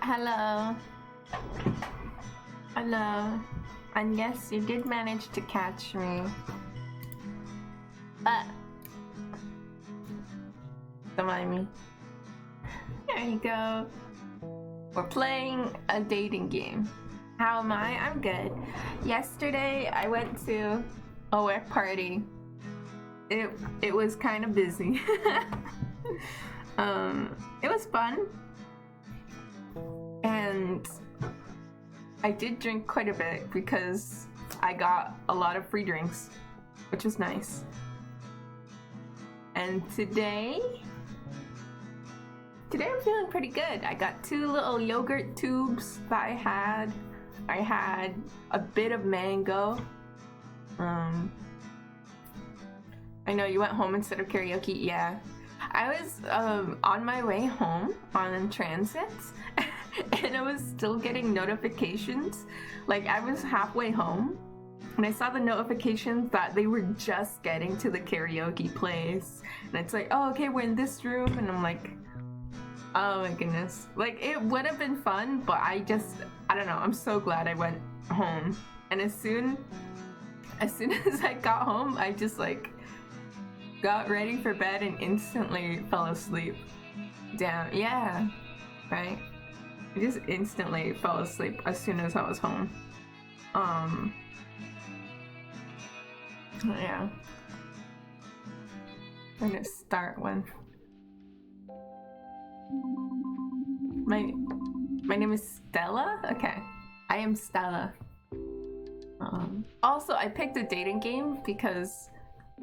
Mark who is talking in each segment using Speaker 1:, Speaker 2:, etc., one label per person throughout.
Speaker 1: Hello. Hello. And yes, you did manage to catch me. Don't mind me. There you go. We're playing a dating game. How am I? I'm good. Yesterday I went to a work party. It was kind of busy. It was fun. And I did drink quite a bit because I got a lot of free drinks, which was nice. And today I'm feeling pretty good. I got 2 little yogurt tubes that I had. I had a bit of mango. I know you went home instead of karaoke. Yeah, I was on my way home on transit and I was still getting notifications. Like, I was halfway home and I saw the notifications that they were just getting to the karaoke place, and it's like, oh, okay, we're in this room, and I'm like, oh my goodness. Like, it would have been fun, but I don't know, I'm so glad I went home. And as soon as I got home, I just like got ready for bed and instantly fell asleep. Damn, yeah, right? I just instantly fell asleep as soon as I was home. Yeah. I'm gonna start one. My name is Stella? Okay. I am Stella. Also, I picked a dating game because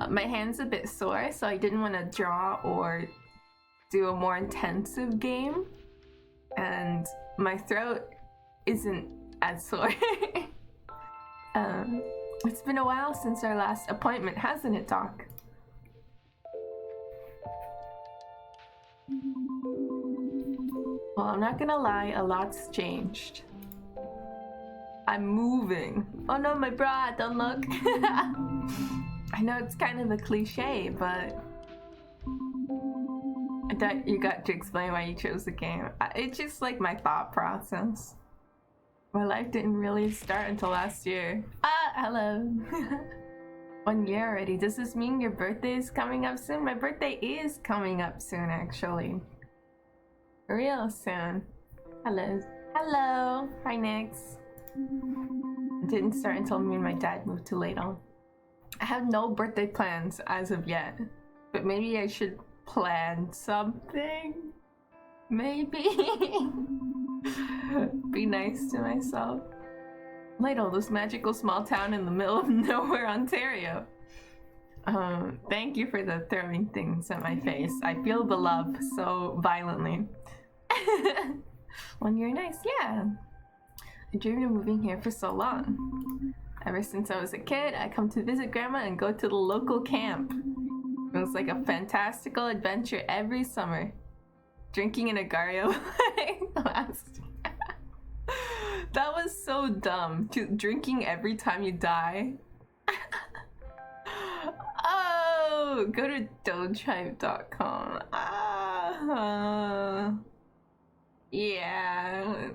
Speaker 1: my hand's a bit sore, so I didn't want to draw or do a more intensive game. And my throat isn't as sore. It's been a while since our last appointment, hasn't it, Doc? Well, I'm not gonna lie, a lot's changed. I'm moving. Oh no, my bra, don't look. I know it's kind of a cliche, but I thought you got to explain why you chose the game. It's just like my thought process. My life didn't really start until last year. Hello. 1 year already. Does this mean your birthday is coming up soon? My birthday is coming up soon, actually. Real soon. Hello. Hello. Hi, Nix. It didn't start until me and my dad moved to Ladle. I have no birthday plans as of yet, but maybe I should plan something. Maybe. Be nice to myself. Ladle, this magical small town in the middle of nowhere, Ontario. Thank you for the throwing things at my face. I feel the love so violently. 1 year nice, yeah. I dreamed of moving here for so long. Ever since I was a kid, I come to visit Grandma and go to the local camp. It was like a fantastical adventure every summer. Drinking in a Gario last year. That was so dumb. Drinking every time you die. Oh, go to dogehype.com. Yeah.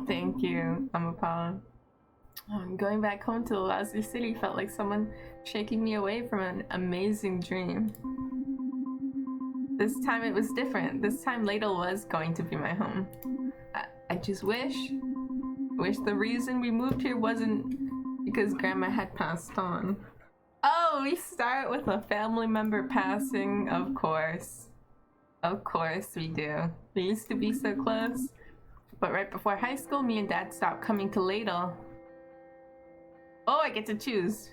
Speaker 1: Thank you, Amapala. Going back home to the lousy city felt like someone shaking me away from an amazing dream. This time it was different. This time Ladle was going to be my home. I just wish the reason we moved here wasn't because Grandma had passed on. Oh, we start with a family member passing, of course. Of course we do. We used to be so close. But right before high school, me and Dad stopped coming to Ladle. Oh, I get to choose.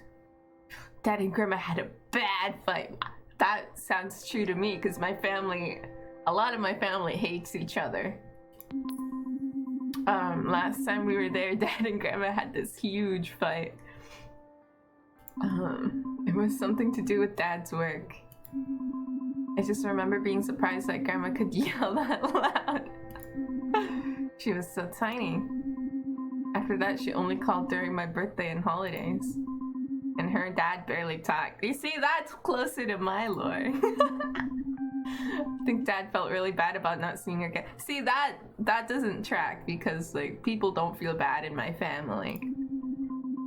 Speaker 1: Dad and Grandma had a bad fight. That sounds true to me because a lot of my family hates each other. Last time we were there, Dad and Grandma had this huge fight. It was something to do with Dad's work. I just remember being surprised that Grandma could yell that loud. She was so tiny. After that, she only called during my birthday and holidays. And her dad barely talked. You see, that's closer to my lore. think Dad felt really bad about not seeing her again. See, that doesn't track because like people don't feel bad in my family.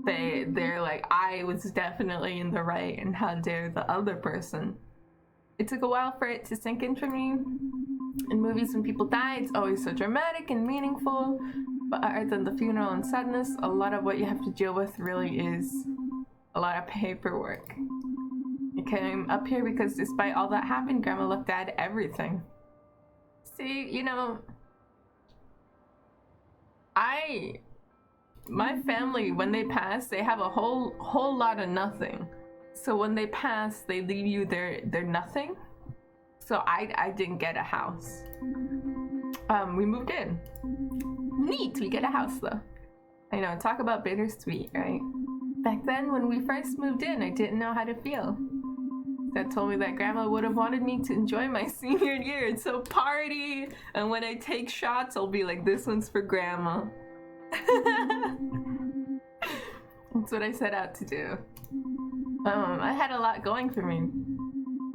Speaker 1: They're like, I was definitely in the right, and how dare the other person. It took a while for it to sink in for me. In movies, when people die, it's always so dramatic and meaningful. But other than the funeral and sadness, a lot of what you have to deal with really is a lot of paperwork. I came up here because despite all that happened, Grandma looked at everything. See, you know, my family, when they pass, they have a whole lot of nothing. So when they pass, they leave you their nothing. So I didn't get a house. We moved in. Neat, we get a house though. I know, talk about bittersweet, right? Back then, when we first moved in, I didn't know how to feel. Dad told me that Grandma would have wanted me to enjoy my senior year and so party. And when I take shots, I'll be like, this one's for Grandma. That's what I set out to do. I had a lot going for me.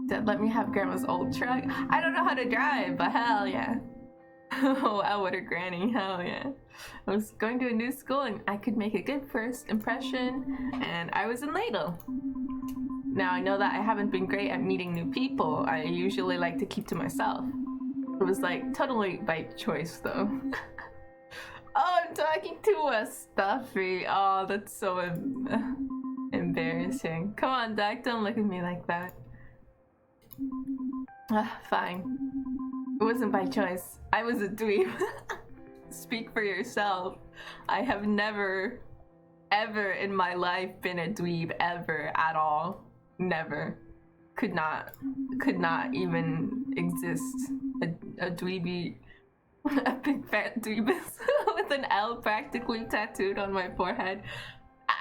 Speaker 1: Dad let me have Grandma's old truck. I don't know how to drive, but hell yeah. Oh wow, what a granny, hell yeah. I was going to a new school and I could make a good first impression, and I was in Ladle. Now I know that I haven't been great at meeting new people. I usually like to keep to myself. It was like totally by choice though. Oh, I'm talking to a stuffy. Oh, that's so embarrassing. Come on, Doc, don't look at me like that. Fine. It wasn't by choice. I was a dweeb. Speak for yourself. I have never, ever in my life been a dweeb, ever, at all. Never. Could not even exist. A dweeby, a big fat dweebus with an L practically tattooed on my forehead.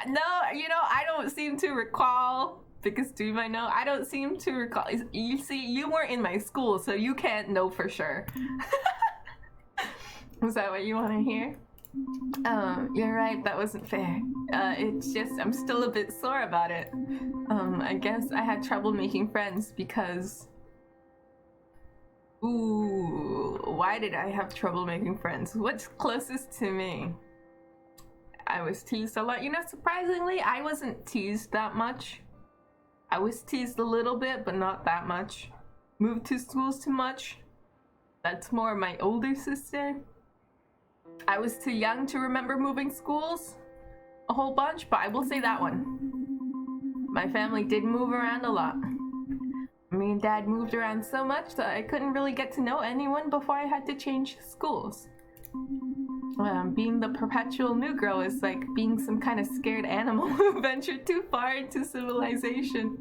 Speaker 1: No, you know, I don't seem to recall. Biggest dweeb I know. I don't seem to recall. You see, you weren't in my school, so you can't know for sure. Is that what you want to hear? You're right, that wasn't fair. It's just, I'm still a bit sore about it. I guess I had trouble making friends because... Ooh, why did I have trouble making friends? What's closest to me? I was teased a lot. You know, surprisingly, I wasn't teased that much. I was teased a little bit, but not that much. Moved to schools too much. That's more my older sister. I was too young to remember moving schools a whole bunch, but I will say that one. My family did move around a lot. Me and Dad moved around so much that I couldn't really get to know anyone before I had to change schools. Being the perpetual new girl is like being some kind of scared animal who ventured too far into civilization.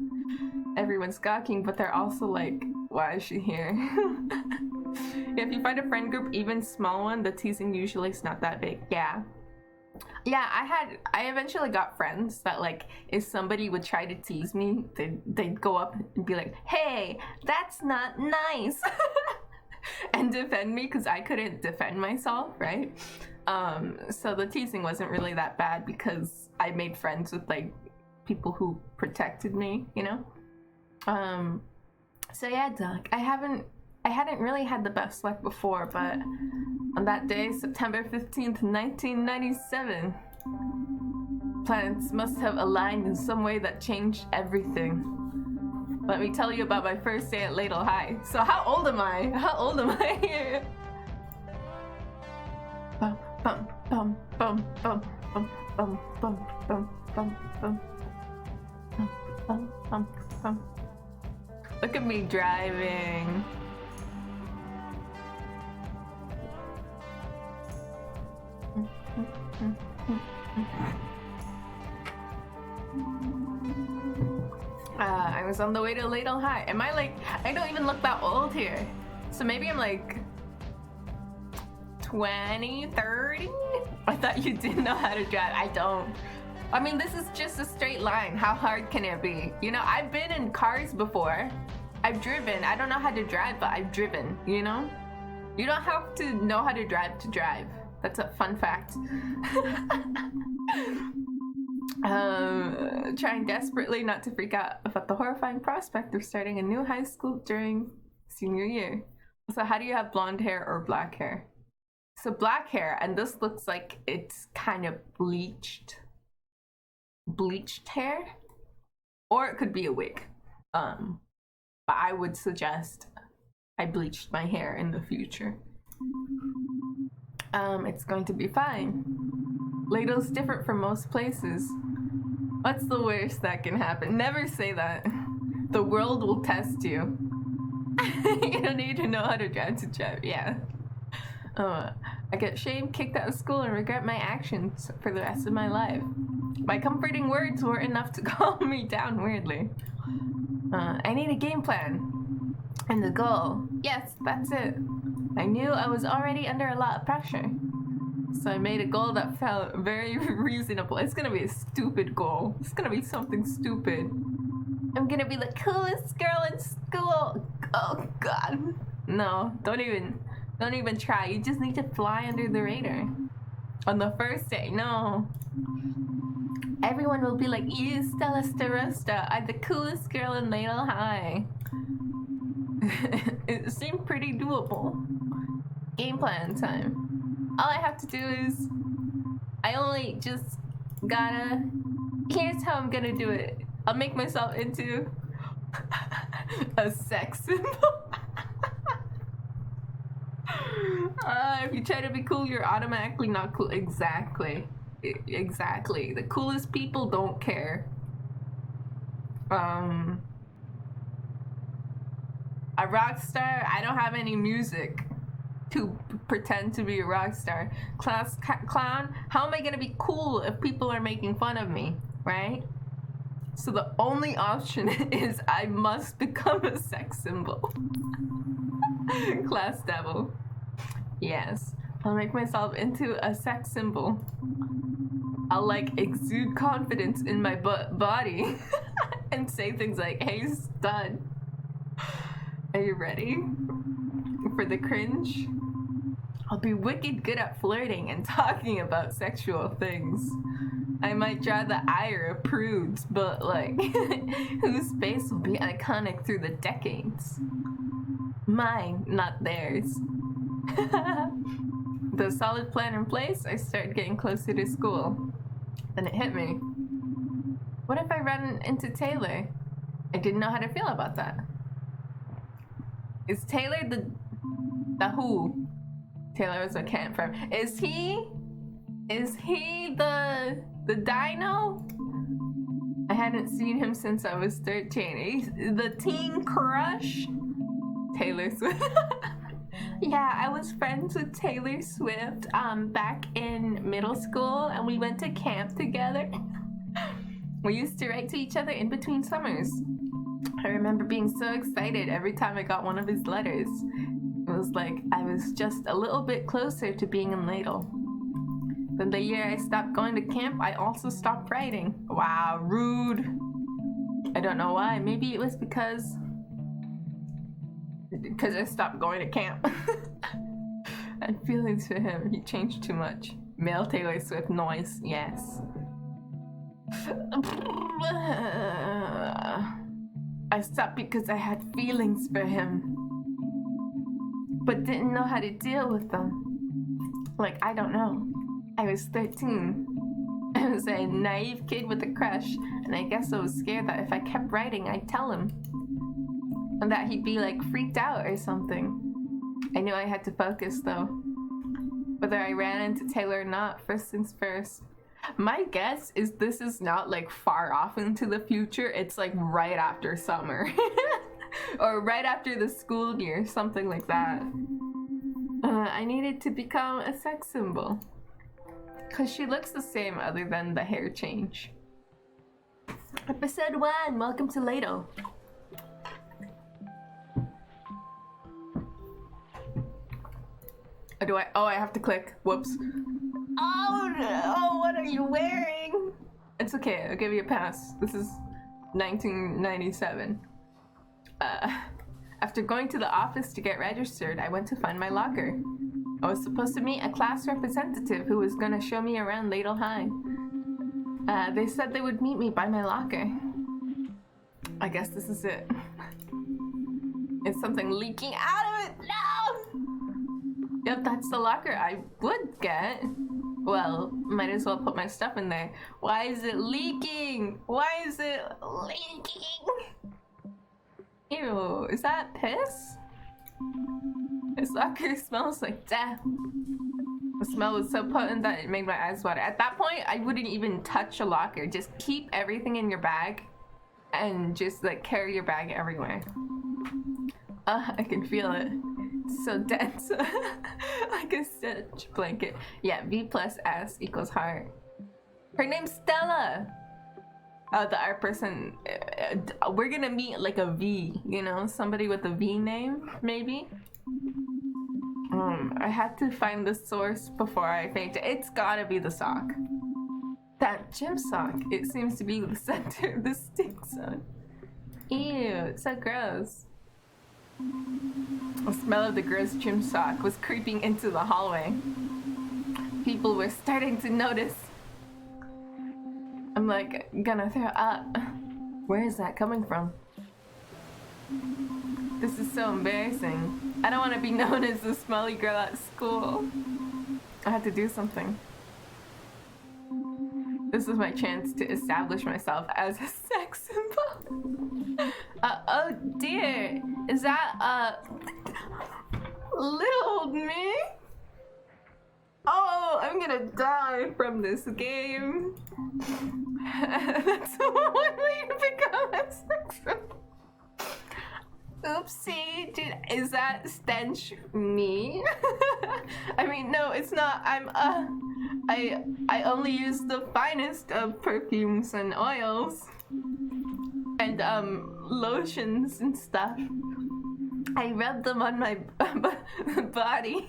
Speaker 1: Everyone's gawking, but they're also like, why is she here? If you find a friend group, even small one, the teasing usually is not that big. Yeah, I eventually got friends that, like, if somebody would try to tease me, they'd go up and be like, hey, that's not nice. And defend me because I couldn't defend myself, right? So the teasing wasn't really that bad because I made friends with like people who protected me, you know? So yeah, Doc, I hadn't really had the best luck before, but on that day, September 15th, 1997, planets must have aligned in some way that changed everything. Let me tell you about my first day at Ladle High. So how old am I? How old am I here? Bum, bum, bum, bum, bum, bum, bum, bum, bum, bum, bum, bum, bum, bum. Look at me driving. I was on the way to Ladle High. Am I like, I don't even look that old here. So maybe I'm like 20, 30? I thought you didn't know how to drive. I don't. I mean, this is just a straight line. How hard can it be? You know, I've been in cars before. I've driven. I don't know how to drive, but I've driven, you know? You don't have to know how to drive. That's a fun fact. Trying desperately not to freak out about the horrifying prospect of starting a new high school during senior year. So how do you have blonde hair or black hair? So black hair, and this looks like it's kind of bleached hair, or it could be a wig. But I would suggest I bleached my hair in the future. It's going to be fine. Ladle's different from most places. What's the worst that can happen? Never say that. The world will test you. You don't need to know how to drive to jet. Yeah. I get shamed, kicked out of school, and regret my actions for the rest of my life. My comforting words were enough to calm me down weirdly. I need a game plan. And the goal. Yes, that's it. I knew I was already under a lot of pressure. So I made a goal that felt very reasonable. It's gonna be a stupid goal. It's gonna be something stupid. I'm gonna be the coolest girl in school. Oh god. No, don't even try. You just need to fly under the radar. On the first day, no. Everyone will be like, you, Stella Starosta, are the coolest girl in Ladle High. It seemed pretty doable. Game plan time. All I have to do is, I only just gotta, here's how I'm gonna do it. I'll make myself into a sex symbol. If you try to be cool, you're automatically not cool. Exactly. Exactly. The coolest people don't care. A rock star, I don't have any music to pretend to be a rock star. Class clown, how am I gonna be cool if people are making fun of me, right? So the only option is I must become a sex symbol. Class devil. Yes, I'll make myself into a sex symbol. I'll like exude confidence in my body and say things like, hey stud. Are you ready for the cringe? I'll be wicked good at flirting and talking about sexual things. I might draw the ire of prudes, but like, whose face will be iconic through the decades? Mine, not theirs. The solid plan in place, I started getting closer to school. Then it hit me. What if I ran into Taylor? I didn't know how to feel about that. Is Taylor the who? Taylor was a camp from. Is he the dino? I hadn't seen him since I was 13. He's the teen crush? Taylor Swift. Yeah, I was friends with Taylor Swift back in middle school, and we went to camp together. We used to write to each other in between summers. I remember being so excited every time I got one of his letters. It was like I was just a little bit closer to being in Ladle. Then the year I stopped going to camp, I also stopped writing. Wow, rude. I don't know why. Maybe it was because I stopped going to camp. I had feelings for him. He changed too much. Male Taylor Swift noise, yes. I stopped because I had feelings for him, but didn't know how to deal with them. Like, I don't know. I was 13. I was a naive kid with a crush, and I guess I was scared that if I kept writing, I'd tell him. And that he'd be like freaked out or something. I knew I had to focus though. Whether I ran into Taylor or not, first things first. My guess is this is not like far off into the future. It's like right after summer. Or right after the school year, something like that. I needed to become a sex symbol. Cause she looks the same other than the hair change. Episode 1, welcome to Ladle. I have to click. Whoops. Oh no, what are you wearing? It's okay, I'll give you a pass. This is 1997. After going to the office to get registered, I went to find my locker. I was supposed to meet a class representative who was gonna show me around Ladle High. They said they would meet me by my locker. I guess this is it. Is something leaking out of it? No! Yep, that's the locker I would get. Well, might as well put my stuff in there. Why is it leaking? Why is it leaking? Ew, is that piss? This locker smells like death. The smell was so potent that it made my eyes water. At that point, I wouldn't even touch a locker. Just keep everything in your bag and just like carry your bag everywhere. I can feel it. It's so dense. Like a stitch blanket. Yeah, V plus S equals heart. Her name's Stella. The art person. We're gonna meet like a V, you know? Somebody with a V name, maybe? I had to find the source before I fainted. It's gotta be the sock. That gym sock. It seems to be the center of the stink zone. Ew, it's so gross. The smell of the gross gym sock was creeping into the hallway. People were starting to notice. I'm like, gonna throw up. Where is that coming from? This is so embarrassing. I don't want to be known as the smelly girl at school. I had to do something. This is my chance to establish myself as a sex symbol. Oh dear. Is that, little old me? Oh, I'm gonna die from this game. That's one way to become a sex symbol. Oopsie, is that stench me? I mean, no, it's not. I only use the finest of perfumes and oils and lotions and stuff. I rub them on my body.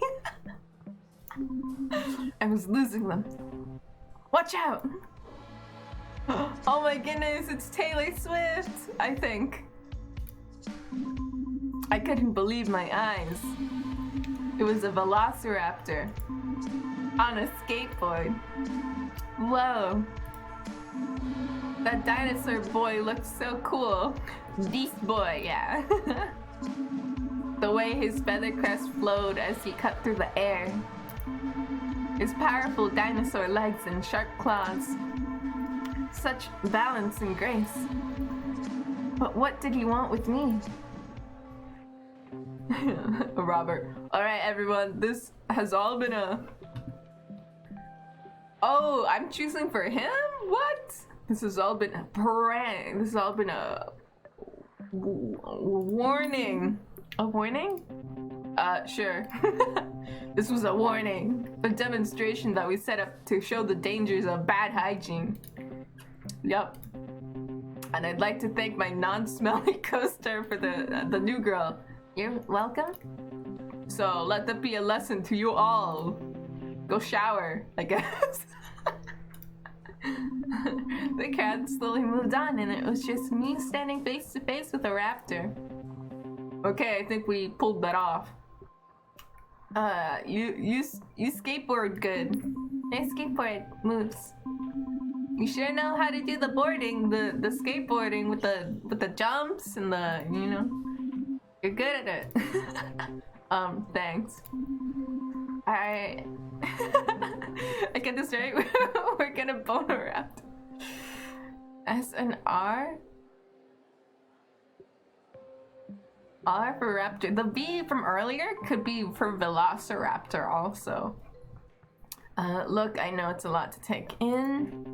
Speaker 1: I was losing them. Watch out! Oh my goodness, it's Taylor Swift, I think. I couldn't believe my eyes. It was a velociraptor on a skateboard. Whoa. That dinosaur boy looked so cool. Beast boy, yeah. The way his feather crest flowed as he cut through the air. His powerful dinosaur legs and sharp claws. Such balance and grace. But what did he want with me? Robert. Alright everyone, this has all been a... Oh, I'm choosing for him? What? This has all been a prank. This has all been a... warning. A warning? Sure. This was a warning. A demonstration that we set up to show the dangers of bad hygiene. Yup. And I'd like to thank my non-smelly co-star for the new girl. You're welcome. So let that be a lesson to you all. Go shower, I guess. The cat slowly moved on and it was just me standing face to face with a raptor. Okay, I think we pulled that off. You skateboard good. Nice skateboard moves. You sure know how to do the boarding, the skateboarding with the jumps and the, you know. You're good at it. Thanks. I get this right? We're gonna bone a raptor. S and R? R for raptor. The V from earlier could be for velociraptor also. Look, I know it's a lot to take in.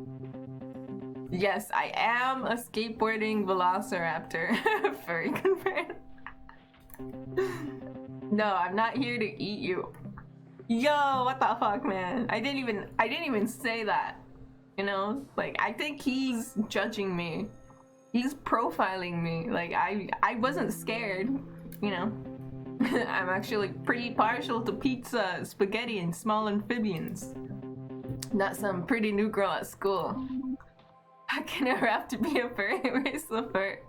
Speaker 1: Yes, I am a skateboarding velociraptor. Furry confirmed. No, I'm not here to eat you. Yo, what the fuck, man? I didn't even say that. You know, like I think he's judging me. He's profiling me. Like I wasn't scared, you know. I'm actually pretty partial to pizza, spaghetti, and small amphibians. Not some pretty new girl at school. How can a raptor be a furry? Where's the fur?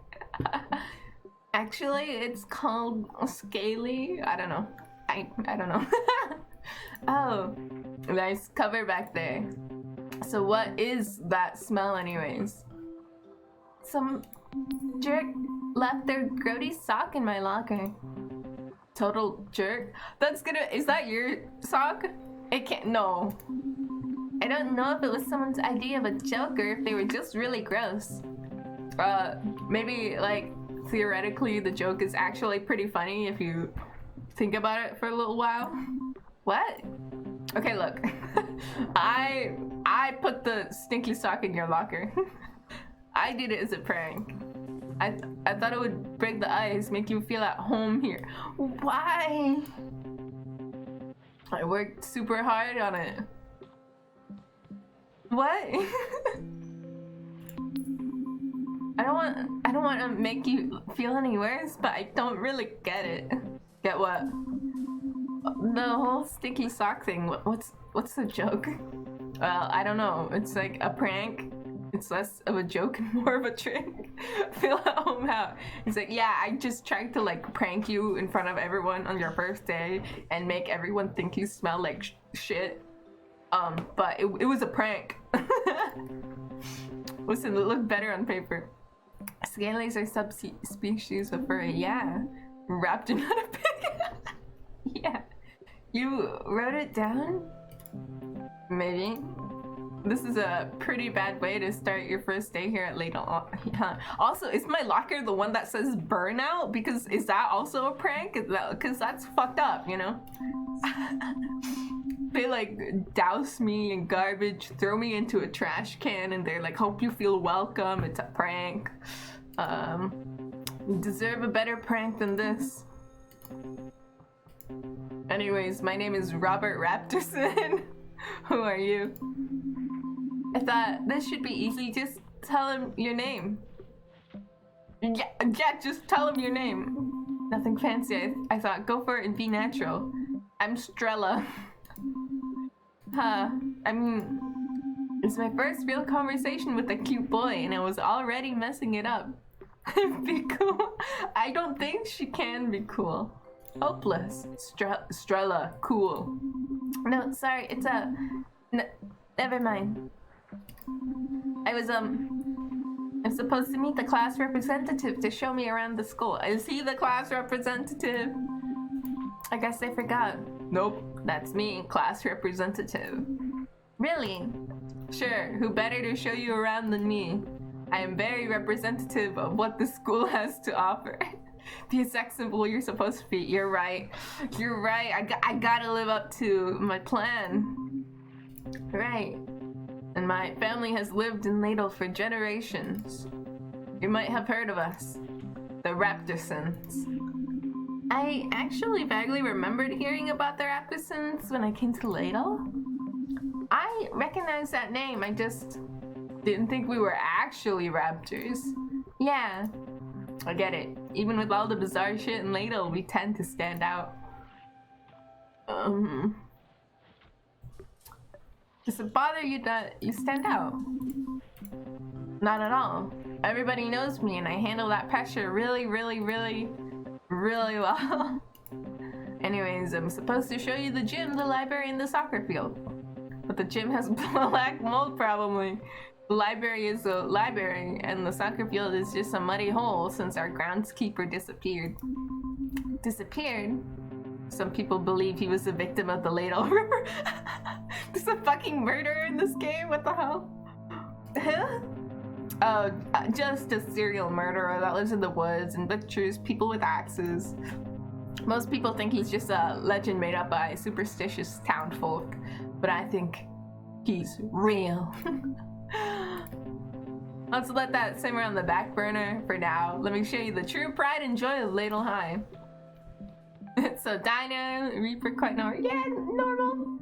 Speaker 1: Actually, it's called scaly. I don't know. I don't know. Oh, nice cover back there. So what is that smell anyways? Some Jerk left their grody sock in my locker. Total jerk. Is that your sock? It can't, no. I don't know if it was someone's idea of a joke or if they were just really gross. Maybe, like, theoretically the joke is actually pretty funny if you think about it for a little while. What? Okay, look. I put the stinky sock in your locker. I did it as a prank. I thought it would break the ice, make you feel at home here. Why? I worked super hard on it. What? I don't want to make you feel any worse, but I don't really get it. Get what? The whole sticky sock thing. What's the joke? Well, I don't know. It's like a prank. It's less of a joke and more of a trick. Feel at home how. It's like, yeah, I just tried to like prank you in front of everyone on your first day and make everyone think you smell like shit. But it was a prank. Listen, it looked better on paper. Scalies are subspecies of furry. Yeah. Raptor, not a pig. Yeah. You wrote it down? Maybe. This is a pretty bad way to start your first day here at Ladle. Also, is my locker the one that says burnout? Because is that also a prank? Because that's fucked up, you know? They like douse me in garbage, throw me into a trash can, and they're like, hope you feel welcome, it's a prank. You deserve a better prank than this. Anyways, my name is Robert Raptorson. Who are you? I thought this should be easy, just tell him your name. Yeah, just tell him your name. Nothing fancy, I thought, go for it and be natural. I'm Strella. I mean, it's my first real conversation with a cute boy and I was already messing it up. Be cool? I don't think she can be cool. Hopeless. Strella, cool. No, sorry, it's never mind. I'm supposed to meet the class representative to show me around the school. Is he the class representative? I guess I forgot. Nope, that's me, class representative. Really? Sure, who better to show you around than me? I am very representative of what the school has to offer. Be a sex symbol you're supposed to be. You're right. You're right. I gotta live up to my plan. Right. And my family has lived in Ladle for generations. You might have heard of us. The Raptorsons. I actually vaguely remembered hearing about the Raptorsons when I came to Ladle. I recognize that name, I just didn't think we were actually raptors. Yeah, I get it. Even with all the bizarre shit in Ladle, we tend to stand out. Does it bother you that you stand out? Not at all. Everybody knows me and I handle that pressure really well. Anyways, I'm supposed to show you the gym, the library, and the soccer field. But the gym has black mold probably. The library is a library and the soccer field is just a muddy hole since our groundskeeper disappeared. Disappeared? Some people believe he was a victim of the Ladle River. There's a fucking murderer in this game? What the hell? Oh, just a serial murderer that lives in the woods and butchers people with axes. Most people think he's just a legend made up by superstitious townfolk, but I think he's real. Let's let that simmer on the back burner for now. Let me show you the true pride and joy of Ladle High. So Dino, Reaper, quite normal. Yeah, normal.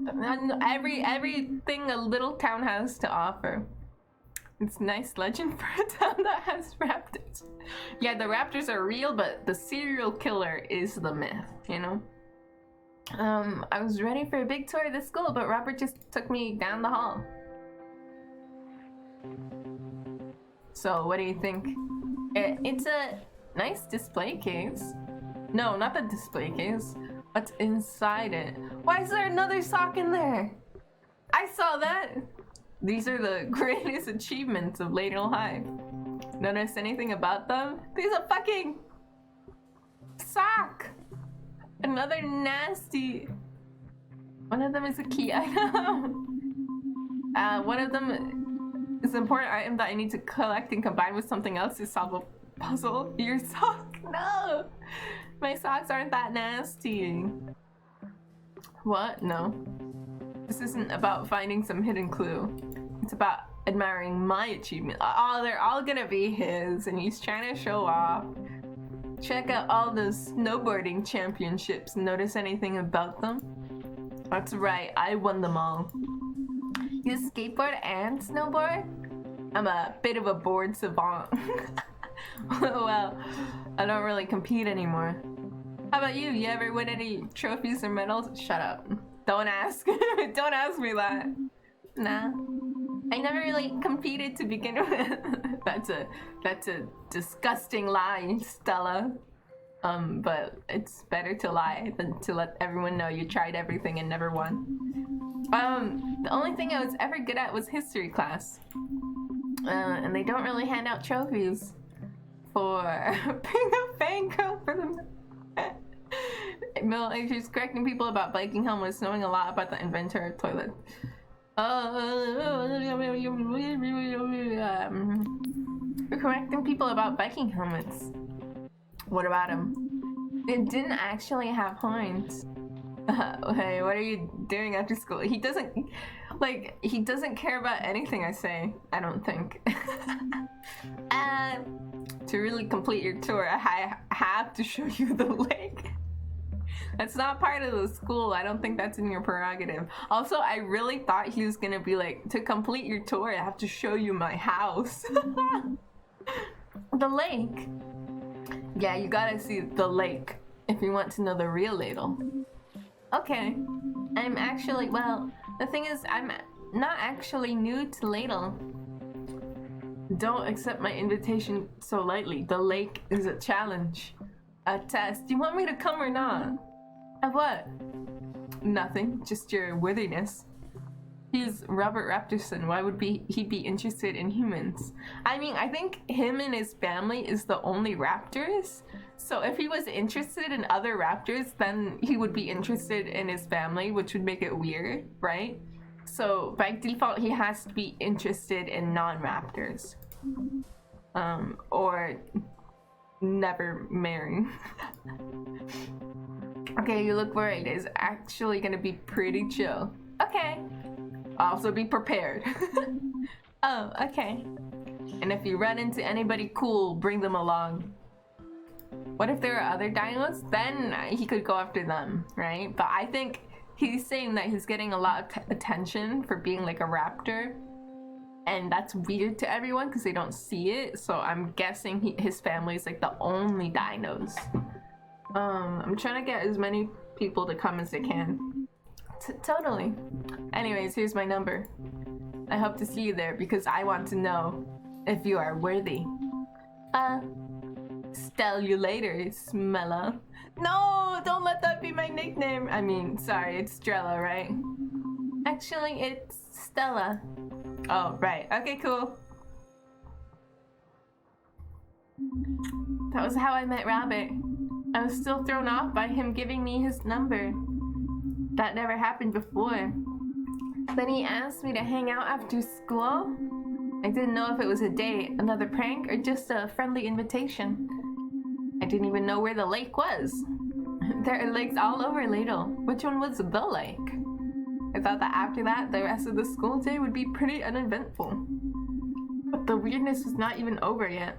Speaker 1: Everything a little town has to offer. It's a nice legend for a town that has raptors. Yeah, the raptors are real, but the serial killer is the myth, you know? I was ready for a big tour of the school, but Robert just took me down the hall. So, what do you think? It's a nice display case. No, not the display case. What's inside it? Why is there another sock in there? I saw that! These are the greatest achievements of Ladle High. Notice anything about them? There's a fucking sock! Another nasty... One of them is a key item. One of them is an important item that I need to collect and combine with something else to solve a puzzle. Your sock? No! My socks aren't that nasty. What? No. This isn't about finding some hidden clue. It's about admiring my achievement. Oh, they're all gonna be his, and he's trying to show off. Check out all those snowboarding championships. Notice anything about them? That's right, I won them all. You skateboard and snowboard? I'm a bit of a board savant. Well, I don't really compete anymore. How about you? You ever win any trophies or medals? Shut up. Don't ask. Don't ask me that. Nah. I never really competed to begin with. That's a disgusting lie, Stella. But it's better to lie than to let everyone know you tried everything and never won. The only thing I was ever good at was history class. And they don't really hand out trophies for being a fangirl for them. Middle agers correcting people about biking helmets, knowing a lot about the inventor of toilet. Correcting people about biking helmets. What about him? It didn't actually have horns. Hey, what are you doing after school? He doesn't care about anything I say, I don't think. To really complete your tour, I have to show you the lake. That's not part of the school. I don't think that's in your prerogative. Also, I really thought he was gonna be like, to complete your tour, I have to show you my house. The lake. Yeah, you gotta see the lake if you want to know the real ladle. Okay. I'm actually, well, the thing is, I'm not actually new to ladle. Don't accept my invitation so lightly. The lake is a challenge. A test. Do you want me to come or not? What? Nothing. Just your worthiness. He's Robert Raptorson. Why would he be interested in humans? I mean, I think him and his family is the only raptors. So if he was interested in other raptors, then he would be interested in his family, which would make it weird, right? So by default, he has to be interested in non-raptors. Or never marry. Okay, you look worried. It's actually gonna be pretty chill. Okay. Also be prepared. Oh, okay. And if you run into anybody cool, bring them along. What if there are other dinos? Then he could go after them, right? But I think he's saying that he's getting a lot of attention for being like a raptor. And that's weird to everyone because they don't see it. So I'm guessing his family is like the only dinos. I'm trying to get as many people to come as they can. Totally. Anyways, here's my number. I hope to see you there because I want to know if you are worthy. Stell you later, Smella. No, don't let that be my nickname. I mean, sorry, it's Strella, right? Actually, it's Stella. Oh, right. Okay, cool. That was how I met Rabbit. I was still thrown off by him giving me his number. That never happened before. Then he asked me to hang out after school. I didn't know if it was a date, another prank, or just a friendly invitation. I didn't even know where the lake was. There are lakes all over Ladle. Which one was the lake? I thought that after that, the rest of the school day would be pretty uneventful. But the weirdness was not even over yet.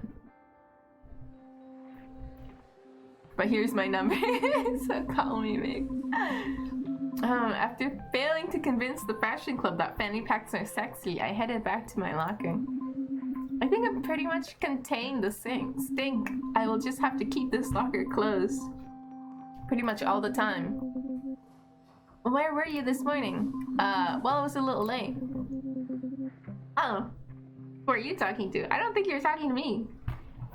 Speaker 1: But here's my number, so call me big. After failing to convince the fashion club that fanny packs are sexy, I headed back to my locker. I think I'm pretty much contained the stink. I will just have to keep this locker closed. Pretty much all the time. Where were you this morning? Well, it was a little late. Oh. Who are you talking to? I don't think you were talking to me.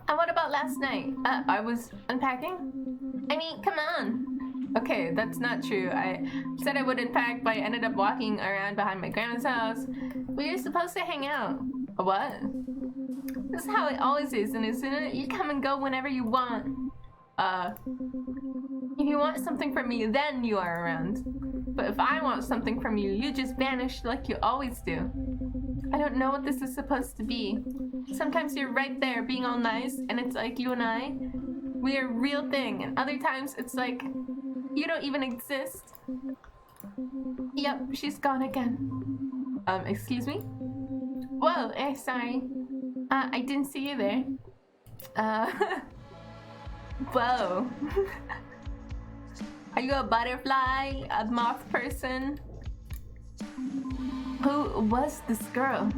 Speaker 1: And what about last night? I was unpacking? I mean, come on. Okay, that's not true. I said I would unpack, but I ended up walking around behind my grandma's house. We were supposed to hang out. What? This is how it always is, and isn't it? You come and go whenever you want. If you want something from me, then you are around. But if I want something from you, you just vanish like you always do. I don't know what this is supposed to be. Sometimes you're right there being all nice, and it's like you and I, we are a real thing. And other times it's like, you don't even exist. Yep, she's gone again. Excuse me? Whoa, sorry. I didn't see you there. Whoa. Are you a butterfly? A moth person? Who was this girl?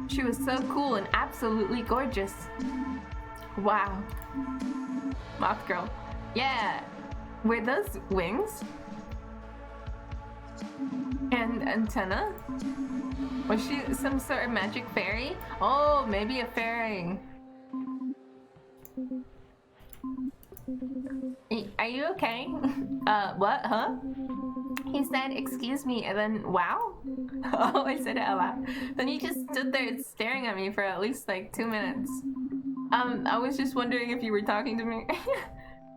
Speaker 1: She was so cool and absolutely gorgeous. Wow. Moth girl. Yeah. Were those wings? And antenna? Was she some sort of magic fairy? Oh, maybe a fairy. Are you okay? What? Huh? He said, excuse me, and then, wow? Oh, I said it out loud. Then he just stood there staring at me for at least like 2 minutes. I was just wondering if you were talking to me.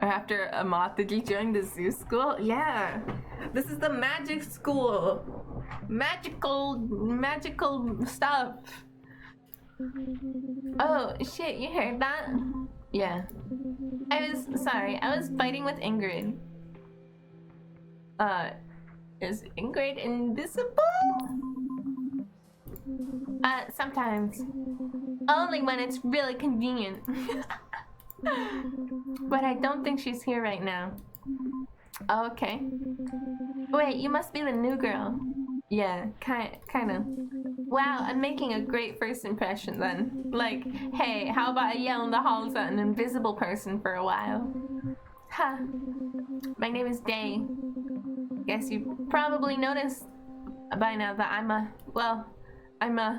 Speaker 1: After a moth, did you join the zoo school? Yeah. This is the magic school. Magical stuff. Oh, shit, you heard that? Yeah. I was fighting with Ingrid. Is Ingrid invisible? Sometimes. Only when it's really convenient. But I don't think she's here right now. Oh, okay. Wait, you must be the new girl. Yeah, kinda. Wow, I'm making a great first impression then. Like, hey, how about I yell in the halls at an invisible person for a while? Huh. My name is Day. Guess you probably noticed by now that I'm a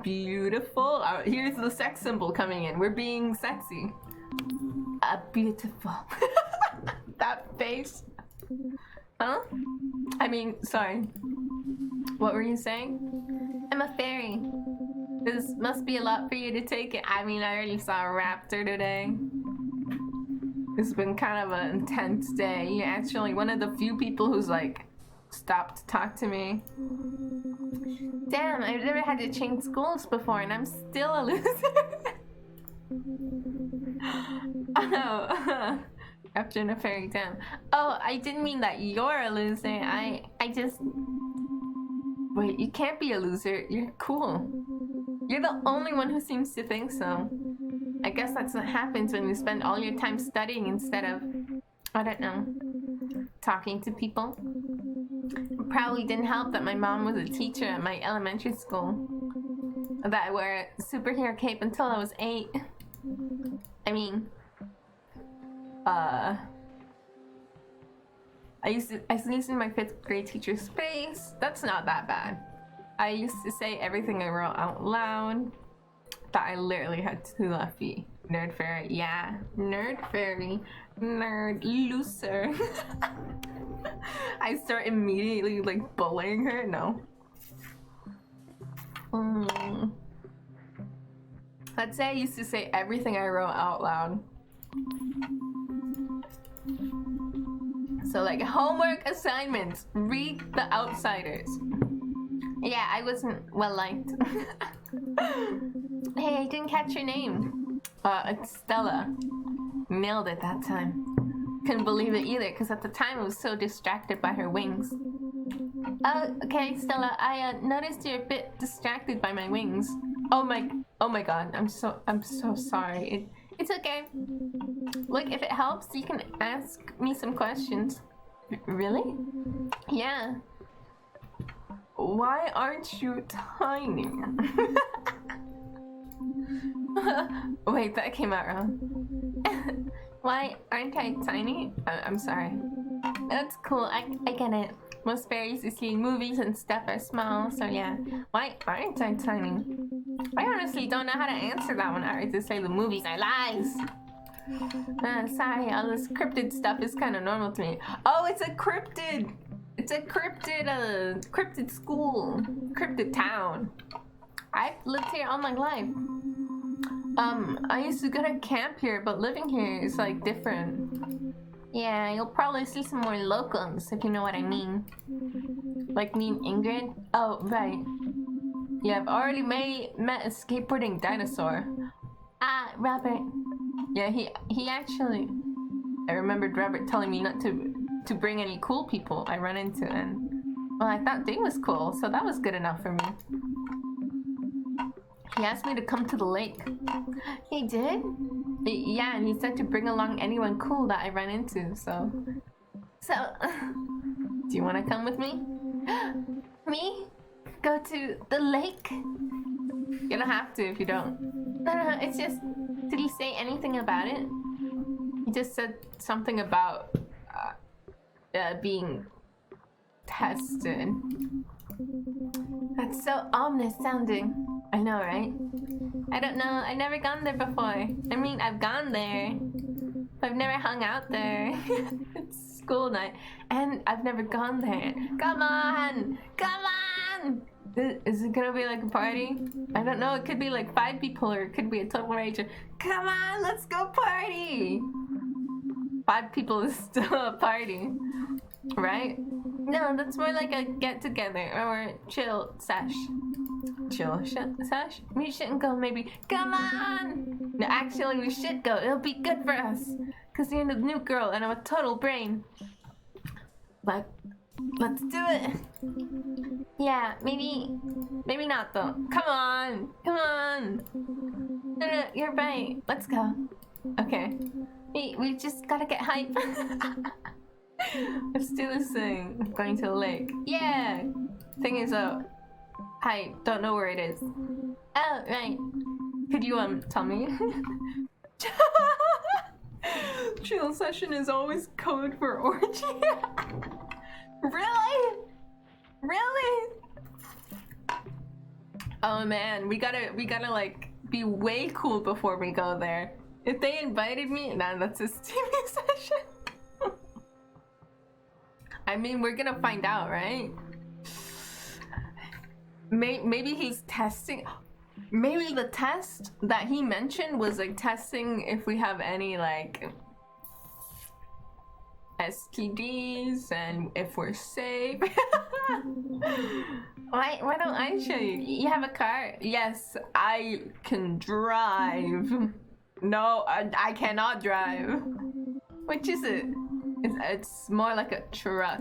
Speaker 1: beautiful... here's the sex symbol coming in. We're being sexy. A beautiful... That face. Huh? I mean, sorry. What were you saying? I'm a fairy. This must be a lot for you to take it. I mean, I already saw a raptor today. It's been kind of an intense day. You're actually one of the few people who's like stopped to talk to me. Damn, I've never had to change schools before and I'm still a loser. Oh, after a fairy down. Oh, I didn't mean that you're a loser. I just... Wait, you can't be a loser. You're cool. You're the only one who seems to think so. I guess that's what happens when you spend all your time studying instead of, I don't know, talking to people. It probably didn't help that my mom was a teacher at my elementary school. That I wore a superhero cape until I was 8. I mean, I used in my 5th grade teacher's face. That's not that bad. I used to say everything I wrote out loud. That I literally had 2 left feet. Nerd fairy, yeah. Nerd fairy. Nerd loser. I start immediately like bullying her. No. Let's say I used to say everything I wrote out loud. So like homework assignments, read The Outsiders. Yeah, I wasn't well liked. Hey, I didn't catch your name. It's Stella. Nailed it that time. Couldn't believe it either, because at the time I was so distracted by her wings. Okay, Stella, I noticed you're a bit distracted by my wings. Oh my god, I'm so sorry. It's okay. Look, if it helps, you can ask me some questions. Really? Yeah. Why aren't you tiny? Wait, that came out wrong. Why aren't I tiny? I'm sorry. That's cool, I get it. Most fairies you see in movies and stuff are small, so yeah. Why aren't I tiny? I honestly don't know how to answer that one. I heard to say the movies are lies. Sorry, all this cryptid stuff is kind of normal to me. Oh, it's a cryptid! It's a cryptid school. Cryptid town. I've lived here all my life. I used to go to camp here, but living here is like different. Yeah, you'll probably see some more locals, if you know what I mean. Like me and Ingrid? Oh, right. Yeah, I've already met a skateboarding dinosaur. Ah, Robert. Yeah, he actually... I remembered Robert telling me not to bring any cool people I run into, and... Well, I thought Dave was cool, so that was good enough for me. He asked me to come to the lake. He did? Yeah, and he said to bring along anyone cool that I run into, so... So... Do you want to come with me? Me? Go to the lake? You don't have to if you don't. No, it's just... Did he say anything about it? He just said something about... being... tested. That's so ominous sounding. I know, right? I don't know. I've never gone there before. I mean, I've gone there, but I've never hung out there. It's school night, and I've never gone there. Come on! Come on! Is it gonna be like a party? I don't know. It could be like 5 people, or it could be a total rager. Come on, let's go party! 5 people is still a party, right? No, that's more like a get-together or chill sesh. Chill sesh? We shouldn't go, maybe. Come on! No, actually, we should go. It'll be good for us. Because you're the new girl and I'm a total brain. But, let's do it. Yeah, maybe not though. Come on! Come on! No, you're right. Let's go. Okay. We just gotta get hype. Let's do this thing. I'm going to the lake. Yeah! Thing is, I don't know where it is. Oh, right. Could you, tell me? Chill session is always code for orgy. Really? Really? Oh man, we gotta like be way cool before we go there. If they invited me, nah, that's a steamy session. I mean, we're gonna find out, right? Maybe he's testing. Maybe the test that he mentioned was like testing if we have any like STDs and if we're safe. Why don't I show you? You have a car? Yes, I can drive. No, I cannot drive. Which is it? It's more like a truck.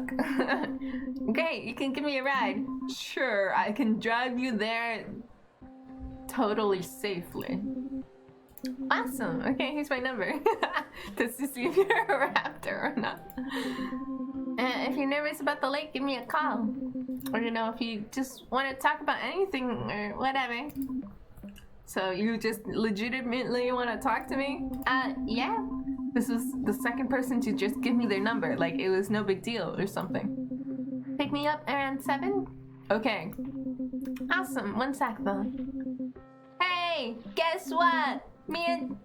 Speaker 1: Great, you can give me a ride. Sure, I can drive you there totally safely. Awesome. Okay, here's my number. Just to see if you're a raptor or not. If you're nervous about the lake, give me a call. Or you know, if you just want to talk about anything or whatever. So you just legitimately want to talk to me? Yeah. This was the second person to just give me their number, like it was no big deal or something. Pick me up around 7? Okay. Awesome, 1 sec though. Hey, guess what? Me and...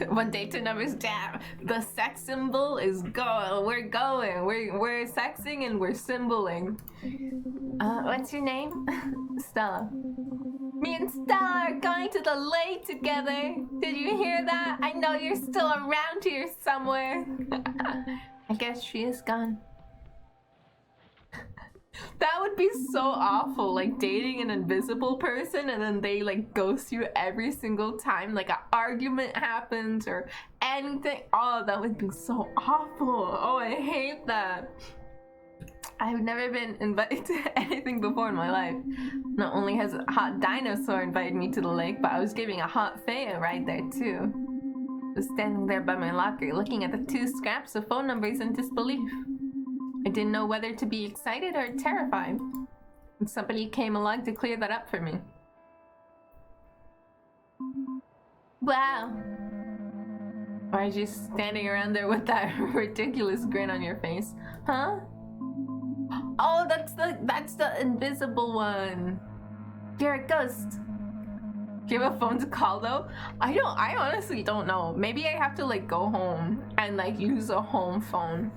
Speaker 1: One day to numbers down. The sex symbol is going. We're going. We're sexing and we're symboling. What's your name? Stella. Me and Stella are going to the lake together. Did you hear that? I know you're still around here somewhere. I guess she is gone. That would be so awful, like dating an invisible person and then they like ghost you every single time like an argument happens or anything. Oh, that would be so awful. Oh, I hate that. I've never been invited to anything before in my life. Not only has a hot dinosaur invited me to the lake, but I was giving a hot fae a ride there too. I was standing there by my locker looking at the 2 scraps of phone numbers in disbelief. I didn't know whether to be excited or terrified. And somebody came along to clear that up for me. Wow. Why are you standing around there with that ridiculous grin on your face? Huh? Oh, that's the invisible one. You're a ghost. Do you have a phone to call though? I honestly don't know. Maybe I have to like go home and like use a home phone.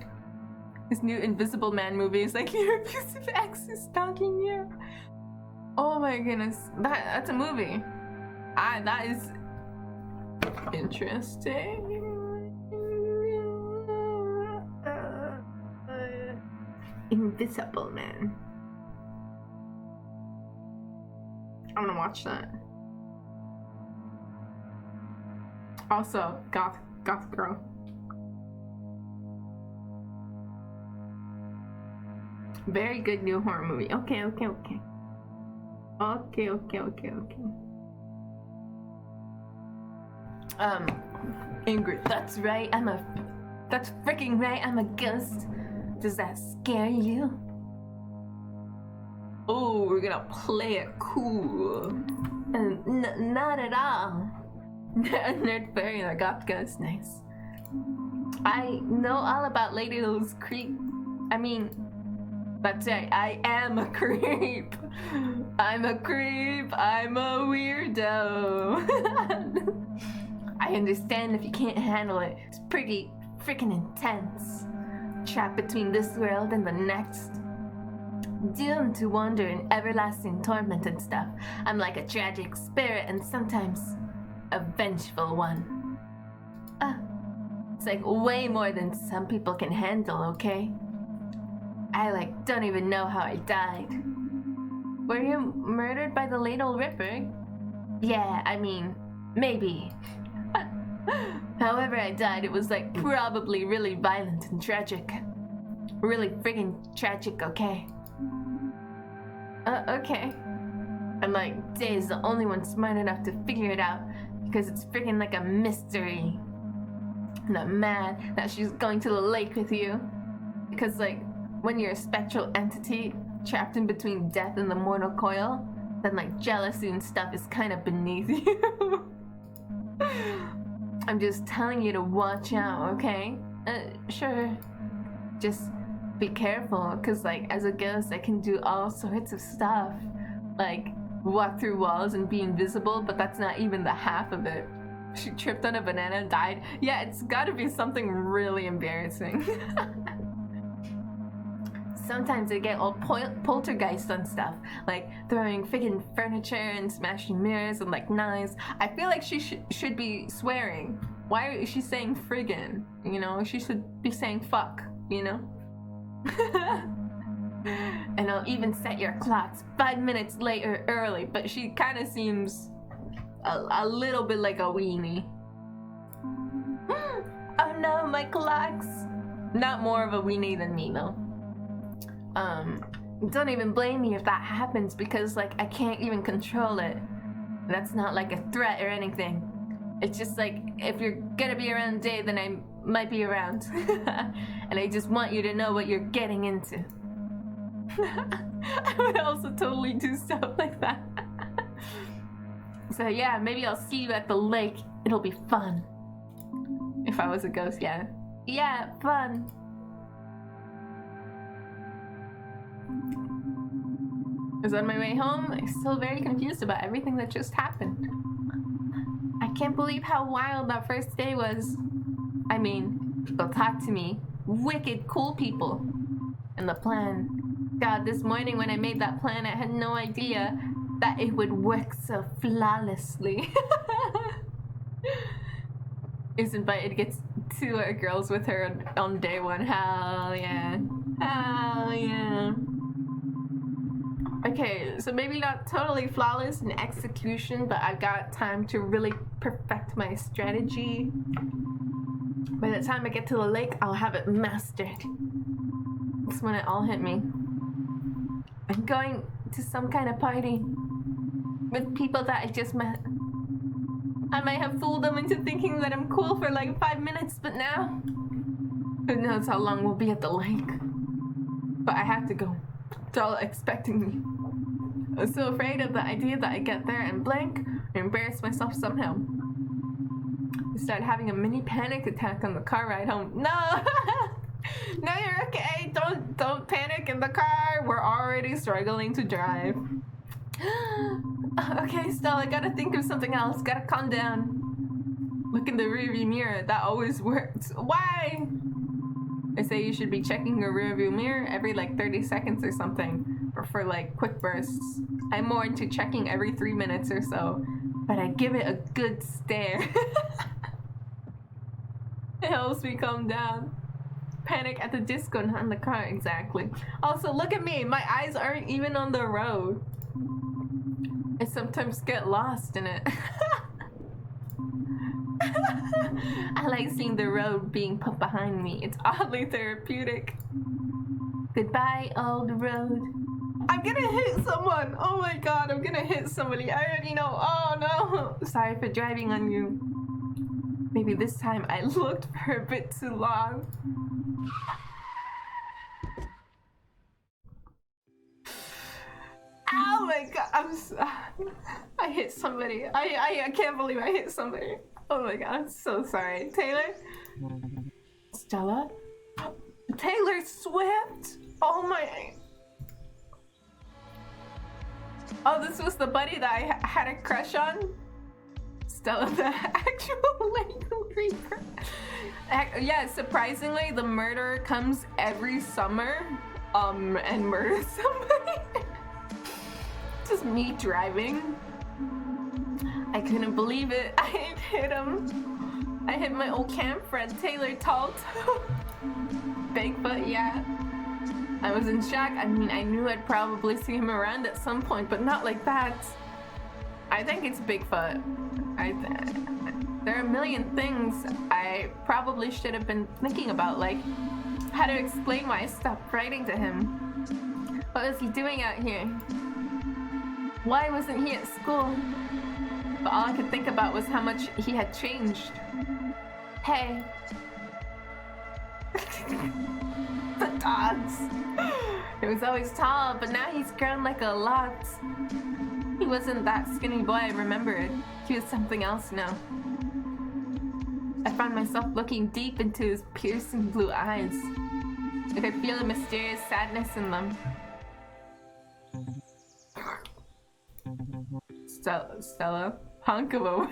Speaker 1: This new Invisible Man movie is like your abusive ex is stalking you. Oh my goodness, that's a movie. That is interesting. Invisible Man. I'm gonna watch that. Also, goth girl. Very good new horror movie. Okay. Ingrid, that's right. That's freaking right. I'm a ghost. Does that scare you? Oh, we're gonna play it cool. Not at all. Nerd fairy and a goth ghost, nice. I know all about Lady L's Creep. I mean, that's right, I am a creep. I'm a creep, I'm a weirdo. I understand if you can't handle it. It's pretty freaking intense. Trapped between this world and the next. Doomed to wander in everlasting torment and stuff. I'm like a tragic spirit and sometimes a vengeful one. It's like way more than some people can handle, okay? I don't even know how I died. Were you murdered by the Late Old Ripper? Yeah, I mean, maybe. However I died, it was probably really violent and tragic. Really friggin' tragic, okay? Okay. And Day's the only one smart enough to figure it out because it's friggin' like a mystery. And I'm mad that she's going to the lake with you. Because when you're a spectral entity trapped in between death and the mortal coil, then jealousy and stuff is kind of beneath you. I'm just telling you to watch out, okay? Sure. Just be careful, because as a ghost I can do all sorts of stuff. Walk through walls and be invisible, but that's not even the half of it. She tripped on a banana and died. Yeah, it's gotta be something really embarrassing. Sometimes they get all poltergeist on stuff, throwing friggin' furniture and smashing mirrors and knives. I feel like she should be swearing. Why is she saying friggin'? You know, she should be saying fuck, you know? And I'll even set your clocks 5 minutes later early, but she kind of seems a little bit like a weenie. Oh no, my clocks! Not more of a weenie than me though. Don't even blame me if that happens because I can't even control it. That's not a threat or anything. It's just if you're gonna be around Day, then I might be around. And I just want you to know what you're getting into. I would also totally do stuff like that. So yeah, maybe I'll see you at the lake. It'll be fun. If I was a ghost, yeah. Yeah, fun. As on my way home, I'm still very confused about everything that just happened. I can't believe how wild that first day was. I mean, people talk to me. Wicked cool people. And the plan. God, this morning when I made that plan, I had no idea that it would work so flawlessly. Is invited to get 2 girls with her on day 1. Hell yeah. Hell yeah. Okay, so maybe not totally flawless in execution, but I've got time to really perfect my strategy. By the time I get to the lake, I'll have it mastered. That's when it all hit me. I'm going to some kind of party with people that I just met. I might have fooled them into thinking that I'm cool for 5 minutes, but now, who knows how long we'll be at the lake. But I have to go. They're all expecting me. I'm so afraid of the idea that I get there and blank or embarrass myself somehow. I start having a mini panic attack on the car ride home. No! No, you're okay. Don't panic in the car. We're already struggling to drive. Okay, Stella, I gotta think of something else. Gotta calm down. Look in the rearview mirror. That always works. Why? They say you should be checking your rearview mirror every 30 seconds or something. for like quick bursts. I'm more into checking every 3 minutes or so, but I give it a good stare. It helps me calm down. Panic at the disco, not in the car, exactly. Also, look at me, my eyes aren't even on the road. I sometimes get lost in it. I like seeing the road being put behind me. It's oddly therapeutic. Goodbye, old road. I'm gonna hit someone! Oh my god, I'm gonna hit somebody. I already know. Oh no! Sorry for driving on you. Maybe this time I looked for a bit too long. Oh my god, I hit somebody. I can't believe I hit somebody. Oh my god, I'm so sorry. Taylor? Stella? Taylor Swift? Oh my... Oh, this was the buddy that I had a crush on? Stella, the actual Lego Reaper. Yeah, surprisingly, the murderer comes every summer, and murders somebody. Just me driving. I couldn't believe it. I hit him. I hit my old camp friend, Taylor Talt. Bigfoot, yeah. I was in shock. I mean, I knew I'd probably see him around at some point, but not like that. I think it's Bigfoot. There are a million things I probably should have been thinking about, like how to explain why I stopped writing to him. What was he doing out here? Why wasn't he at school? But all I could think about was how much he had changed. Hey. The dogs. He was always tall, but now he's grown like a lot. He wasn't that skinny boy I remembered. He was something else now. I found myself looking deep into his piercing blue eyes. I could feel a mysterious sadness in them. Stella? Hunk of a werewolf?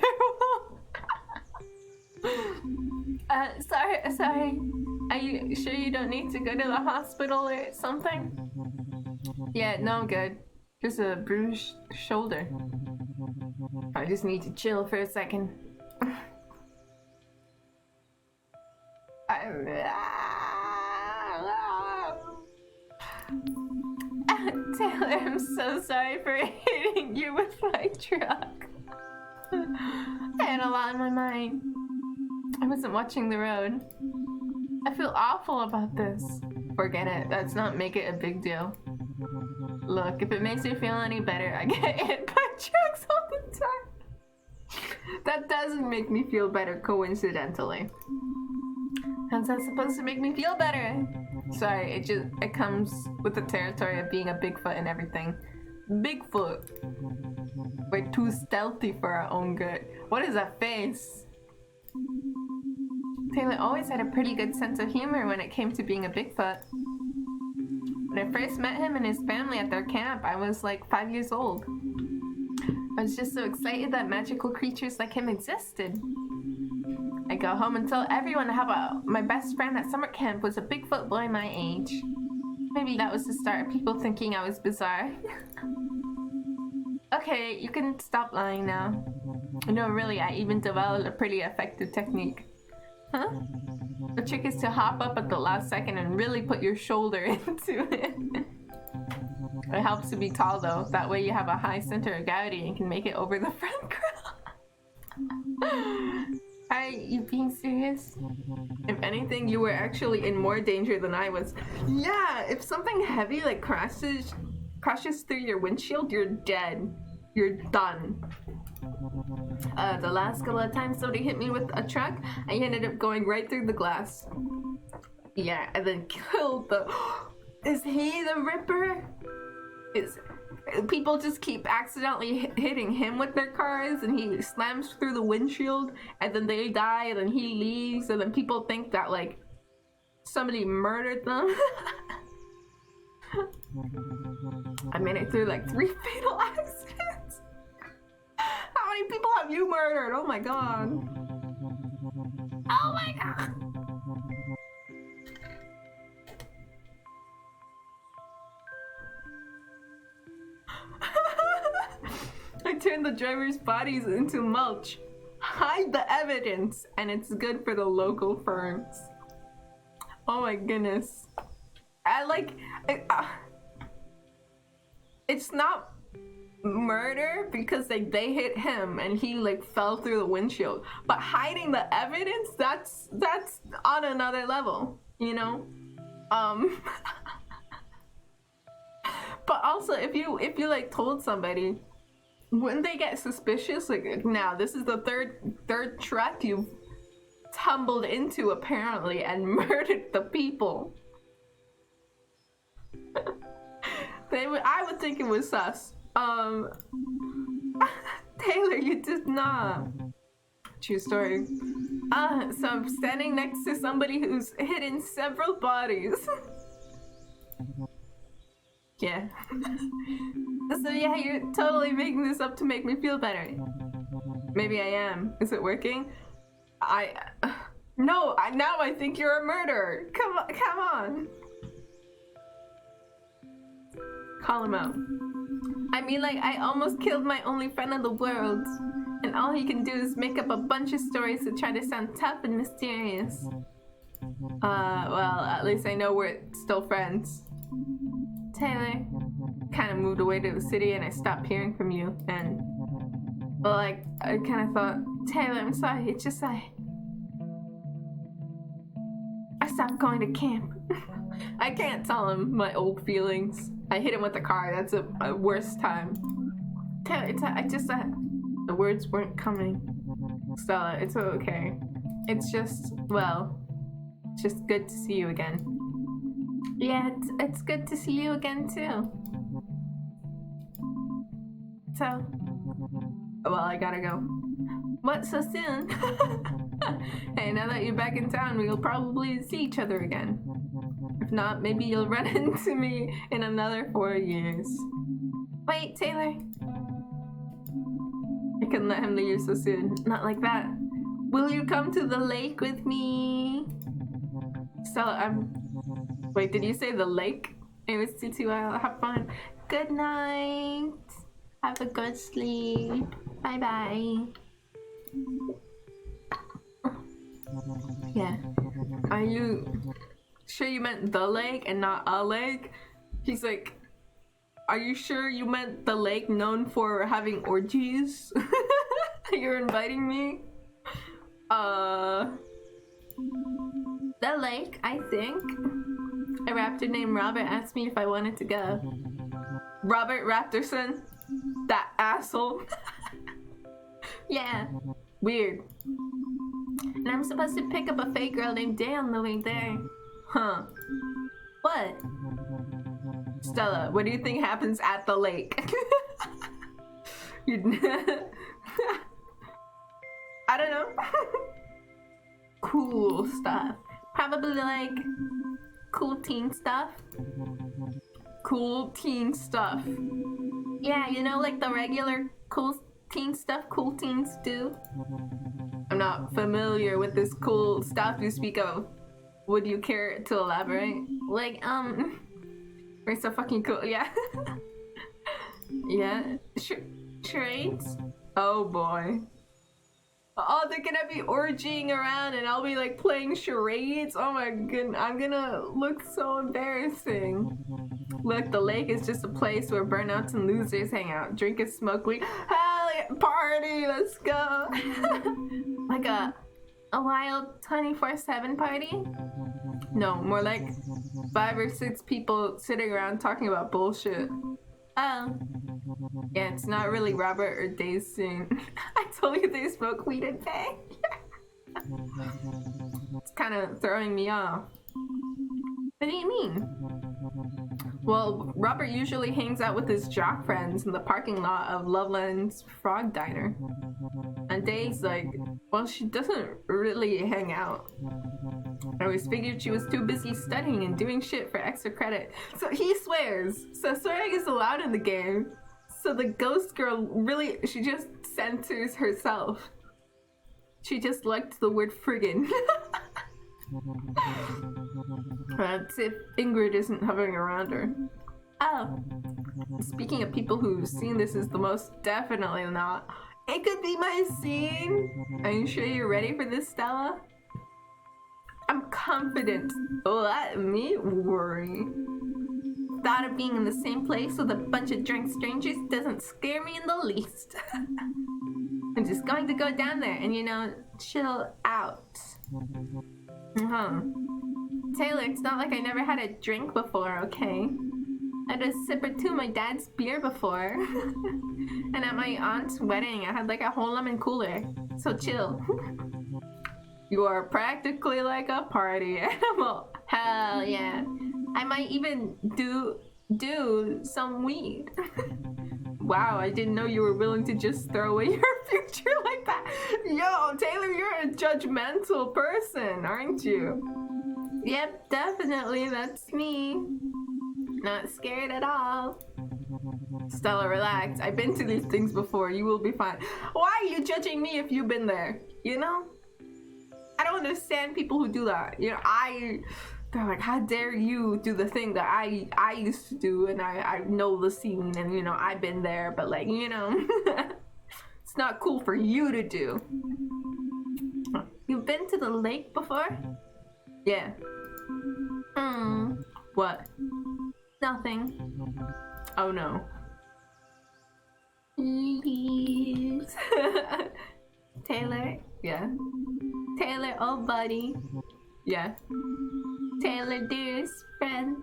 Speaker 1: Sorry. Are you sure you don't need to go to the hospital or something? Yeah, no, I'm good. Just a bruised shoulder. I just need to chill for a second. Taylor, I'm so sorry for hitting you with my truck. I had a lot on my mind. I wasn't watching the road. I feel awful about this. Forget it. Let's not make it a big deal. Look, if it makes you feel any better, I get hit by trucks all the time. That doesn't make me feel better, coincidentally. How's that supposed to make me feel better? Sorry, it comes with the territory of being a Bigfoot and everything. Bigfoot. We're too stealthy for our own good. What is that face? Taylor always had a pretty good sense of humor when it came to being a Bigfoot. When I first met him and his family at their camp, I was like 5 years old. I was just so excited that magical creatures like him existed. I go home and tell everyone how my best friend at summer camp was a Bigfoot boy my age. Maybe that was the start of people thinking I was bizarre. Okay, you can stop lying now. No, really, I even developed a pretty effective technique. Huh? The trick is to hop up at the last second and really put your shoulder into it. It helps to be tall though, that way you have a high center of gravity and can make it over the front grill. Are you being serious? If anything, you were actually in more danger than I was. Yeah, if something heavy like crashes through your windshield, you're dead. You're done. The last couple of times somebody hit me with a truck, I ended up going right through the glass. Yeah, and then killed the... Is he the Ripper? People just keep accidentally hitting him with their cars and he slams through the windshield and then they die and then he leaves and then people think that like somebody murdered them. I made it through like 3 fatal accidents. How many people have you murdered? Oh my god. Oh my god. the driver's bodies into mulch. Hide the evidence, and it's good for the local firms. Oh my goodness. It's not murder because like they hit him and he like fell through the windshield, but hiding the evidence, that's on another level, you know. But also if you like told somebody, wouldn't they get suspicious? Like, now this is the third truck you've tumbled into apparently and murdered the people. I would think it was sus. Taylor, you did not. True story. So I'm standing next to somebody who's hidden several bodies. Yeah. So yeah, you're totally making this up to make me feel better. Maybe I am. Is it working? No, now I think you're a murderer. Come on. Call him out. I mean, like, I almost killed my only friend in the world, and all he can do is make up a bunch of stories to try to sound tough and mysterious. Well, at least I know we're still friends. Taylor, kind of moved away to the city and I stopped hearing from you, and, well, like, I kind of thought, Taylor, I'm sorry, it's just I stopped going to camp. I can't tell him my old feelings. I hit him with the car. That's a worst time. Taylor, the words weren't coming. Stella, it's okay. It's just, well, it's just good to see you again. Yeah, it's good to see you again too. So, well, I gotta go. What, so soon? Hey, now that you're back in town, we'll probably see each other again. If not, maybe you'll run into me in another 4 years. Wait, Taylor. I couldn't let him leave so soon. Not like that. Will you come to the lake with me? Stella, wait, did you say the lake? It was too I'll have fun. Good night. Have a good sleep. Bye-bye. Yeah. Are you sure you meant the lake and not a lake? He's like, are you sure you meant the lake known for having orgies? You're inviting me? The lake, I think. A raptor named Robert asked me if I wanted to go. Robert Raptorson? That asshole? Yeah. Weird. And I'm supposed to pick up a fake girl named Day on the way there. Huh. What? Stella, what do you think happens at the lake? I don't know. Cool stuff. Probably like cool teen stuff. Cool teen stuff. Yeah, you know, like the regular cool teen stuff cool teens do. I'm not familiar with this cool stuff you speak of. Would you care to elaborate? Like, we're so fucking cool, yeah. Yeah, charades? Oh boy. Oh, they're gonna be orgying around and I'll be like playing charades? Oh my goodness, I'm gonna look so embarrassing. Look, the lake is just a place where burnouts and losers hang out, drink and smoke weed. Hell yeah, party, let's go. Like a wild 24/7 party? No, more like 5 or 6 people sitting around talking about bullshit. Oh. Yeah, it's not really Robert or Dave's scene. I told you they smoke weed and bang. It's kind of throwing me off. What do you mean? Well, Robert usually hangs out with his jock friends in the parking lot of Loveland's Frog Diner. And Dave's like, well, she doesn't really hang out. I always figured she was too busy studying and doing shit for extra credit. So he swears. So swearing is allowed in the game. So the ghost girl really, she just censors herself. She just liked the word friggin'. That's if Ingrid isn't hovering around her. Oh, Speaking of people who've seen this, is the most definitely not. It could be my scene. Are you sure you're ready for this, Stella? I'm confident. Let me worry. Thought of being in the same place with a bunch of drunk strangers doesn't scare me in the least. I'm just going to go down there and, you know, chill out. Taylor, it's not like I never had a drink before, okay? I had a sip or two of my dad's beer before. And at my aunt's wedding, I had like a whole lemon cooler. So chill. You are practically like a party animal. Hell yeah. I might even do some weed. Wow, I didn't know you were willing to just throw away your future like that. Yo, Taylor, you're a judgmental person, aren't you? Yep, definitely, that's me. Not scared at all. Stella, relax. I've been to these things before. You will be fine. Why are you judging me if you've been there? You know? I don't understand people who do that. You know, they're like, how dare you do the thing that I used to do, and I know the scene, and you know, I've been there, but like, you know, it's not cool for you to do. You've been to the lake before? Yeah. What? Nothing. Oh no. Please. Taylor? Yeah. Taylor, oh buddy. Yeah. Taylor, dearest friend.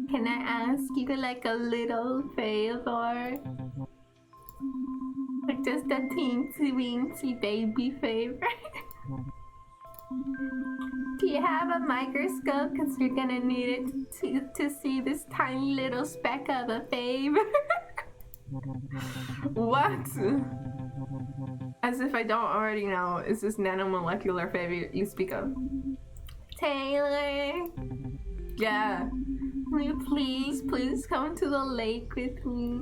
Speaker 1: Can I ask you like a little favor? Like just a teensy weensy baby favor? Do you have a microscope? Because you're gonna need it to see this tiny little speck of a favor. What? As if I don't already know. Is this nanomolecular favor you speak of? Taylor? Yeah. Will you please come to the lake with me?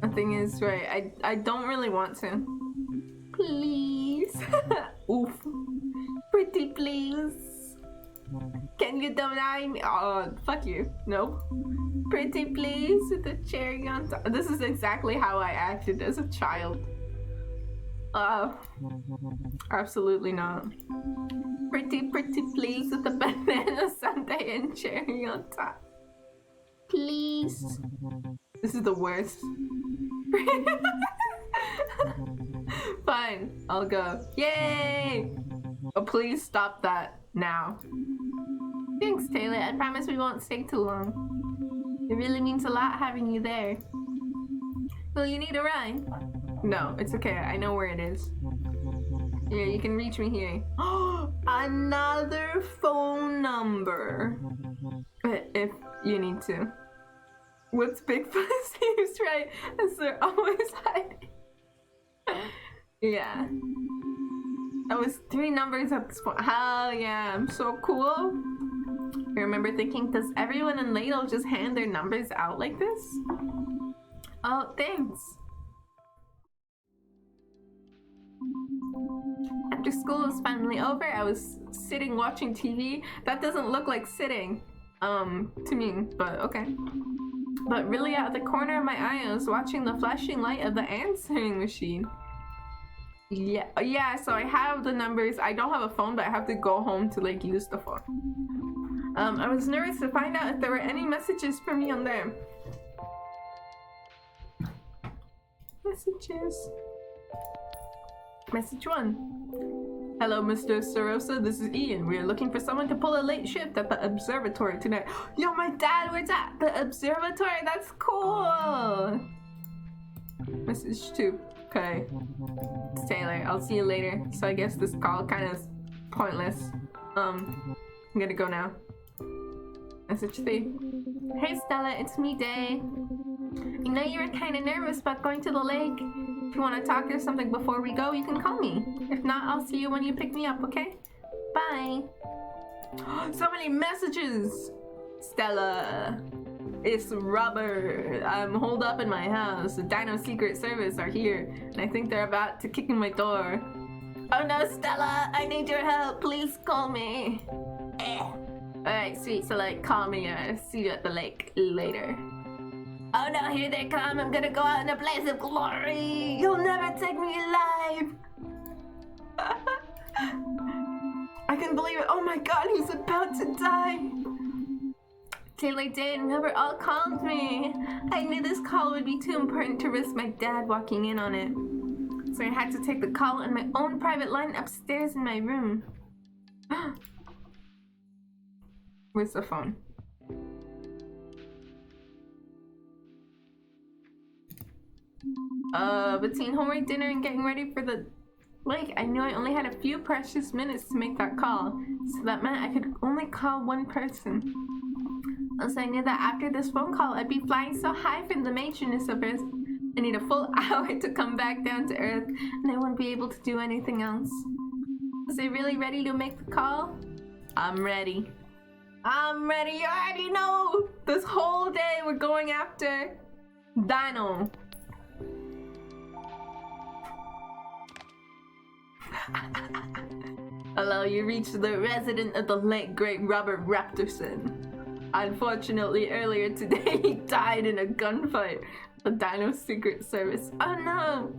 Speaker 1: The thing is, right, I don't really want to. Please. Oof. Pretty please. Can you deny me? Oh, fuck you. Nope. Pretty please with the cherry on top. This is exactly how I acted as a child. Absolutely not. Pretty please with the banana sundae and cherry on top. Please. This is the worst. Fine, I'll go. Yay! Oh, please stop that now. Thanks, Taylor. I promise we won't stay too long. It really means a lot having you there. Will you need a ride? No, it's okay. I know where it is. Yeah, you can reach me here. Another phone number. If you need to. What's Bigfoot seems right, as they're always hiding. Yeah. That was 3 numbers at this point. Hell yeah, I'm so cool. I remember thinking, does everyone in Ladle just hand their numbers out like this? Oh, thanks. After school was finally over, I was sitting watching TV. That doesn't look like sitting, to me, but okay. But really out of the corner of my eye, I was watching the flashing light of the answering machine. Yeah, so I have the numbers. I don't have a phone, but I have to go home to like use the phone. I was nervous to find out if there were any messages for me on there. Messages. Message 1. Hello, Mr. Sorosa. This is Ian. We are looking for someone to pull a late shift at the observatory tonight. Yo, my dad works at the observatory. That's cool. Message 2. Okay. It's Taylor. I'll see you later. So I guess this call kind of is pointless. I'm gonna go now. Message 3. Hey, Stella. It's me, Day. I know you were kind of nervous about going to the lake. If you want to talk or something before we go, you can call me. If not, I'll see you when you pick me up, okay? Bye. So many messages! Stella. It's Robert. I'm holed up in my house. The Dino Secret Service are here, and I think they're about to kick in my door. Oh no, Stella, I need your help. Please call me. Alright, sweet. So like, call me. See you at the lake later. Oh no, here they come. I'm gonna go out in a blaze of glory. You'll never take me alive. I can believe it. Oh my god, he's about to die. Taylor Dane never all called me. I knew this call would be too important to risk my dad walking in on it. So I had to take the call on my own private line upstairs in my room. Where's the phone? Between homework, dinner, and getting ready for the lake, I knew I only had a few precious minutes to make that call. So that meant I could only call one person. Also, I knew that after this phone call, I'd be flying so high from the matroness of Earth. I need a full hour to come back down to Earth, and I won't be able to do anything else. Was I really ready to make the call? I'm ready. I'm ready. You already know. This whole day we're going after Dino. Hello, you reached the resident of the late great Robert Raptorson. Unfortunately, earlier today he died in a gunfight with the Dino Secret Service. Oh no!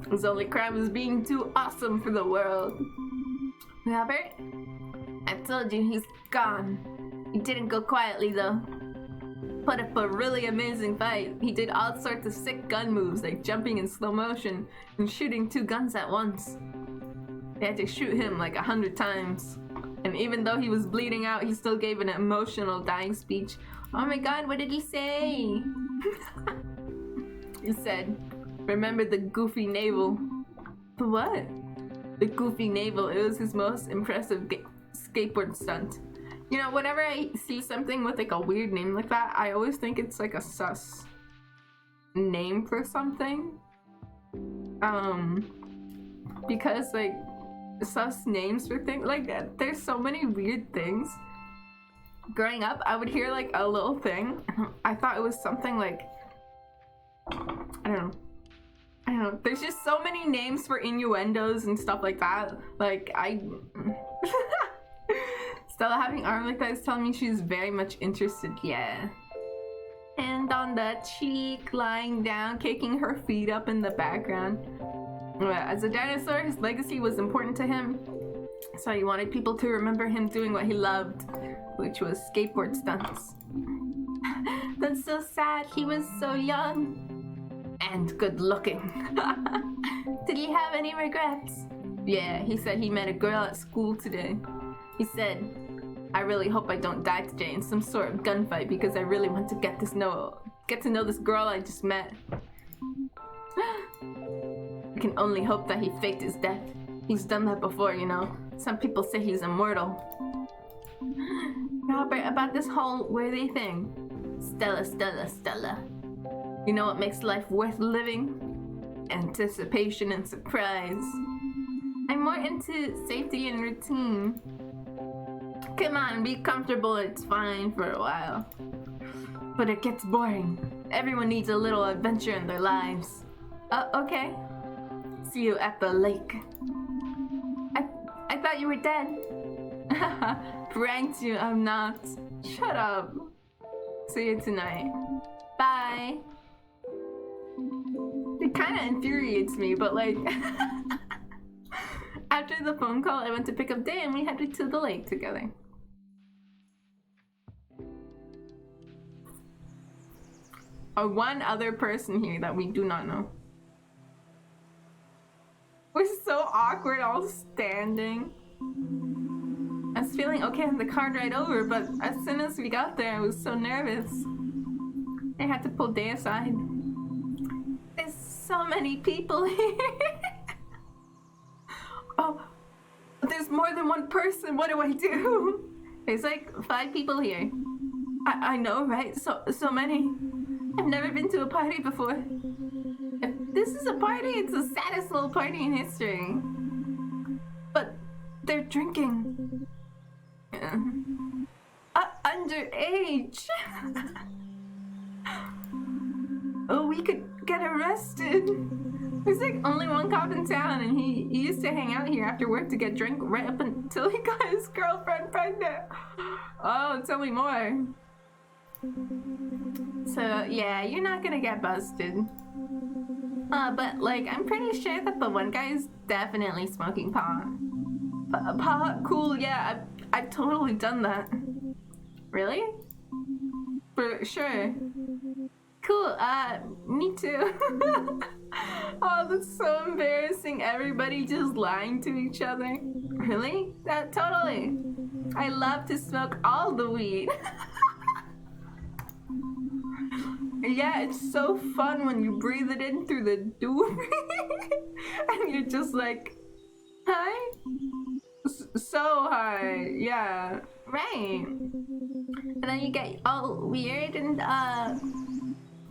Speaker 1: His only crime was being too awesome for the world. Robert? I told you he's gone. He didn't go quietly though. Put up a really amazing fight. He did all sorts of sick gun moves like jumping in slow motion and shooting 2 guns at once. They had to shoot him like 100 times. And even though he was bleeding out, he still gave an emotional dying speech. Oh my god, what did he say? He said, remember the goofy navel. The what? The goofy navel. It was his most impressive skateboard stunt. You know, whenever I see something with like a weird name like that, I always think it's like a sus name for something. Because like sus names for things like that. There's so many weird things. Growing up, I would hear like a little thing. I thought it was something like, I don't know. There's just so many names for innuendos and stuff like that. Like Stella having arm like that is telling me she's very much interested. Yeah. Hand on the cheek, lying down, kicking her feet up in the background. As a dinosaur, his legacy was important to him, so he wanted people to remember him doing what he loved, which was skateboard stunts. That's so sad. He was so young and good looking. Did he have any regrets? Yeah, he said he met a girl at school today. He said, I really hope I don't die today in some sort of gunfight because I really want to get to know this girl I just met. I can only hope that he faked his death. He's done that before, you know. Some people say he's immortal. Robert, about this whole worthy thing. Stella. You know what makes life worth living? Anticipation and surprise. I'm more into safety and routine. Come on, be comfortable, it's fine for a while. But it gets boring. Everyone needs a little adventure in their lives. Okay. See you at the lake. I thought you were dead. Pranked you, I'm not. Shut up. See you tonight. Bye. It kind of infuriates me, but like... After the phone call, I went to pick up Day and we headed to the lake together. One other person here that we do not know. We're so awkward, all standing. I was feeling okay on the car ride over, but as soon as we got there, I was so nervous. I had to pull Day aside. There's so many people here. Oh, there's more than one person. What do I do? There's like 5 people here. I know, right? So many. I've never been to a party before. If this is a party, it's the saddest little party in history. But they're drinking. Underage. Oh, we could get arrested. There's like only one cop in town, and he used to hang out here after work to get drunk right up until he got his girlfriend pregnant. Oh, tell me more. So yeah, you're not gonna get busted. But like, I'm pretty sure that the one guy is definitely smoking pot. Pot? Cool, yeah, I've totally done that. Really? For sure. Cool, me too. Oh, that's so embarrassing. Everybody just lying to each other. Really? Totally. I love to smoke all the weed. Yeah, it's so fun when you breathe it in through the doobie. And you're just like, hi? So high, yeah, right. And then you get all weird and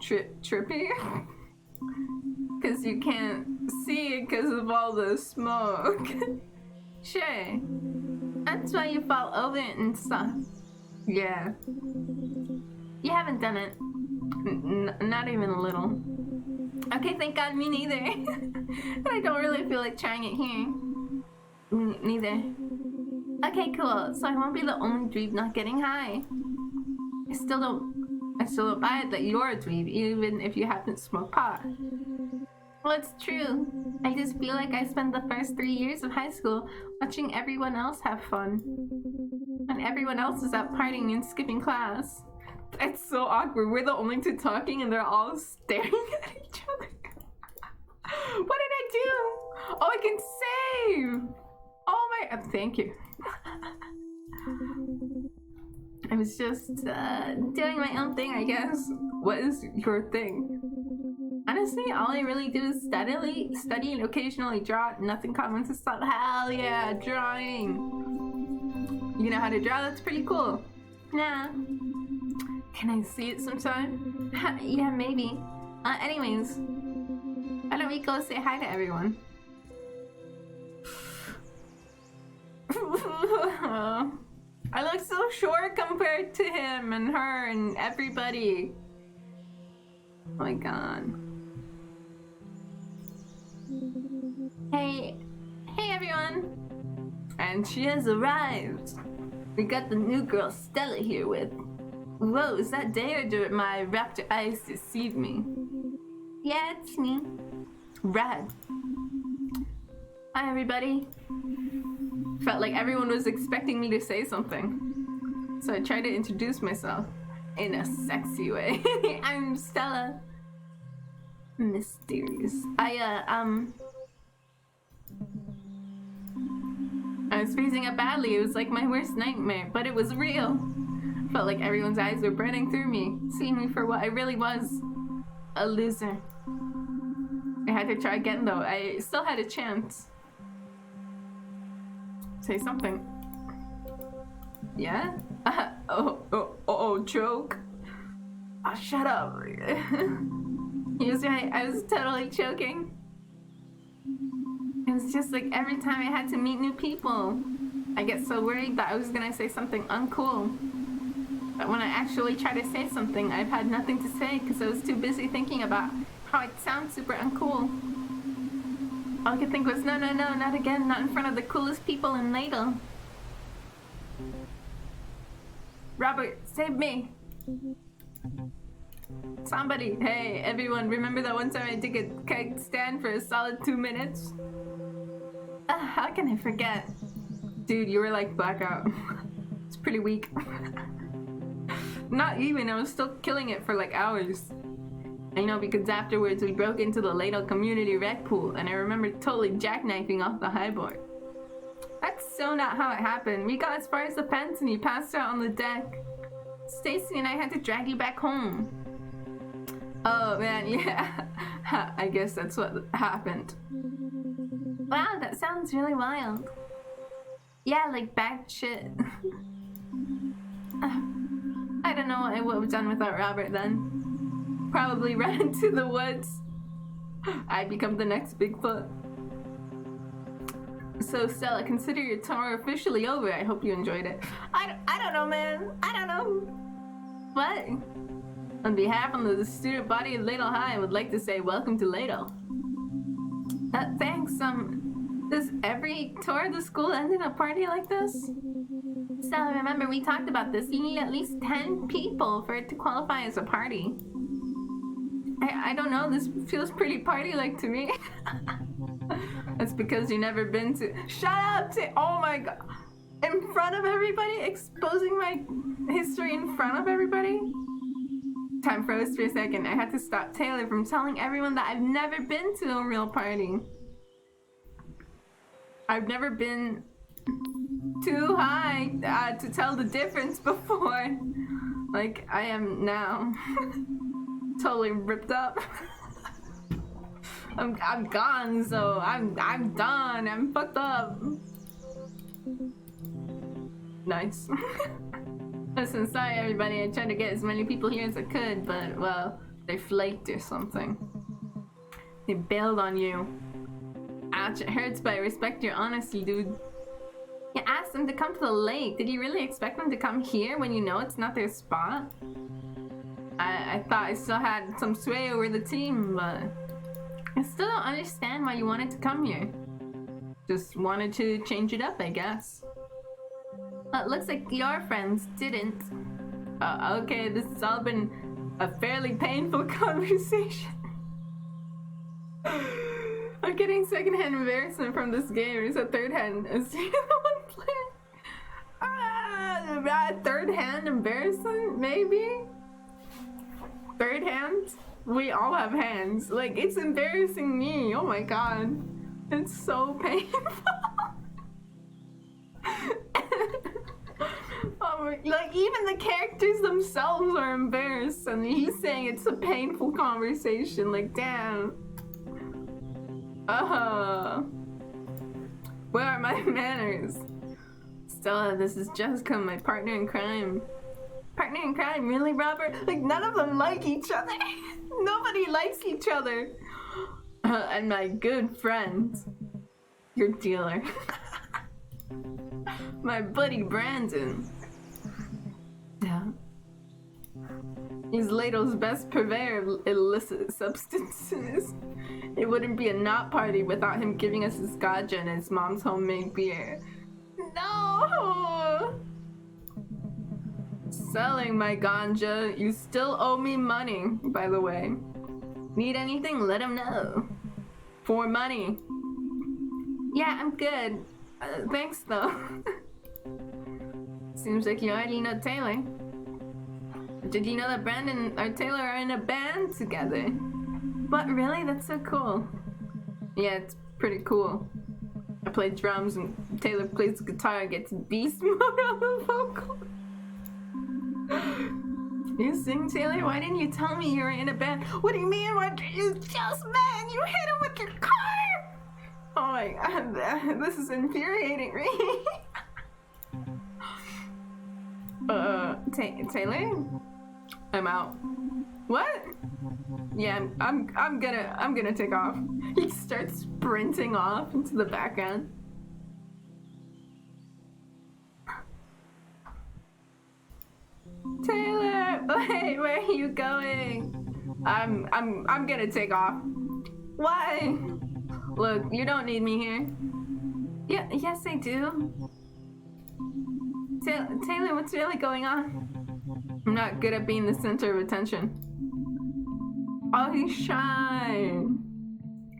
Speaker 1: trippy. Cause you can't see it because of all the smoke. Sure. That's why you fall over it and stuff. Yeah. You haven't done it. Not even a little. Okay, thank God, me neither. And I don't really feel like trying it here. Neither. Okay, cool. So I won't be the only dweeb not getting high. I still don't buy it that you're a dweeb, even if you haven't smoked pot. Well, it's true. I just feel like I spent the first 3 years of high school watching everyone else have fun. And everyone else is out partying and skipping class. It's so awkward. We're the only two talking and they're all staring at each other. What did I do? Oh, I can save! Oh my, thank you. I was just doing my own thing, I guess. What is your thing? Honestly, all I really do is study and occasionally draw. Nothing common to stop. Hell yeah, drawing. You know how to draw? That's pretty cool. Nah. Can I see it sometime? Yeah, maybe. Anyways, why don't we go say hi to everyone? I look so short compared to him and her and everybody. Oh my god. Hey everyone! And she has arrived. We got the new girl Stella here with. Whoa, is that Day or did my raptor eyes deceive me? Yeah, it's me. Rad. Hi everybody. Felt like everyone was expecting me to say something. So I tried to introduce myself in a sexy way. I'm Stella. Mysterious. I was freezing up badly. It was like my worst nightmare, but it was real. Felt like everyone's eyes were burning through me, seeing me for what I really was. A loser. I had to try again though. I still had a chance. Say something. Yeah? Oh, joke. Oh, shut up. He was right. I was totally joking. It was just like every time I had to meet new people, I get so worried that I was gonna say something uncool. But when I actually try to say something, I've had nothing to say because I was too busy thinking about how it sounds super uncool. All I could think was, no, not again, not in front of the coolest people in Ladle. Robert, save me! Somebody, hey, everyone, remember that one time I did a keg stand for a solid 2 minutes? How can I forget? Dude, you were like blackout. It's pretty weak. Not even, I was still killing it for like hours. I know because afterwards we broke into the Ladle community rec pool and I remember totally jackknifing off the high board. That's so not how it happened. We got as far as the fence and you passed out on the deck. Stacy and I had to drag you back home. Oh man, yeah. I guess that's what happened. Wow, that sounds really wild. Yeah, like bad shit. I don't know what I would have done without Robert then. Probably ran into the woods. I become the next Bigfoot. So Stella, consider your tour officially over. I hope you enjoyed it. I don't know, man. I don't know. What? On behalf of the student body of Ladle High, I would like to say welcome to Ladle. Thanks. Does every tour of the school end in a party like this? So remember, we talked about this. You need at least 10 people for it to qualify as a party. I don't know. This feels pretty party-like to me. That's because you've never been to. Shut up! Oh my god! In front of everybody, exposing my history in front of everybody. Time froze for a second. I had to stop Taylor from telling everyone that I've never been to a real party. I've never been too high to tell the difference before. Like I am now. Totally ripped up. I'm gone, so I'm done. I'm fucked up. Nice. Listen, sorry everybody. I tried to get as many people here as I could, but well, they flaked or something. They bailed on you. Ouch, it hurts, but I respect your honesty, dude. You asked them to come to the lake. Did you really expect them to come here when you know it's not their spot? I thought I still had some sway over the team, but I still don't understand why you wanted to come here. Just wanted to change it up, I guess. Well, it looks like your friends didn't. Okay, this has all been a fairly painful conversation. I'm getting secondhand embarrassment from this game. It's a third-hand. Is he the one playing? Third-hand embarrassment, maybe? Third hand? We all have hands. Like, it's embarrassing me. Oh my god. It's so painful. Like, even the characters themselves are embarrassed, and he's saying it's a painful conversation. Like, damn. Where are my manners? Stella, this is Jessica, my partner in crime. Partner in crime? Really, Robert? Like, none of them like each other. Nobody likes each other. And my good friend, your dealer. My buddy Brandon. Yeah. He's Ladle's best purveyor of illicit substances. It wouldn't be a knot party without him giving us his ganja and his mom's homemade beer. No! Selling my ganja. You still owe me money, by the way. Need anything? Let him know. For money. Yeah, I'm good. Thanks, though. Seems like you already know Taylor. Did you know that Brandon or Taylor are in a band together? But really? That's so cool. Yeah, it's pretty cool. I play drums and Taylor plays the guitar and gets beast mode on the vocal. You sing, Taylor? Why didn't you tell me you were in a band? What do you mean? What? You just met! You hit him with your car! Oh my god, this is infuriating me. Taylor? I'm out. What? Yeah, I'm gonna take off. He starts sprinting off into the background. Taylor, wait, where are you going? I'm gonna take off. Why? Look, you don't need me here. Yeah, yes I do. Taylor, what's really going on? I'm not good at being the center of attention. Oh, he's shy.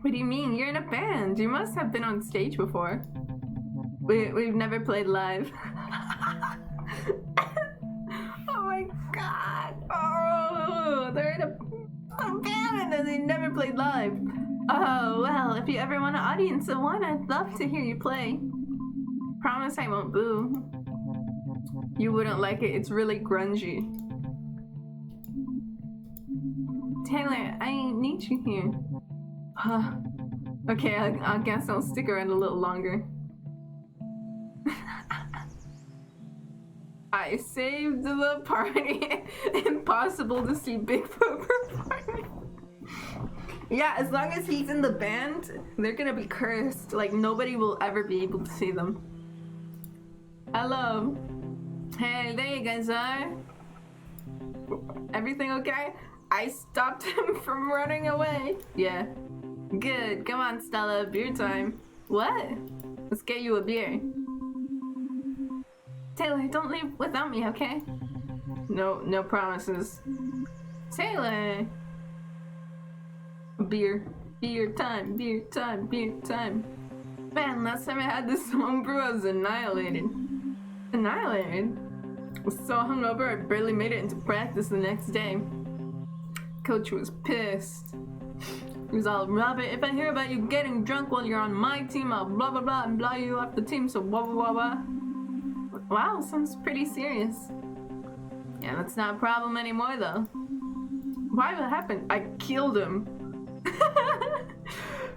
Speaker 1: What do you mean? You're in a band. You must have been on stage before. We've never played live. Oh my god. Oh, they're in a band and they never played live. Oh, well, if you ever want an audience of one, I'd love to hear you play. Promise I won't boo. You wouldn't like it. It's really grungy. Taylor, I need you here. Huh. Okay, I guess I'll stick around a little longer. I saved the party. Impossible to see Bigfoot performing. Yeah, as long as he's in the band, they're gonna be cursed. Like, nobody will ever be able to see them. Hello. Hey, there you guys are. Everything okay? I stopped him from running away. Yeah. Good, come on, Stella, beer time. What? Let's get you a beer. Taylor, don't leave without me, okay? No promises. Taylor! Beer time, beer time, beer time. Man, last time I had this homebrew, I was annihilated. Annihilated? I was so hungover, I barely made it into practice the next day. Coach was pissed. He was all, Robert, if I hear about you getting drunk while you're on my team, I'll blah blah blah and blah you off the team, so blah blah blah blah. Wow, sounds pretty serious. Yeah, that's not a problem anymore though. Why what happened? I killed him.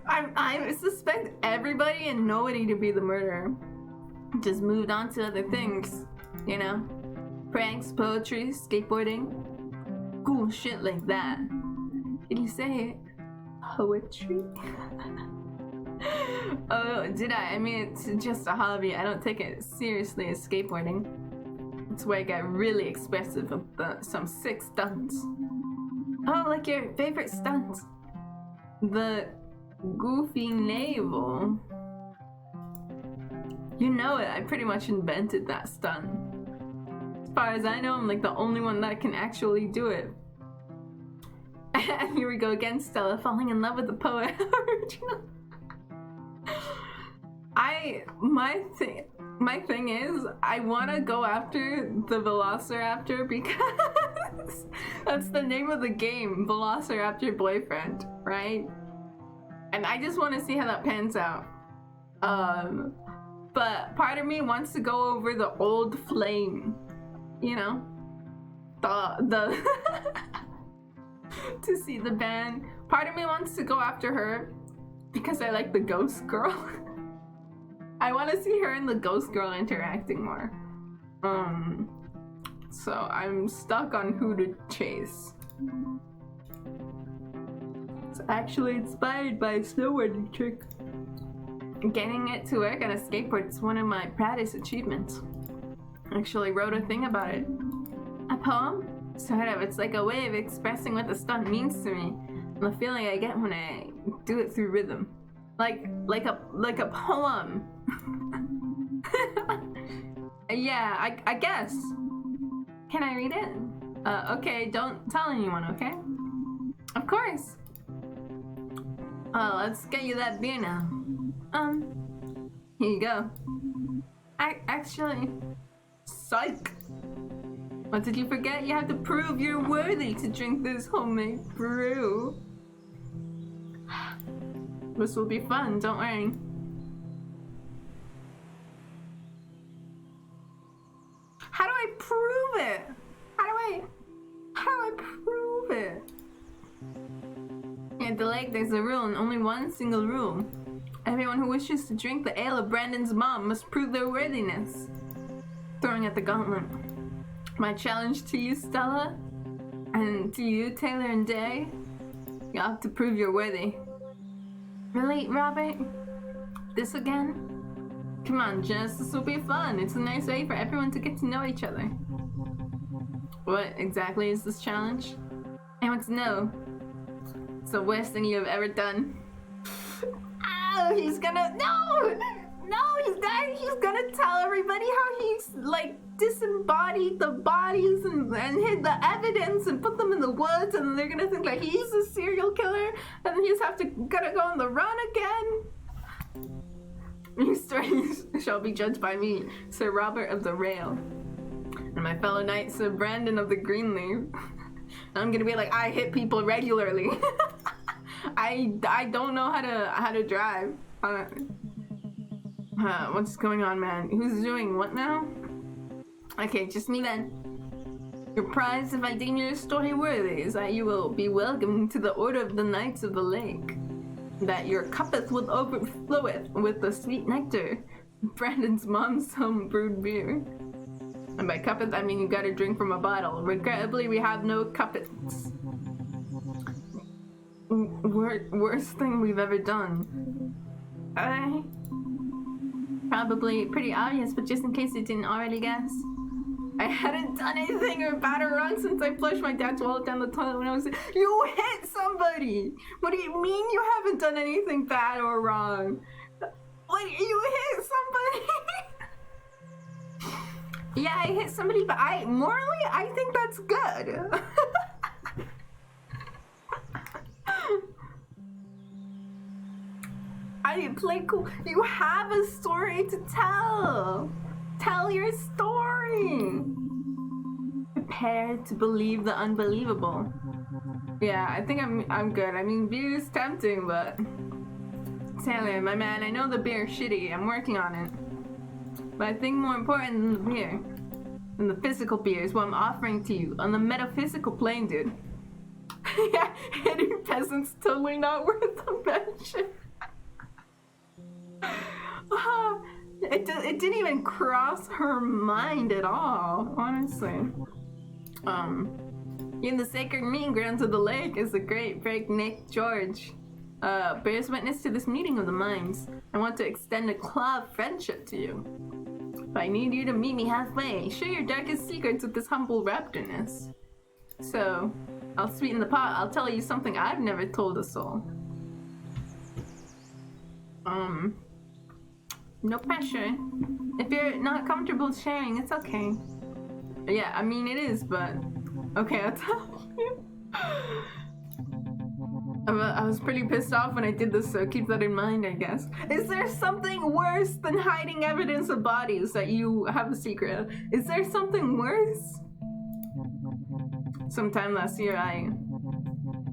Speaker 1: I suspect everybody and nobody to be the murderer. Just moved on to other things, you know? Pranks, poetry, skateboarding, cool shit like that. Did you say poetry? Oh, did I? I mean, it's just a hobby. I don't take it seriously as skateboarding. It's where I get really expressive of some sick stunts. Oh, like your favorite stunt. The goofy navel. You know it, I pretty much invented that stunt. As far as I know, I'm like the only one that can actually do it. And here we go again, Stella, falling in love with the poet. Original. My thing is, I want to go after the Velociraptor because that's the name of the game, Velociraptor Boyfriend, right? And I just want to see how that pans out. But part of me wants to go over the old flame, you know? The to see the band. Part of me wants to go after her because I like the ghost girl. I want to see her and the ghost girl interacting more. So I'm stuck on who to chase. It's actually inspired by a snowboarding trick. Getting it to work on a skateboard is one of my proudest achievements. I actually wrote a thing about it. A poem? Sort of. It's like a way of expressing what the stunt means to me and the feeling I get when I do it through rhythm. Like a poem. Yeah, I guess. Can I read it? Okay, don't tell anyone, okay? Of course. Let's get you that beer now. Here you go. Actually, psych. What did you forget? You have to prove you're worthy to drink this homemade brew. This will be fun, don't worry. How do I prove it? How do I prove it? At the lake, there's a rule and only one single rule. Everyone who wishes to drink the ale of Brandon's mom must prove their worthiness. Throwing at the gauntlet. My challenge to you, Stella, and to you, Taylor and Day, you have to prove you're worthy. Really, Robert? This again? Come on, Jess, this will be fun. It's a nice way for everyone to get to know each other. What exactly is this challenge? I want to know. It's the worst thing you have ever done. Oh, he's gonna... No! No, he's gonna tell everybody how he's, like, disembodied the bodies and hid the evidence and put them in the woods, and they're gonna think, like, he's a serial killer, and then he's gonna go on the run again. Your stories shall be judged by me, Sir Robert of the Rail, and my fellow knight, Sir Brandon of the Greenleaf. I'm gonna be like, I hit people regularly. I don't know how to drive. What's going on, man? Who's doing what now? Okay, just me then. Your prize, if I deem your story worthy, is that you will be welcomed to the Order of the Knights of the Lake. That your cuppeth will overfloweth with the sweet nectar, Brandon's mom's home-brewed beer. And by cuppeth, I mean you gotta drink from a bottle. Regrettably, we have no cuppets. Worst thing we've ever done. Probably pretty obvious, but just in case you didn't already guess. I hadn't done anything bad or wrong since I flushed my dad's wallet down the toilet when I was. You hit somebody! What do you mean you haven't done anything bad or wrong? Like, you hit somebody! Yeah, I hit somebody, but morally, I think that's good. I play cool. You have a story to tell. Tell your story. Prepare to believe the unbelievable. Yeah, I think I'm good. I mean, beer is tempting, but Taylor, my man, I know the beer is shitty. I'm working on it. But I think more important than the beer, and the physical beer, is what I'm offering to you on the metaphysical plane, dude. Yeah, hitting peasants totally not worth the mention. It didn't even cross her mind at all, honestly. In the sacred meeting grounds of the lake is the great breakneck George. Bears witness to this meeting of the minds. I want to extend a claw of friendship to you. But I need you to meet me halfway. Share your darkest secrets with this humble raptorness. So, I'll sweeten the pot. I'll tell you something I've never told a soul. No pressure. If you're not comfortable sharing, it's okay. Yeah, I mean it is, but okay, I'll tell you. I was pretty pissed off when I did this, so keep that in mind, I guess. Is there something worse than hiding evidence of bodies that you have a secret of? Is there something worse? Sometime last year,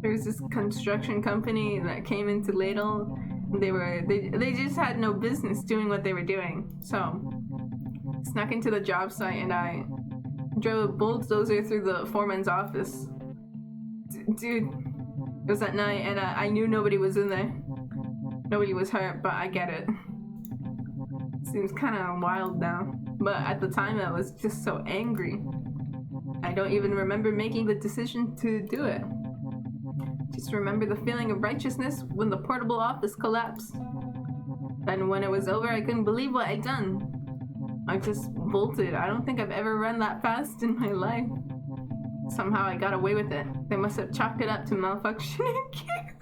Speaker 1: there was this construction company that came into Ladle. They just had no business doing what they were doing. So, snuck into the job site and I drove a bulldozer through the foreman's office. Dude, it was at night and I knew nobody was in there. Nobody was hurt, but I get it. Seems kind of wild now. But at the time I was just so angry. I don't even remember making the decision to do it. Just remember the feeling of righteousness when the portable office collapsed. And when it was over, I couldn't believe what I'd done. I just bolted. I don't think I've ever run that fast in my life. Somehow I got away with it. They must have chalked it up to malfunctioning gear.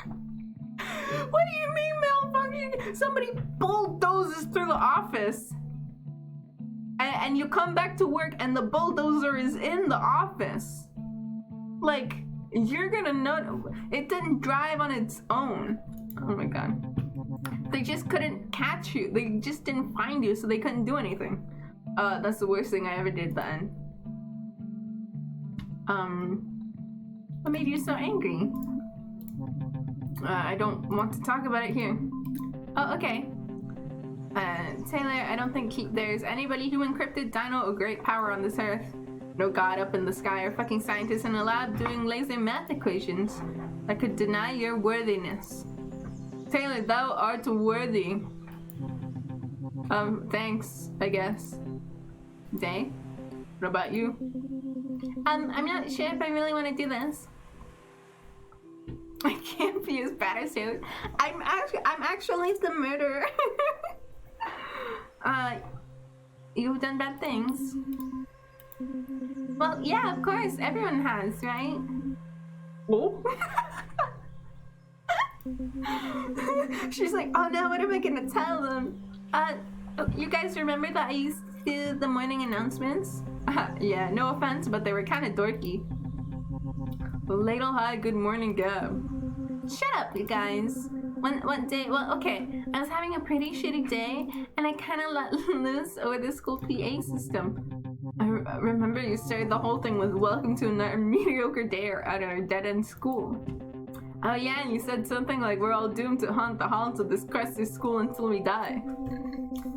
Speaker 1: What do you mean malfunctioning? Somebody bulldozes through the office. And you come back to work and the bulldozer is in the office. Like, you're gonna know. It didn't drive on its own. Oh my god. They just couldn't catch you. They just didn't find you, so they couldn't do anything. That's the worst thing I ever did then. What made you so angry? I don't want to talk about it here. Oh, okay. Taylor, I don't think there's anybody who encrypted dino or great power on this earth. No god up in the sky or fucking scientist in a lab doing laser math equations that could deny your worthiness. Taylor, thou art worthy. Thanks, I guess. Day? What about you? I'm not sure if I really want to do this. I can't be as bad as Taylor. I'm actually the murderer. You've done bad things. Well, yeah, of course, everyone has, right? Oh? She's like, oh no, what am I gonna tell them? You guys remember that I used to do the morning announcements? Yeah, no offense, but they were kind of dorky. Ladle hi, good morning, Gab. Shut up, you guys. One day, well, okay, I was having a pretty shitty day, and I kind of let loose over the school PA system. I remember you started the whole thing with welcome to another mediocre day at our dead-end school. Oh yeah, and you said something like we're all doomed to haunt the halls of this crusty school until we die.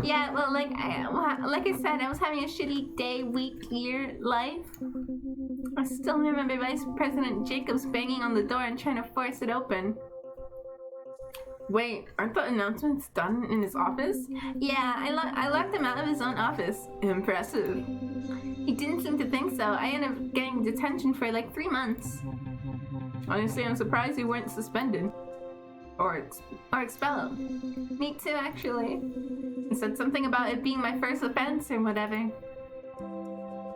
Speaker 1: Yeah, well, like I said, I was having a shitty day, week, year, life. I still remember Vice President Jacobs banging on the door and trying to force it open. Wait, aren't the announcements done in his office? Yeah, I locked him out of his own office. Impressive. He didn't seem to think so. I ended up getting detention for like 3 months. Honestly, I'm surprised you weren't suspended. Or expelled. Me too, actually. He said something about it being my first offense or whatever.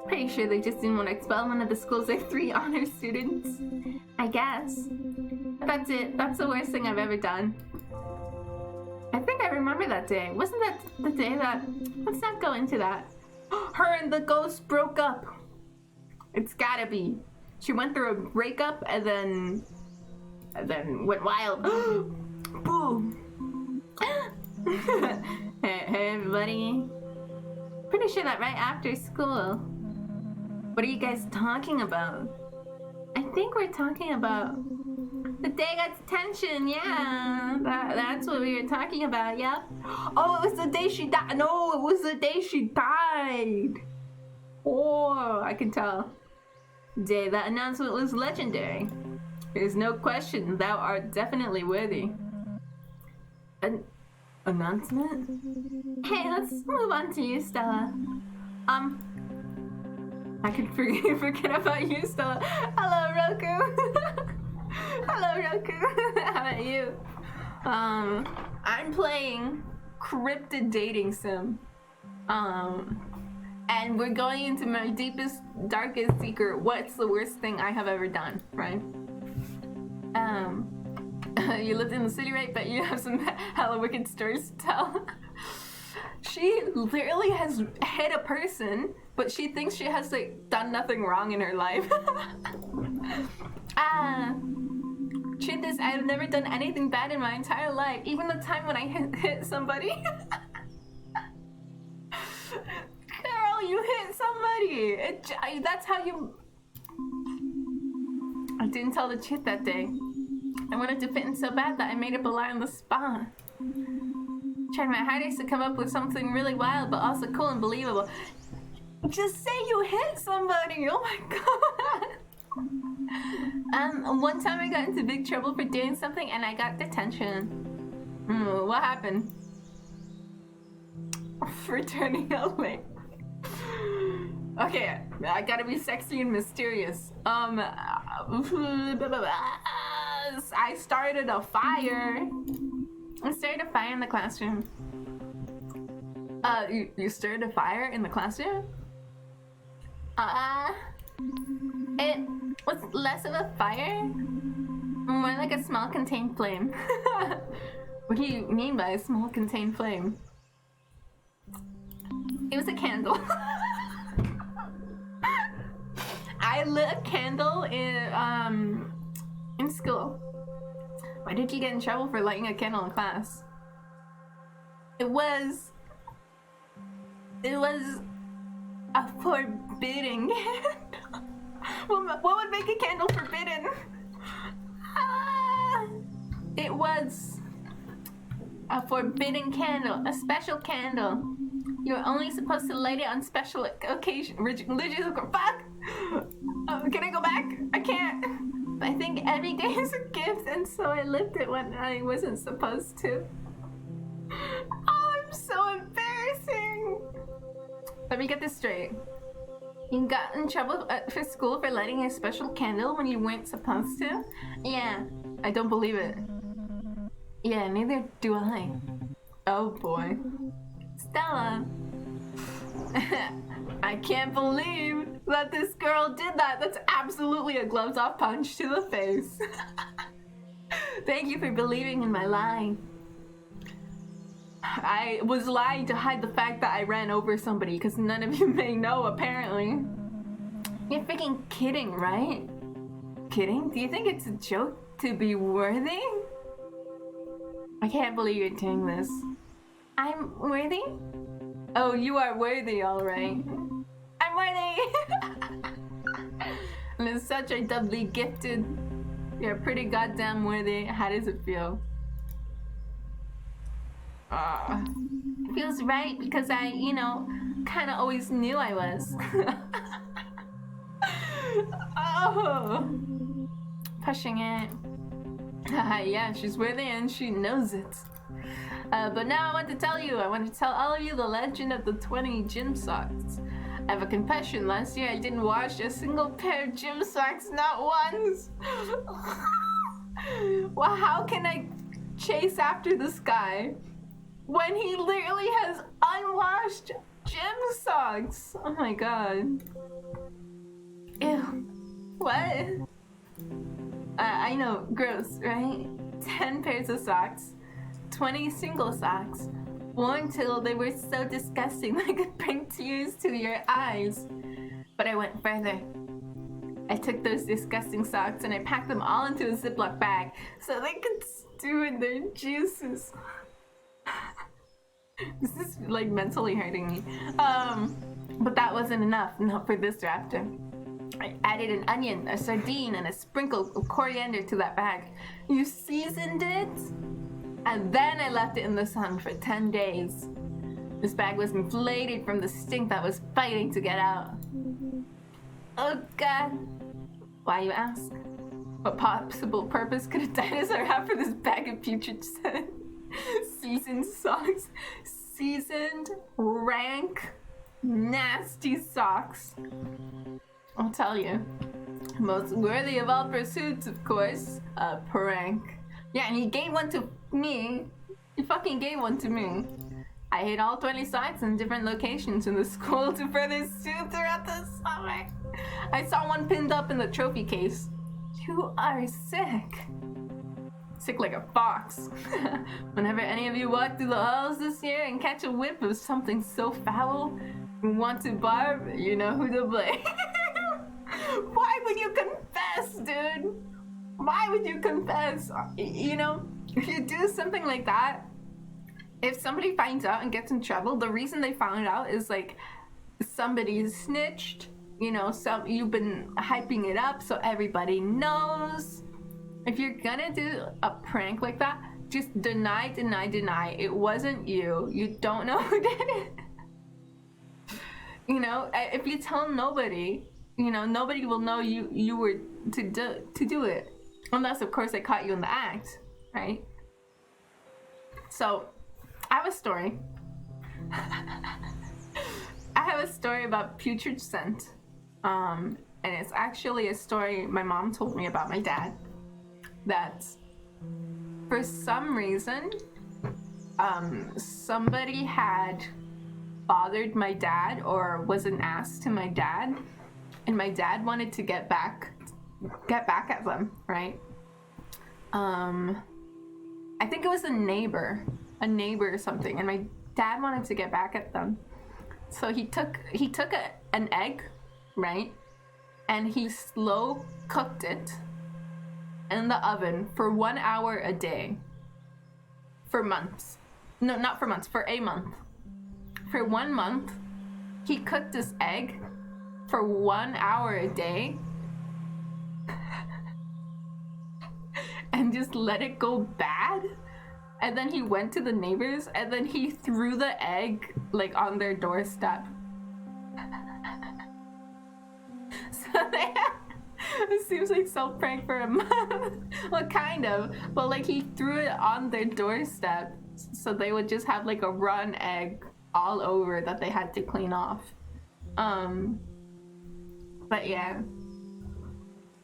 Speaker 1: Pretty sure they just didn't want to expel one of the school's like 3 honor students. I guess. But that's it. That's the worst thing I've ever done. I think I remember that day. Wasn't that the day that... Let's not go into that. Her and the ghost broke up. It's gotta be. She went through a breakup and then went wild. Boom. Hey everybody. Pretty sure that right after school. What are you guys talking about? I think we're talking about the day I got detention. Yeah, that's what we were talking about. Yep. Oh, it was the day she died. No, it was the day she died. Oh, I can tell. Day that announcement was legendary. There's no question thou art definitely worthy. An announcement? Hey, let's move on to you, Stella. I could forget about you, Stella. Hello, Roku. Hello, Roku. How about you? I'm playing Cryptid Dating Sim. And we're going into my deepest, darkest secret. What's the worst thing I have ever done, right? You lived in the city, right? But you have some hella wicked stories to tell. She literally has hit a person, but she thinks she has like done nothing wrong in her life. Truth is, I've never done anything bad in my entire life. Even the time when I hit somebody. Girl, you hit somebody. That's how you... I didn't tell the truth that day. I wanted to fit in so bad that I made up a lie on the spot. Tried my hardest to come up with something really wild, but also cool and believable. Just say you hit somebody. Oh my god. One time I got into big trouble for doing something and I got detention. What happened? For turning out late. Okay, I gotta be sexy and mysterious. I started a fire. I started a fire in the classroom. You started a fire in the classroom? It was less of a fire, more like a small contained flame. What do you mean by a small contained flame? It was a candle. I lit a candle in school. Why did you get in trouble for lighting a candle in class? It was a forbidden candle. What would make a candle forbidden? It was a forbidden candle, a special candle. You're only supposed to light it on special occasion, religious. Fuck! Can I go back? I can't. I think every day is a gift, and so I lit it when I wasn't supposed to. Oh, I'm so embarrassing. Let me get this straight. You got in trouble for school for lighting a special candle when you weren't supposed to? Yeah, I don't believe it. Yeah, neither do I. Oh boy. Stella. I can't believe that this girl did that. That's absolutely a gloves off punch to the face. Thank you for believing in my lie. I was lying to hide the fact that I ran over somebody because none of you may know apparently. You're freaking kidding, right? Kidding? Do you think it's a joke to be worthy? I can't believe you're doing this. I'm worthy? Oh, you are worthy, alright. I'm worthy! And it's such a doubly gifted. You're pretty goddamn worthy. How does it feel? It feels right because I, kind of always knew I was. Oh! Pushing it. Yeah, she's worthy and she knows it. But now I want to tell all of you the legend of the 20 gym socks. I have a confession. Last year I didn't wash a single pair of gym socks, not once. Well, how can I chase after this guy when he literally has unwashed gym socks! Oh my god. Ew. What? I know, gross, right? 10 pairs of socks, 20 single socks, worn till they were so disgusting they could bring tears to your eyes. But I went further. I took those disgusting socks and I packed them all into a Ziploc bag so they could stew in their juices. This is like mentally hurting me. But that wasn't enough, not for this raptor. I added an onion, a sardine, and a sprinkle of coriander to that bag. You seasoned it, and then I left it in the sun for 10 days. This bag was inflated from the stink that was fighting to get out. Oh god. Why, you ask? What possible purpose could a dinosaur have for this bag of putrid scent? Seasoned socks. Seasoned, rank, nasty socks. I'll tell you. Most worthy of all pursuits, of course. A prank. Yeah, and he gave one to me. He fucking gave one to me. I hid all 20 sites in different locations in the school to further stew throughout the summer. I saw one pinned up in the trophy case. You are sick. Sick like a fox. Whenever any of you walk through the halls this year and catch a whiff of something so foul and want to barb, you know who to blame. Why would you confess, dude? Why would you confess? You know, if you do something like that, if somebody finds out and gets in trouble, the reason they found out is like somebody snitched, you know, you've been hyping it up so everybody knows. If you're gonna do a prank like that, just deny. It wasn't you. You don't know who did it. You know, if you tell nobody, you know, nobody will know you were to do it. Unless, of course, they caught you in the act, right? So, I have a story. I have a story about putrid scent. And it's actually a story my mom told me about my dad. That for some reason, somebody had bothered my dad or was an ass to my dad, and my dad wanted to get back at them, right? I think it was a neighbor or something, and my dad wanted to get back at them. So he took an egg, right? And he slow cooked it in the oven for 1 hour a day. For months. No, not for months, for a month. For 1 month, he cooked this egg for 1 hour a day and just let it go bad. And then he went to the neighbors and then he threw the egg like on their doorstep. So they it seems like self-prank for a month. Well, kind of, but like he threw it on their doorstep so they would just have like a rotten egg all over that they had to clean off. But yeah,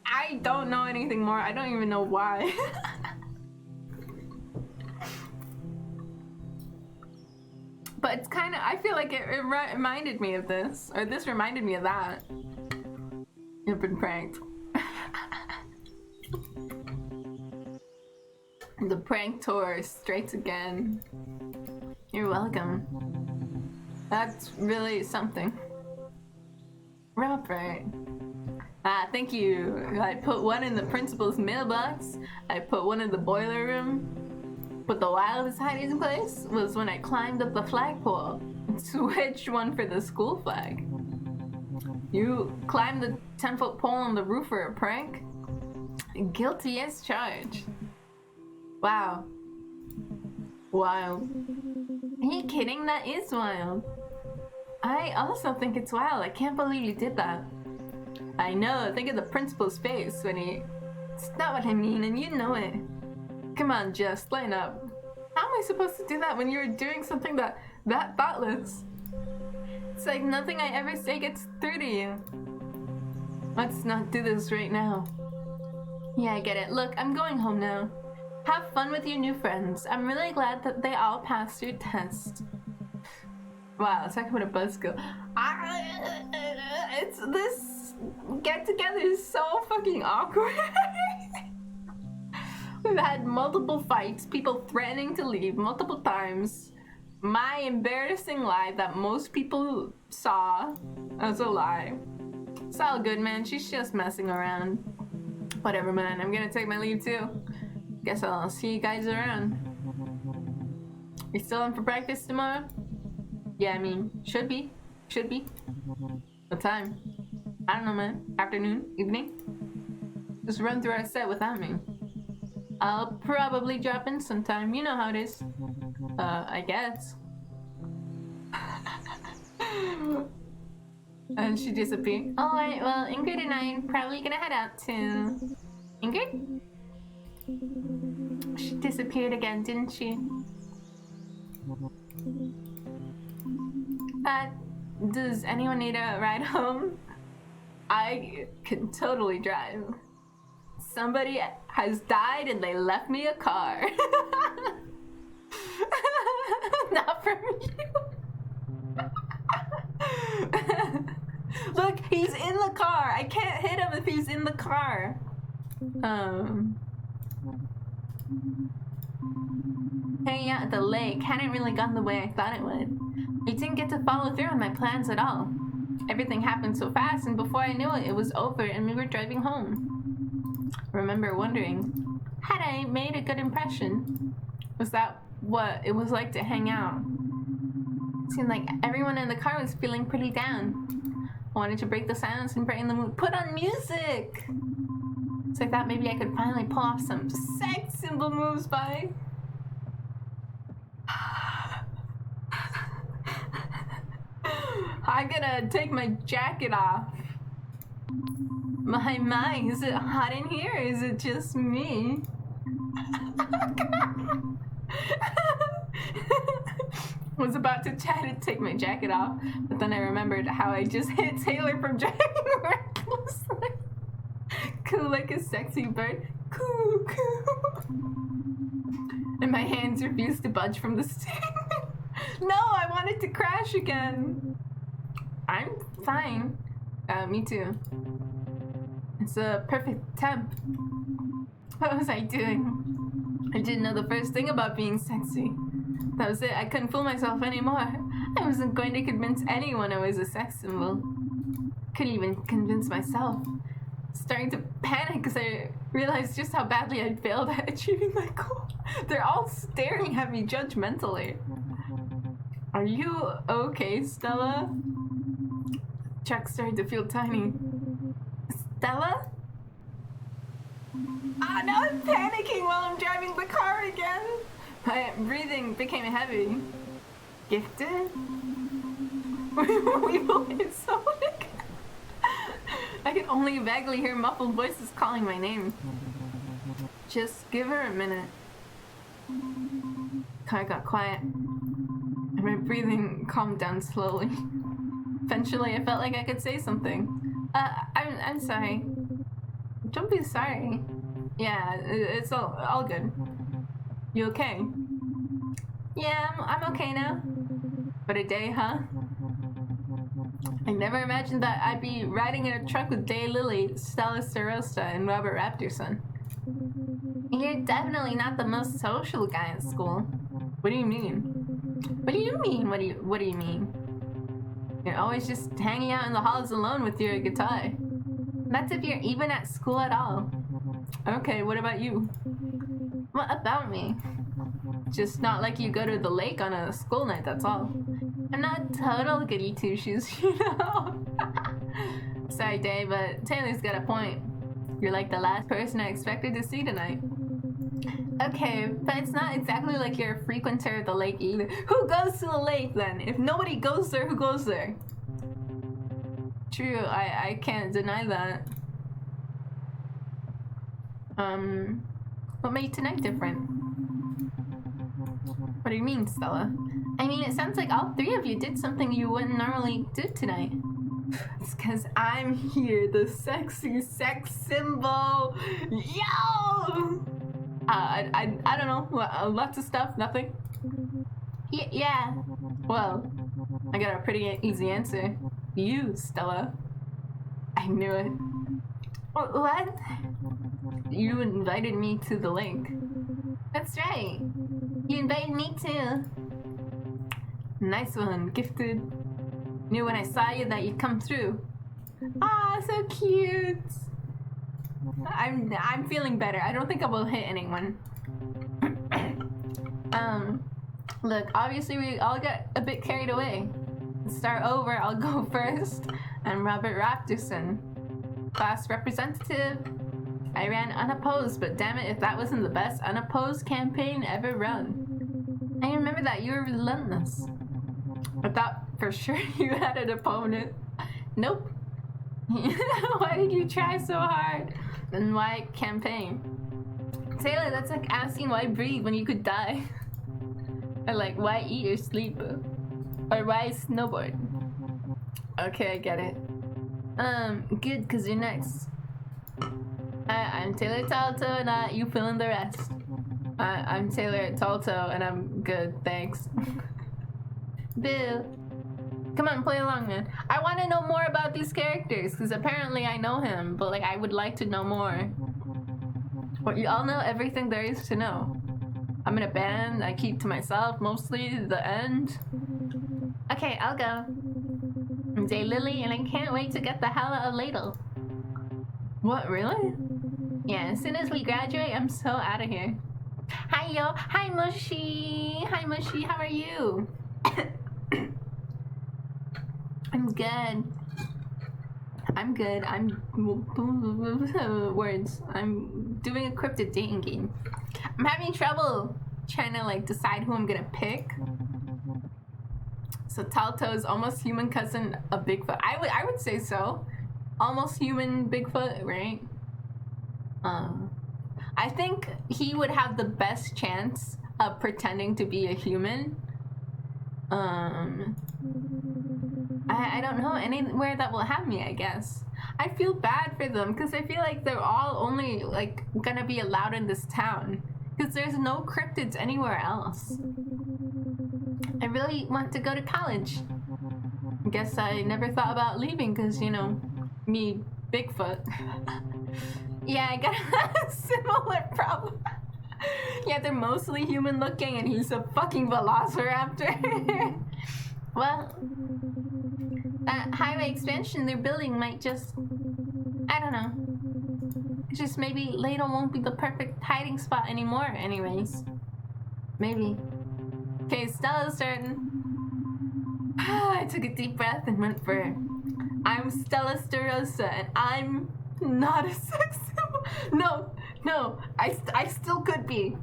Speaker 1: I don't know anything more. I don't even know why. But it's kind of, I feel like it reminded me of this, or this reminded me of that. You've been pranked. The prank tour straight again. You're welcome. That's really something. Robert. Thank you. I put one in the principal's mailbox. I put one in the boiler room. But the wildest hiding place was when I climbed up the flagpole and switched one for the school flag. You climbed the 10-foot pole on the roof for a prank? Guilty as charged. Wow. Wild. Are you kidding? That is wild. I also think it's wild. I can't believe you did that. I know. Think of the principal's face when he... It's not what I mean, and you know it. Come on, Jess, line up. How am I supposed to do that when you're doing something that thoughtless? It's like nothing I ever say gets through to you. Let's not do this right now. Yeah, I get it. Look, I'm going home now. Have fun with your new friends. I'm really glad that they all passed your test. Wow, talk about a buzzkill. It's this get together is so fucking awkward. We've had multiple fights, people threatening to leave multiple times. My embarrassing lie that most people saw as a lie. It's all good, man. She's just messing around. Whatever, man. I'm gonna take my leave too. Guess I'll see you guys around. You still in for practice tomorrow? Yeah, I mean, should be. Should be. What time? I don't know, man. Afternoon? Evening? Just run through our set without me. I'll probably drop in sometime. You know how it is. I guess. And she disappeared. Alright, well, Ingrid and I are probably gonna head out too. Ingrid? She disappeared again, didn't she? Does anyone need a ride home? I can totally drive. Somebody has died and they left me a car. Not for me. Look, he's in the car. I can't hit him if he's in the car. Hanging out at the lake hadn't really gone the way I thought it would. I didn't get to follow through on my plans at all. Everything happened so fast, and before I knew it, it was over and we were driving home. I remember wondering, had I made a good impression? Was that what it was like to hang out? It seemed like everyone in the car was feeling pretty down. I wanted to break the silence and brighten the mood. Put on music! So I thought maybe I could finally pull off some sex symbol moves by... I'm gonna take my jacket off. My, is it hot in here? Is it just me? Was about to try to take my jacket off, but then I remembered how I just hit Taylor from driving recklessly. Cool like a sexy bird. Coo, coo. And my hands refused to budge from the steering. No, I wanted to crash again. I'm fine. Me too. It's a perfect temp. What was I doing? I didn't know the first thing about being sexy. That was it. I couldn't fool myself anymore. I wasn't going to convince anyone I was a sex symbol. Couldn't even convince myself. Starting to panic because I realized just how badly I'd failed at achieving my goal. They're all staring at me judgmentally. Are you okay, Stella? Chuck started to feel tiny. Stella? Ah, now I'm panicking while I'm driving the car again. My breathing became heavy. Gifted? We believe so. I could only vaguely hear muffled voices calling my name. Just give her a minute. Car got quiet, and my breathing calmed down slowly. Eventually, I felt like I could say something. I'm sorry. Don't be sorry. Yeah, it's all good. You okay? Yeah, I'm okay now. What a day, huh? I never imagined that I'd be riding in a truck with Daylily, Stella Starosta, and Robert Raptorson. You're definitely not the most social guy at school. What do you mean? What do you mean? What do you mean? You're always just hanging out in the halls alone with your guitar. That's if you're even at school at all. Okay, what about you? What about me? Just not like you go to the lake on a school night, that's all. I'm not total goody two-shoes, you know? Sorry, Dave, but Taylor's got a point. You're like the last person I expected to see tonight. Okay, but it's not exactly like you're a frequenter of the lake either. Who goes to the lake then? If nobody goes there, who goes there? True, I can't deny that. What made tonight different? What do you mean, Stella? I mean, it sounds like all three of you did something you wouldn't normally do tonight. It's because I'm here, the sexy sex symbol. Yo! I don't know. Lots of stuff. Nothing. Yeah. Well, I got a pretty easy answer. You, Stella. I knew it. What? You invited me to the lake. That's right. You invited me too. Nice one, gifted. Knew when I saw you that you'd come through. Ah, so cute. I'm feeling better. I don't think I will hit anyone. Look, obviously we all got a bit carried away. Let's start over. I'll go first. I'm Robert Raptorson, class representative. I ran unopposed, but damn it if that wasn't the best unopposed campaign ever run. I remember that. You were relentless. I thought for sure you had an opponent. Nope. Why did you try so hard? And why campaign? Taylor, that's like asking why breathe when you could die. Or like, why eat or sleep? Or why snowboard? Okay, I get it. Good, cause you're next. I'm Taylor Talto, and you fill in the rest. I'm Taylor Talto, and I'm good, thanks. Bill. Come on, play along, man. I want to know more about these characters, because apparently I know him, but like I would like to know more. But you all know everything there is to know. I'm in a band, I keep to myself, mostly the end. Okay, I'll go. I'm Daylily, and I can't wait to get the hell out of Ladle. What, really? Yeah, as soon as we graduate, I'm so out of here. Hi, yo. Hi, Mushy. Hi, Mushy. How are you? I'm good. I'm good. I'm words. I'm doing a cryptid dating game. I'm having trouble trying to like decide who I'm gonna pick. So Talto's almost human cousin of Bigfoot. I would say so. Almost human Bigfoot, right? I think he would have the best chance of pretending to be a human. I don't know anywhere that will have me, I guess. I feel bad for them because I feel like they're all only like gonna be allowed in this town because there's no cryptids anywhere else. I really want to go to college. I guess I never thought about leaving because, you know, me, Bigfoot. Yeah, I got a similar problem. Yeah, they're mostly human looking and he's a fucking velociraptor. Well, that highway expansion they're building might just, I don't know. Just maybe Ladle won't be the perfect hiding spot anymore anyways. Maybe. Okay, Stella's turn. I took a deep breath and went for it. I'm Stella Starosa and I'm not a sex symbol. No, I still could be.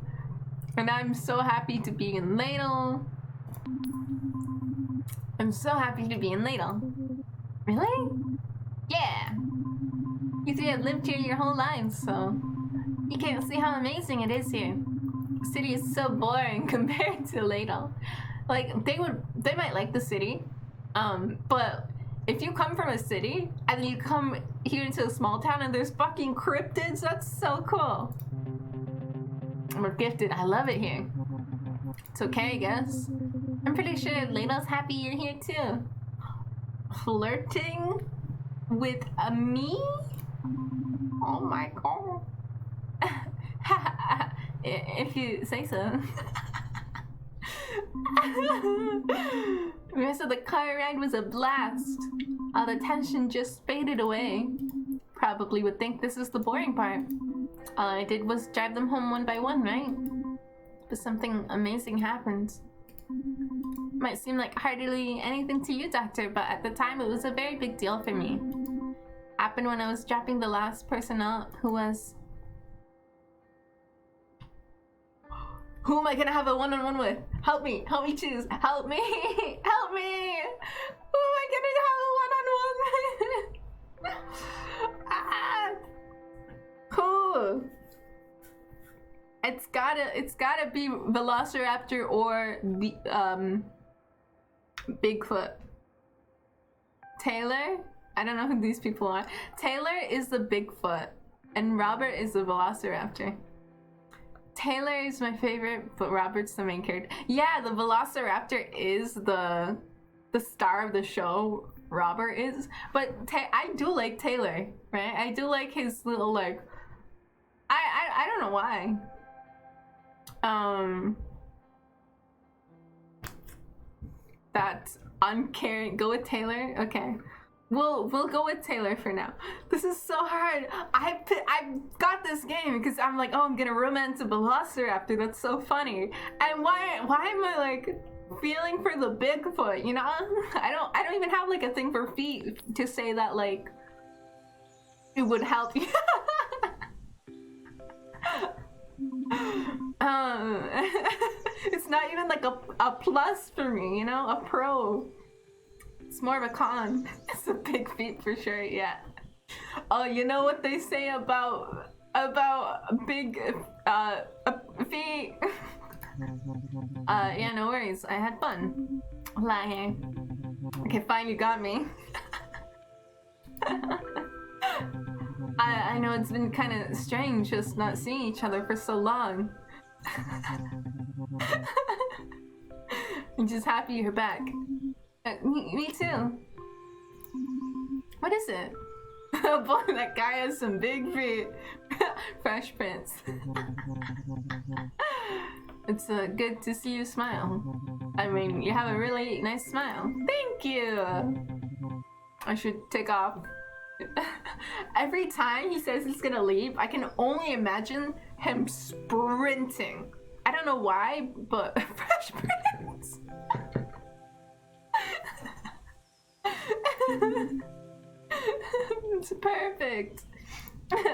Speaker 1: And I'm so happy to be in Ladle. I'm so happy to be in Ladle. Really? Yeah. You three have lived here your whole lives, so you can't see how amazing it is here. The city is so boring compared to Ladle. Like, they might like the city, but if you come from a city and then you come here into a small town and there's fucking cryptids, that's so cool. We're gifted. I love it here. It's okay, I guess. I'm pretty sure Ladle's happy you're here too. Flirting with me? Oh my god. If you say so. The rest of the car ride was a blast. All the tension just faded away. Probably would think this is the boring part. All I did was drive them home one by one, right? But something amazing happened. Might seem like hardly anything to you, Doctor, but at the time it was a very big deal for me. Happened when I was dropping the last person out who was... Who am I gonna have a one-on-one with? Help me choose. Help me, help me. Who am I gonna have a one-on-one with? Who? It's gotta be Velociraptor or the Bigfoot. Taylor? I don't know who these people are. Taylor is the Bigfoot and Robert is the Velociraptor. Taylor is my favorite, but Robert's the main character. Yeah, the Velociraptor is the the star of the show Robert is, but I do like Taylor, right? I do like his little like I don't know why. That uncaring. Go with Taylor. Okay, we'll go with Taylor for now. This is so hard. I got this game because I'm like, oh, I'm gonna romance a Velociraptor. That's so funny. And why am I like feeling for the Bigfoot? You know, I don't even have like a thing for feet to say that like it would help you. It's not even like a plus for me, you know, a pro. It's more of a con. It's a big feet for sure, yeah. Oh, you know what they say about big feet? Yeah, no worries. I had fun. Lying. Okay, fine, you got me. I know it's been kind of strange just not seeing each other for so long. I'm just happy you're back. Me too. What is it? Oh boy, that guy has some big feet. Fresh Prince. It's good to see you smile. I mean, you have a really nice smile. Thank you! I should take off. Every time he says he's gonna leave, I can only imagine him sprinting. I don't know why, but Fresh Prince. It's perfect.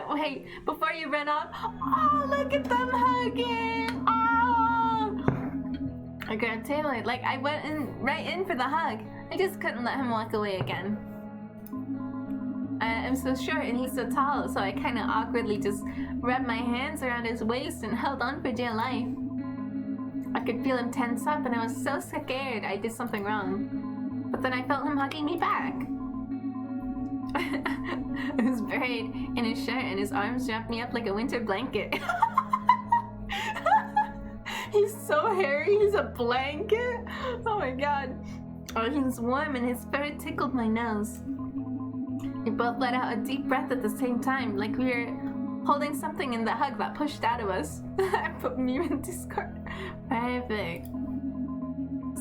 Speaker 1: Wait, before you run off, oh, look at them hugging. Oh, I grabbed Taylor. Like I went right in for the hug. I just couldn't let him walk away again. I'm so short and he's so tall, so I kind of awkwardly just rubbed my hands around his waist and held on for dear life. I could feel him tense up and I was so scared I did something wrong. But then I felt him hugging me back. I was buried in his shirt and his arms wrapped me up like a winter blanket. He's so hairy, he's a blanket. Oh my god. Oh, he's warm and his fur tickled my nose. We both let out a deep breath at the same time, like we were holding something in the hug that pushed out of us. I put me in Discord. Perfect.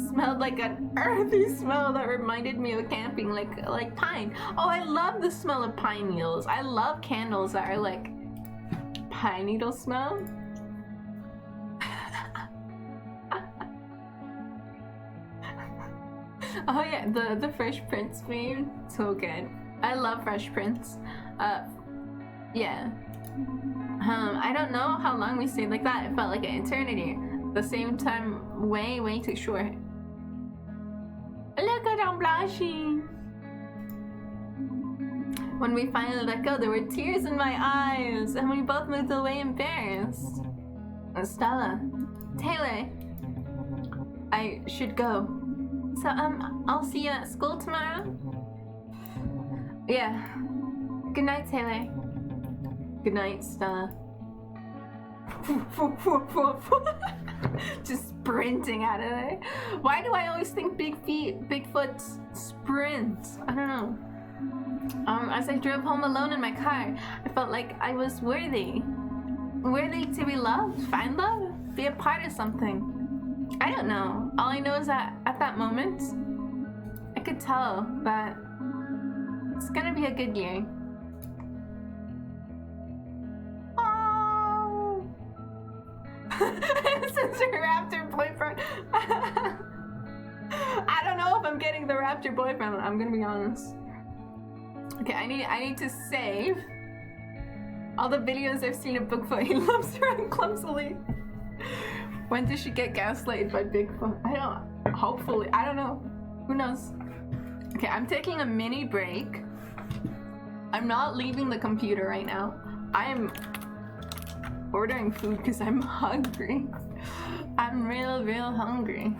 Speaker 1: Smelled like an earthy smell that reminded me of camping, like pine. Oh, I love the smell of pine needles. I love candles that are like pine needle smell. Oh yeah, the Fresh Prince meme, so good. I love Fresh Prince. Yeah. I don't know how long we stayed like that. It felt like an eternity. At the same time, way too short. Look at I'm blushing. When we finally let go, there were tears in my eyes, and we both moved away embarrassed. Stella, Taylor, I should go. So I'll see you at school tomorrow. Yeah. Good night, Taylor. Good night, Stella. Just sprinting out of there. Why do I always think Bigfoot sprints? I don't know. As I drove home alone in my car, I felt like I was worthy. Worthy to be loved, find love, be a part of something. I don't know. All I know is that at that moment, I could tell that it's gonna be a good year. Oh! This is your Raptor Boyfriend. I don't know if I'm getting the Raptor Boyfriend, I'm gonna be honest. Okay, I need to save all the videos I've seen of Bigfoot. He loves to run clumsily. When did she get gaslighted by Bigfoot? Hopefully, I don't know. Who knows? Okay, I'm taking a mini break. I'm not leaving the computer right now. I am ordering food because I'm hungry. I'm real hungry.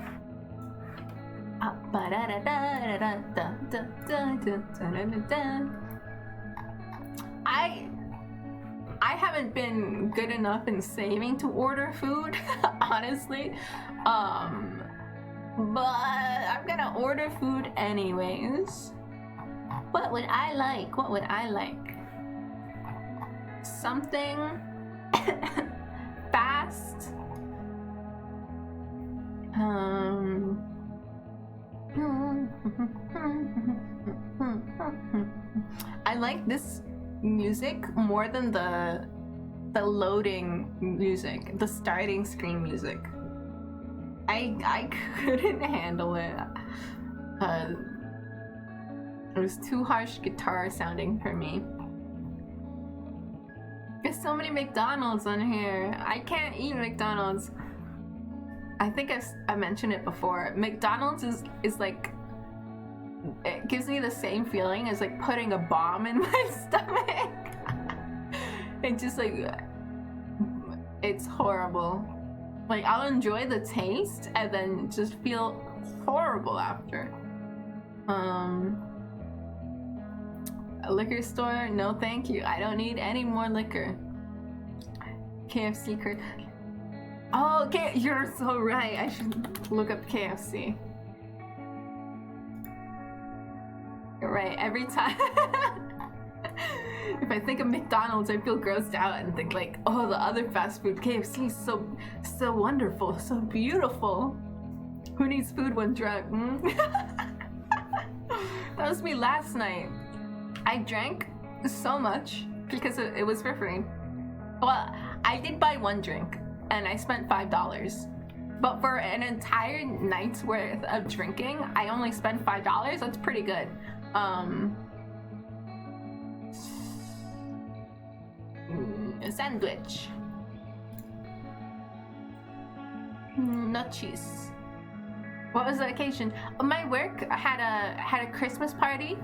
Speaker 1: I haven't been good enough in saving to order food, honestly. but I'm gonna order food anyways. What would I like? What would I like? Something fast. I like this music more than the loading music, the starting screen music. I couldn't handle it. It was too harsh guitar sounding for me. There's so many McDonald's on here. I can't eat McDonald's. I think I mentioned it before. McDonald's is like, it gives me the same feeling as like putting a bomb in my stomach. It just like, it's horrible. Like, I'll enjoy the taste and then just feel horrible after. A liquor store? No thank you. I don't need any more liquor. KFC card. Oh, okay, you're so right. I should look up KFC. You're right. Every time if I think of McDonald's, I feel grossed out and think like, oh, the other fast food, KFC is so wonderful, so beautiful. Who needs food when drunk? That was me last night. I drank so much because it was for free. Well, I did buy one drink and I spent $5. But for an entire night's worth of drinking, I only spent $5. That's pretty good. A sandwich. Nut cheese. What was the occasion? My work had a Christmas party.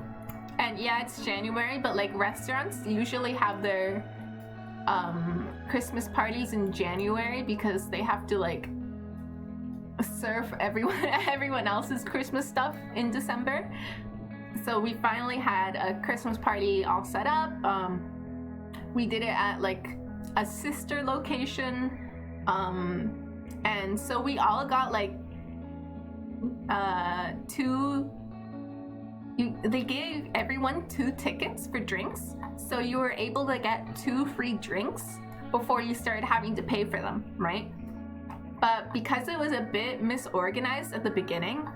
Speaker 1: And yeah, it's January, but like restaurants usually have their Christmas parties in January because they have to like serve everyone else's Christmas stuff in December. So we finally had a Christmas party all set up. We did it at like a sister location, and so we all got like they gave everyone 2 tickets for drinks, so you were able to get 2 free drinks before you started having to pay for them, right? But because it was a bit misorganized at the beginning,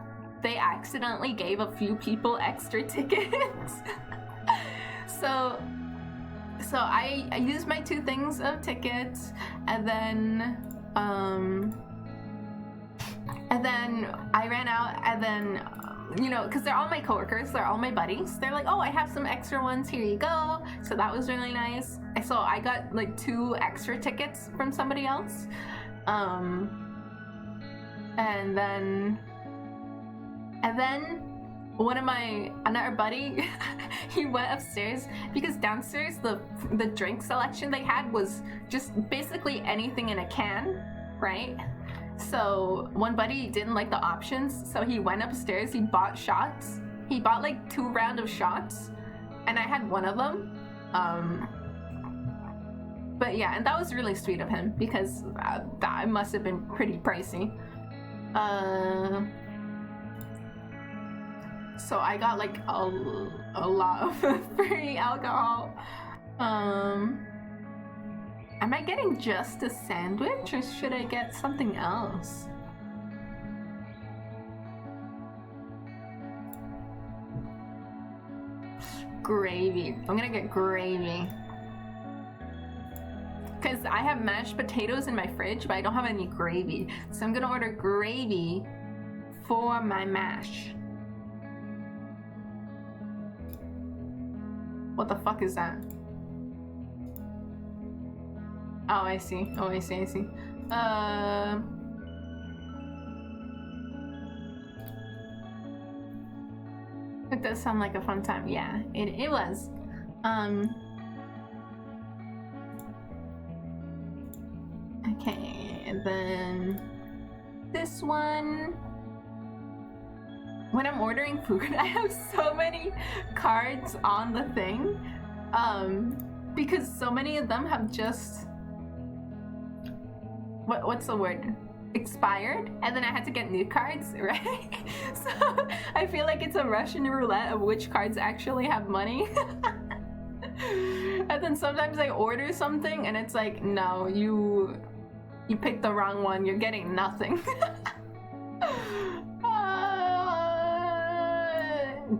Speaker 1: they accidentally gave a few people extra tickets. So I used my 2 things of tickets, and then I ran out, and then you know, because they're all my coworkers, they're all my buddies. They're like, oh, I have some extra ones, here you go. So that was really nice. So I got like 2 extra tickets from somebody else. And then another buddy, he went upstairs because downstairs the drink selection they had was just basically anything in a can, right? So one buddy didn't like the options, so he went upstairs, he bought shots. He bought like 2 rounds of shots, and I had one of them. But yeah, and that was really sweet of him because that must have been pretty pricey. So I got like a lot of free alcohol. Am I getting just a sandwich or should I get something else? Gravy. I'm gonna get gravy. Because I have mashed potatoes in my fridge, but I don't have any gravy. So I'm gonna order gravy for my mash. What the fuck is that? Oh, I see. Oh, I see, I see. It does sound like a fun time. Yeah, it was. Okay, and then this one. When I'm ordering food, I have so many cards on the thing, because so many of them have just what's the word? expired, and then I had to get new cards, right? So I feel like it's a Russian roulette of which cards actually have money. And then sometimes I order something and it's like, no, you picked the wrong one, you're getting nothing.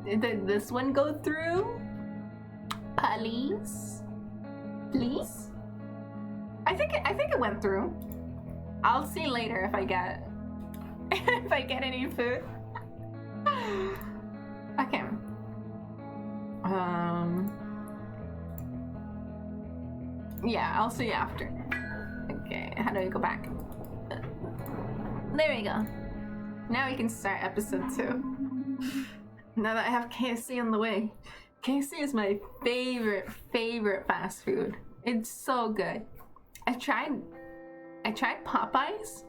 Speaker 1: Did this one go through? Please? Please? I think it went through. I'll see later if I get if I get any food. Okay. Yeah, I'll see you after. Okay, how do I go back? There we go. Now we can start episode 2. Now that I have KFC on the way. KFC is my favorite fast food. It's so good. I tried Popeyes,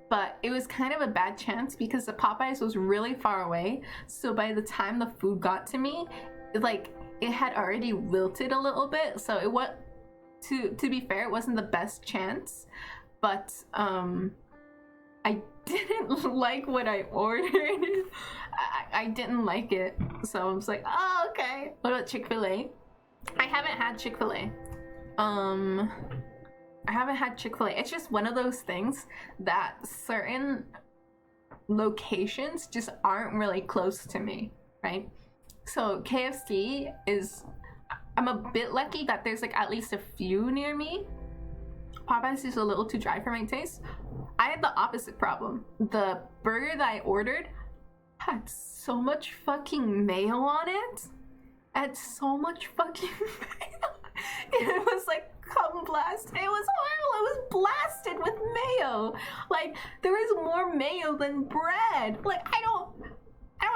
Speaker 1: but it was kind of a bad chance because the Popeyes was really far away. So by the time the food got to me, it had already wilted a little bit. So it was, to be fair, it wasn't the best chance. But I didn't like what I ordered. I didn't like it. So I was like, oh, okay. What about Chick-fil-A? I haven't had Chick-fil-A. I haven't had Chick-fil-A. It's just one of those things that certain locations just aren't really close to me, right? So KFC is, I'm a bit lucky that there's like at least a few near me. Popeyes is a little too dry for my taste. I had the opposite problem. The burger that I ordered had so much fucking mayo on it. It had so much fucking mayo. It was like cum blast. It was horrible. It was blasted with mayo. Like, there was more mayo than bread. Like, I don't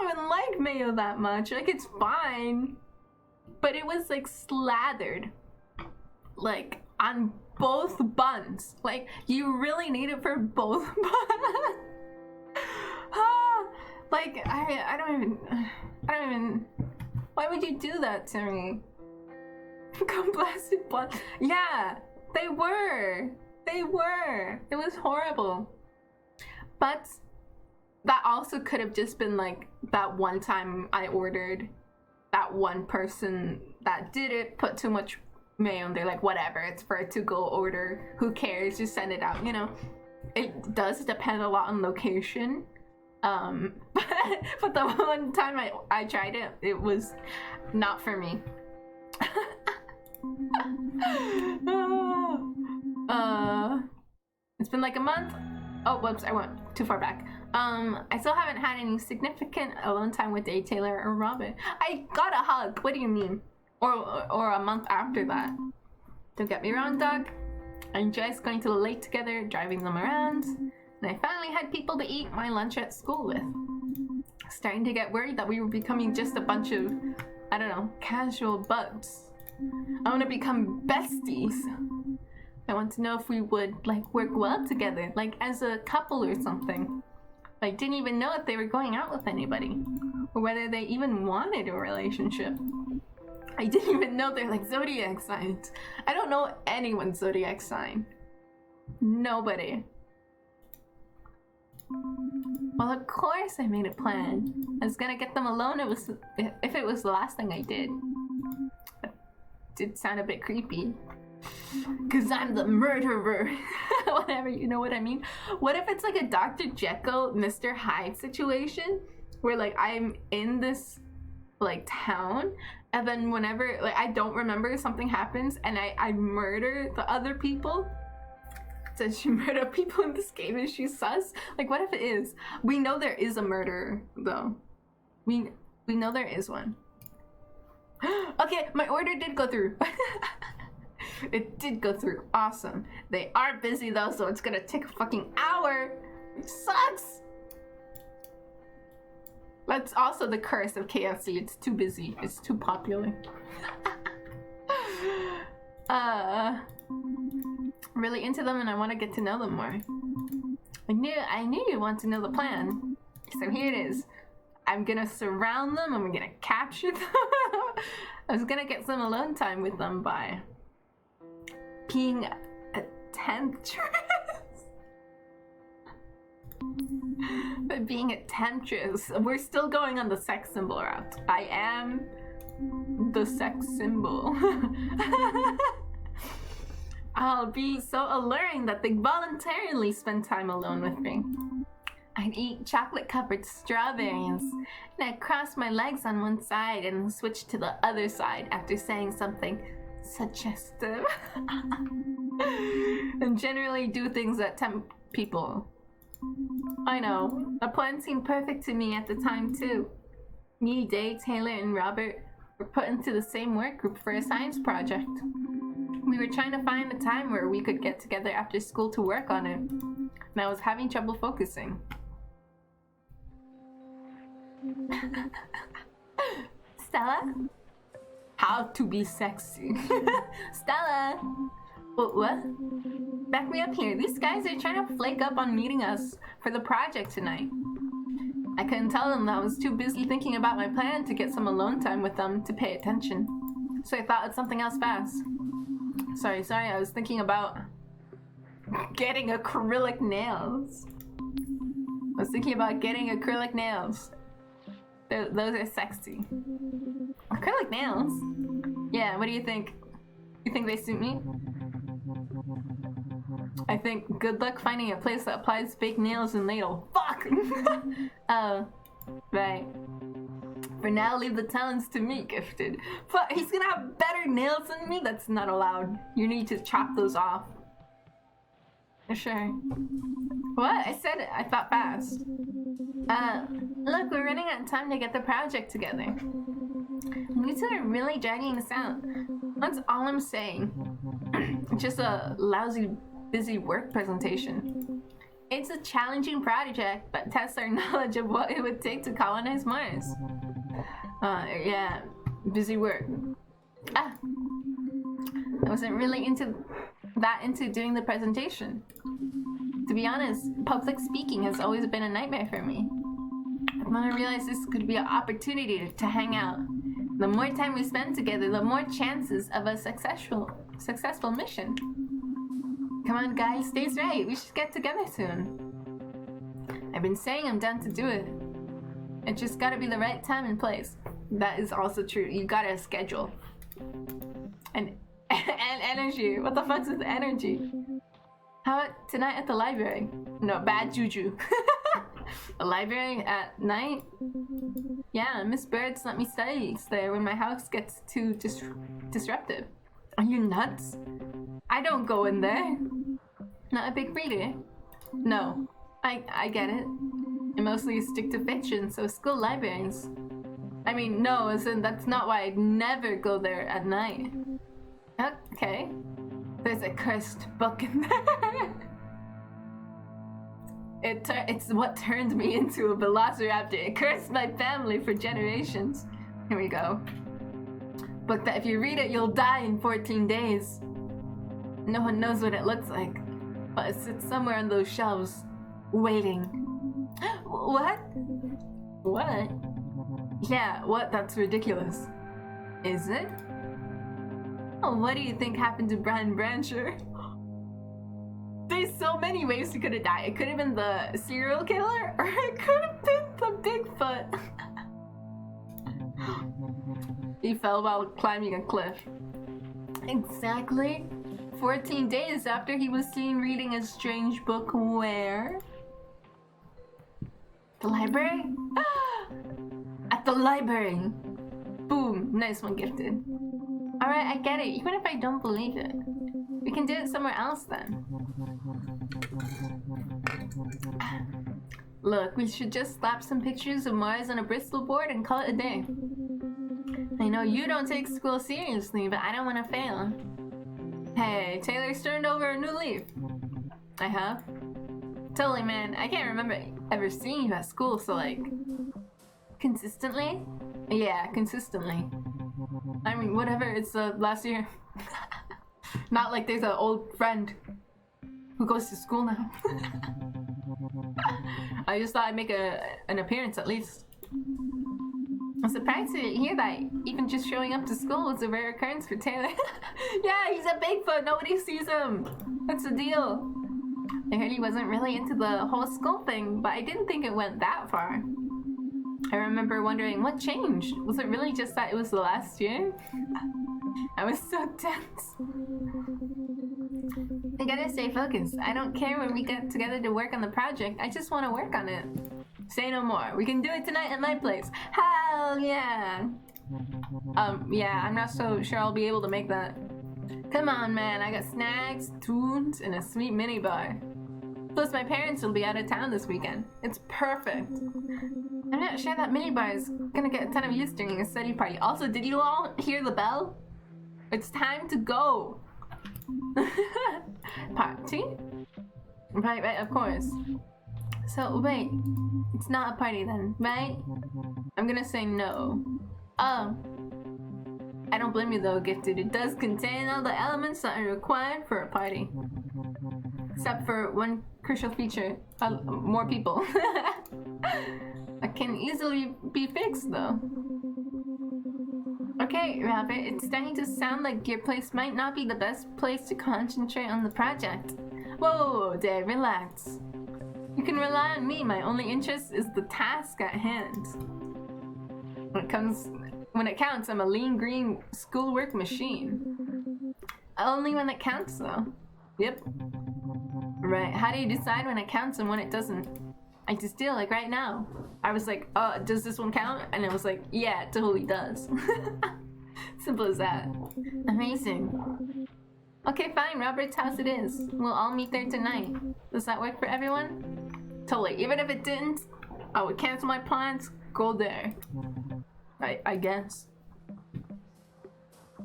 Speaker 1: even like mayo that much. Like, it's fine. But it was like slathered. Like, on both buns. Like, you really need it for both buns. Like, I don't even, why would you do that to me? Cum blasted bun. Yeah, they were. It was horrible. But that also could have just been like that one time I ordered, that one person that did it put too much mayo and they're like, whatever, it's for a to-go order, who cares, just send it out, you know. It does depend a lot on location. But the one time I tried it, it was not for me. It's been like a month. Oh, whoops, I went too far back. I still haven't had any significant alone time with Day Taylor or Robin. I got a hug. What do you mean? Or a month after that. Don't get me wrong, dog. I enjoy going to the lake together, driving them around. And I finally had people to eat my lunch at school with. Starting to get worried that we were becoming just a bunch of, I don't know, casual buds. I want to become besties. I want to know if we would, like, work well together, like as a couple or something. I didn't even know if they were going out with anybody, or whether they even wanted a relationship. I didn't even know they're like zodiac signs. I don't know anyone's zodiac sign. Nobody. Well, of course I made a plan. I was gonna get them alone if it was the last thing I did. It did sound a bit creepy. Cause I'm the murderer. Whatever, you know what I mean? What if it's like a Dr. Jekyll, Mr. Hyde situation? Where like I'm in this like town, and then whenever like I don't remember, something happens and I murder the other people. Does she murder people in this game? Is she sus? Like, what if it is? We know there is a murderer, though. We know there is one. Okay, my order did go through. It did go through. Awesome. They are busy, though, so it's gonna take a fucking hour. It sucks. That's also the curse of KFC. It's too busy. It's too popular. Really into them and I want to get to know them more. I knew you want to know the plan. So here it is. I'm gonna surround them. I'm gonna capture them. I was gonna get some alone time with them by being a temptress. But being a temptress, we're still going on the sex symbol route. I am the sex symbol. I'll be so alluring that they voluntarily spend time alone with me. I'd eat chocolate-covered strawberries, and I'd cross my legs on one side and switch to the other side after saying something suggestive. And generally do things that tempt people. I know, the plan seemed perfect to me at the time too. Me, Day, Taylor, and Robert were put into the same work group for a science project. We were trying to find a time where we could get together after school to work on it, and I was having trouble focusing. Stella? How to be sexy. Stella! What? Back me up here. These guys are trying to flake up on meeting us for the project tonight. I couldn't tell them that I was too busy thinking about my plan to get some alone time with them to pay attention. So I thought of something else fast. Sorry, I was thinking about getting acrylic nails. Those are sexy. Acrylic nails? Yeah, what do you think? You think they suit me? I think good luck finding a place that applies fake nails and ladle. Fuck! Oh, right. For now, leave the talents to me, Gifted. But he's gonna have better nails than me? That's not allowed. You need to chop those off. Sure. What? I said it. I thought fast. Look, we're running out of time to get the project together. You two are really dragging this out. That's all I'm saying. Just a lousy, busy work presentation. It's a challenging project that tests our knowledge of what it would take to colonize Mars. Yeah, busy work. I wasn't really into doing the presentation. To be honest, public speaking has always been a nightmare for me. When I realized this could be an opportunity to hang out, the more time we spend together, the more chances of a successful mission. Come on, guys, Dave's right. We should get together soon. I've been saying I'm down to do it. It just gotta be the right time and place. That is also true. You gotta schedule. And energy. What the fuck's with energy? How about tonight at the library? No, bad juju. A library at night? Yeah, Miss Bird's let me study there when my house gets too disruptive. Are you nuts? I don't go in there. Not a big reader. No, I get it. I mostly stick to fiction, so school libraries. I mean, no, as in that's not why I'd never go there at night. Okay. There's a cursed book in there. It's what turned me into a velociraptor. It cursed my family for generations. Here we go. Book that if you read it, you'll die in 14 days. No one knows what it looks like, but it sits somewhere on those shelves, waiting. What? What? Yeah, what? That's ridiculous. Is it? Oh, what do you think happened to Brian Brancher? There's so many ways he could have died. It could have been the serial killer, or it could have been the Bigfoot. He fell while climbing a cliff. Exactly 14 days after he was seen reading a strange book where? The library? At the library! Boom! Nice one, Gifted. Alright, I get it, even if I don't believe it. We can do it somewhere else then. Look, we should just slap some pictures of Mars on a Bristol board and call it a day. I know you don't take school seriously, but I don't want to fail. Hey, Taylor's turned over a new leaf. I have? Totally, man. I can't remember ever seeing you at school, so like... Consistently? Yeah, consistently. I mean, whatever, it's last year. Not like there's an old friend who goes to school now. I just thought I'd make an appearance at least. I'm surprised to hear that even just showing up to school was a rare occurrence for Taylor. Yeah, he's a Bigfoot. Nobody sees him. That's the deal. I heard he wasn't really into the whole school thing, but I didn't think it went that far. I remember wondering what changed. Was it really just that it was the last year? I was so tense. I gotta stay focused. I don't care when we get together to work on the project. I just want to work on it. Say no more. We can do it tonight at my place. Hell yeah. Yeah, I'm not so sure I'll be able to make that. Come on, man. I got snacks, tunes, and a sweet minibar. Plus, my parents will be out of town this weekend. It's perfect. I'm not sure that minibar is gonna get a ton of use during a study party. Also, did you all hear the bell? It's time to go. Party? Right, of course. So, wait. It's not a party then, right? I'm gonna say no. Oh. I don't blame you though, Gifted. It does contain all the elements that are required for a party. Except for one crucial feature. More people. That can easily be fixed though. Okay, Rabbit, it's starting to sound like your place might not be the best place to concentrate on the project. Whoa, Dave, relax. You can rely on me. My only interest is the task at hand. When it counts, I'm a lean green schoolwork machine. Only when it counts, though. Yep. Right, how do you decide when it counts and when it doesn't? I just do, like right now. I was like, does this one count? And it was like, yeah, it totally does. Simple as that. Amazing. Okay, fine, Robert's house it is. We'll all meet there tonight. Does that work for everyone? Totally, even if it didn't, I would cancel my plans, go there. I guess.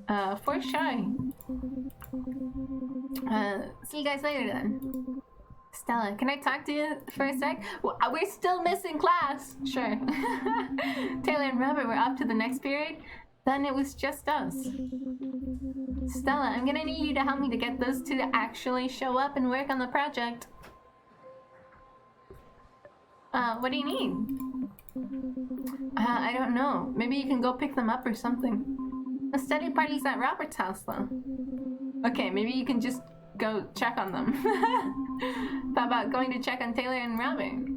Speaker 1: For sure. See you guys later then. Stella, can I talk to you for a sec? Well, we're still missing class. Sure. Taylor and Robert were off to the next period. Then it was just us. Stella, I'm gonna need you to help me to get those two to actually show up and work on the project. What do you need? I don't know. Maybe you can go pick them up or something. The study party's at Robert's house, though. Okay, maybe you can just go check on them. Thought about going to check on Taylor and Robert,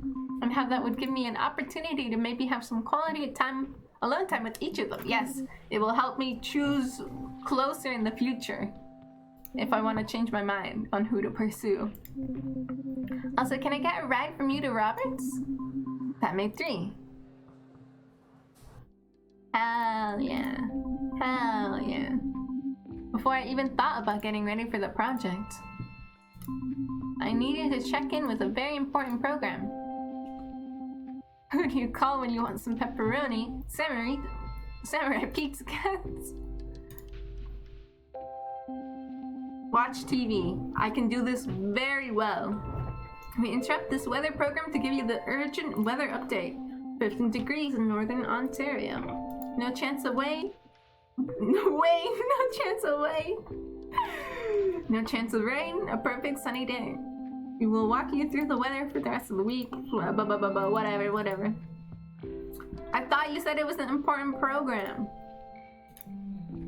Speaker 1: and how that would give me an opportunity to maybe have some quality time, alone time with each of them. Yes, it will help me choose closer in the future if I want to change my mind on who to pursue. Also, can I get a ride from you to Robert's? That made 3. Hell yeah. Hell yeah. Before I even thought about getting ready for the project, I needed to check in with a very important program. Who do you call when you want some pepperoni, samurai pizza cuts? Watch TV. I can do this very well. We interrupt this weather program to give you the urgent weather update. 15 degrees in northern Ontario. No chance of rain. No chance of rain. No chance of rain. A perfect sunny day. We will walk you through the weather for the rest of the week. Whatever. I thought you said it was an important program.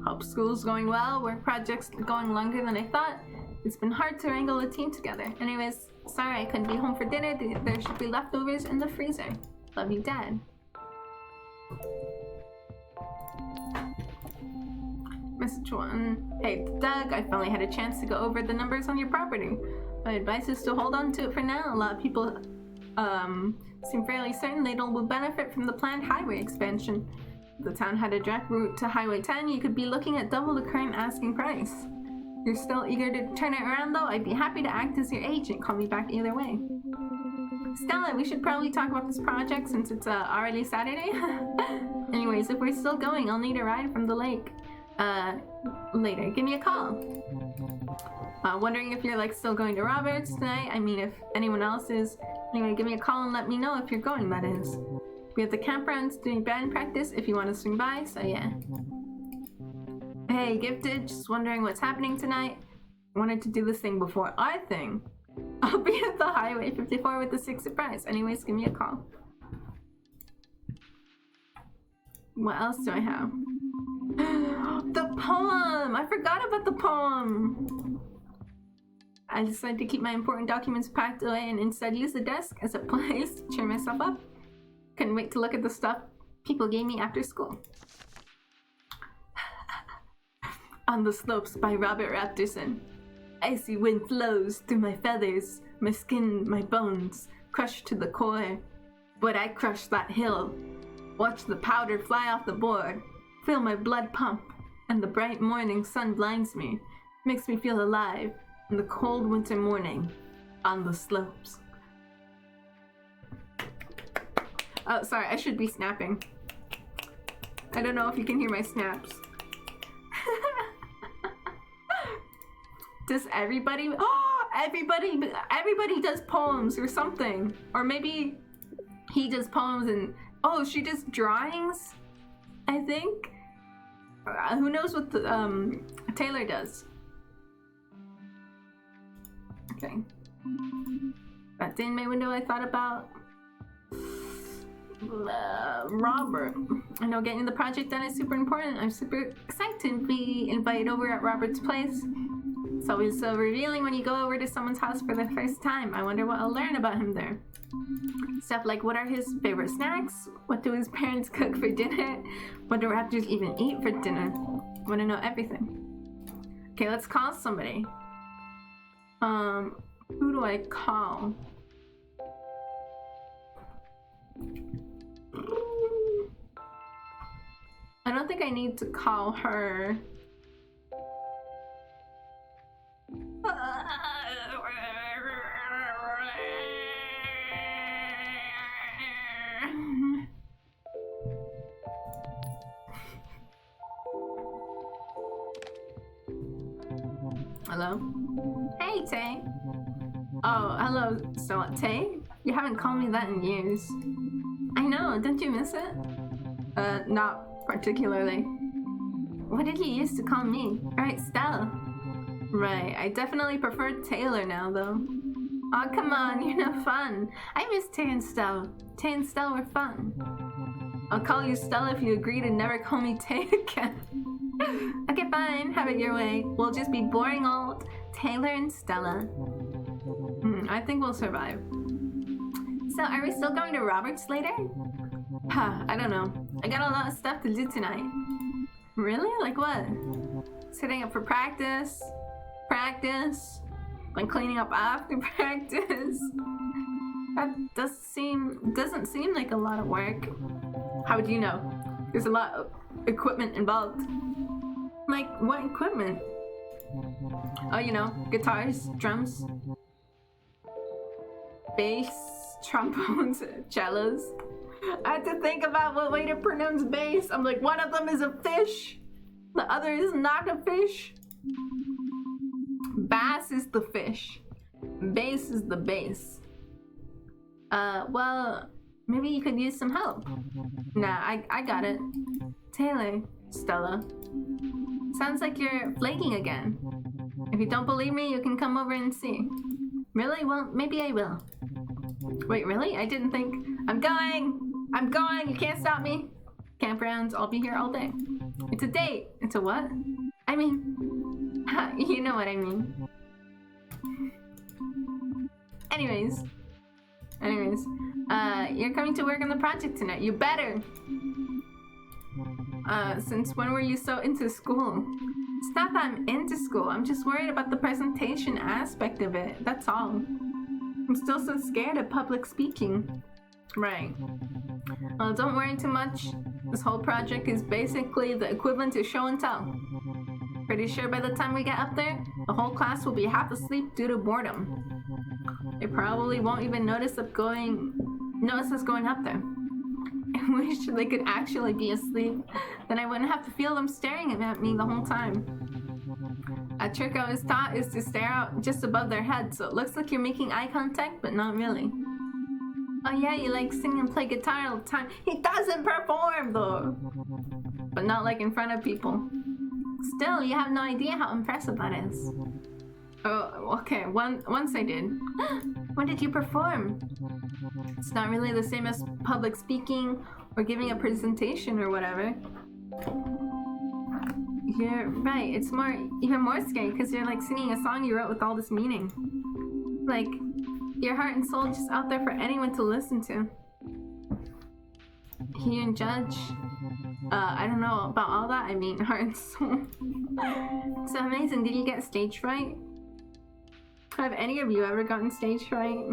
Speaker 1: Hope school's going well. Work projects going longer than I thought. It's been hard to wrangle a team together. Anyways, sorry I couldn't be home for dinner. There should be leftovers in the freezer. Love you, Dad. Message 1. Hey, Doug, I finally had a chance to go over the numbers on your property. My advice is to hold on to it for now. A lot of people seem fairly certain they will benefit from the planned highway expansion. If the town had a direct route to Highway 10, you could be looking at double the current asking price. If you're still eager to turn it around though, I'd be happy to act as your agent. Call me back either way. Stella, we should probably talk about this project since it's already Saturday. Anyways, if we're still going, I'll need a ride from the lake. Later. Give me a call. Wondering if you're still going to Robert's tonight. I mean, if anyone else is. Anyway, give me a call and let me know if you're going, that is. We have the campgrounds doing band practice if you want to swing by, so yeah. Hey, Gifted, just wondering what's happening tonight. Wanted to do this thing before our thing. I'll be at the Highway 54 with the 6 surprise. Anyways, give me a call. What else do I have? The poem! I forgot about the poem! I decided to keep my important documents packed away and instead use the desk as a place to cheer myself up. Couldn't wait to look at the stuff people gave me after school. On the Slopes by Robert Raptorson. Icy wind flows through my feathers, my skin, my bones, crushed to the core. But I crush that hill. Watch the powder fly off the board. Feel my blood pump, and the bright morning sun blinds me. Makes me feel alive in the cold winter morning on the slopes. Oh, sorry, I should be snapping. I don't know if you can hear my snaps. Does everybody? Oh, everybody does poems or something. Or maybe he does poems and oh, she does drawings, I think. Who knows what the, Taylor does? Okay. That's in my window. I thought about Robert. I know getting the project done is super important. I'm super excited to be invited over at Robert's place. It's always so revealing when you go over to someone's house for the first time. I wonder what I'll learn about him there. Stuff like what are his favorite snacks? What do his parents cook for dinner? What do raptors even eat for dinner? I want to know everything. Okay, let's call somebody. Who do I call? I don't think I need to call her. Hello? Hey, Tay. Oh, hello. So, Tay? You haven't called me that in years. I know, don't you miss it? Not particularly. What did you used to call me? Right, Stella. Right, I definitely prefer Taylor now, though. Aw, come on, you're no fun. I miss Tay and Stella. Tay and Stella were fun. I'll call you Stella if you agree to never call me Tay again. Okay, fine, have it your way. We'll just be boring old Taylor and Stella. I think we'll survive. So, are we still going to Robert's later? Huh, I don't know. I got a lot of stuff to do tonight. Really? Like what? Setting up for practice, like cleaning up after practice. That doesn't seem like a lot of work. How would you know? There's a lot of equipment involved. Like, what equipment? Oh, you know, guitars, drums, bass, trombones, cellos. I had to think about what way to pronounce bass. I'm like, one of them is a fish, the other is not a fish. Bass is the fish, bass is the bass. Well, maybe you could use some help. Nah, I got it. Taylor, Stella. Sounds like you're flaking again. If you don't believe me, you can come over and see. Really? Well, maybe I will. Wait, really? I didn't think... I'm going! You can't stop me! Campgrounds, I'll be here all day. It's a date! It's a what? I mean... you know what I mean. Anyways, you're coming to work on the project tonight. You better! Since when were you so into school? It's not that I'm into school, I'm just worried about the presentation aspect of it, that's all. I'm still so scared of public speaking. Right. Well, don't worry too much. This whole project is basically the equivalent to show and tell. Pretty sure by the time we get up there, the whole class will be half asleep due to boredom. They probably won't even notice us going up there. I wish they could actually be asleep. Then I wouldn't have to feel them staring at me the whole time. A trick I was taught is to stare out just above their head, so it looks like you're making eye contact, but not really. Oh yeah, you like sing and play guitar all the time. He doesn't perform though! But not like in front of people. Still, you have no idea how impressive that is. Oh, okay, once I did. When did you perform? It's not really the same as public speaking or giving a presentation or whatever. You're right. It's more, even more scary because you're like singing a song you wrote with all this meaning. Like, your heart and soul just out there for anyone to listen to. He and Judge, I don't know about all that. I mean, heart and soul. So amazing. Did you get stage fright? Have any of you ever gotten stage fright?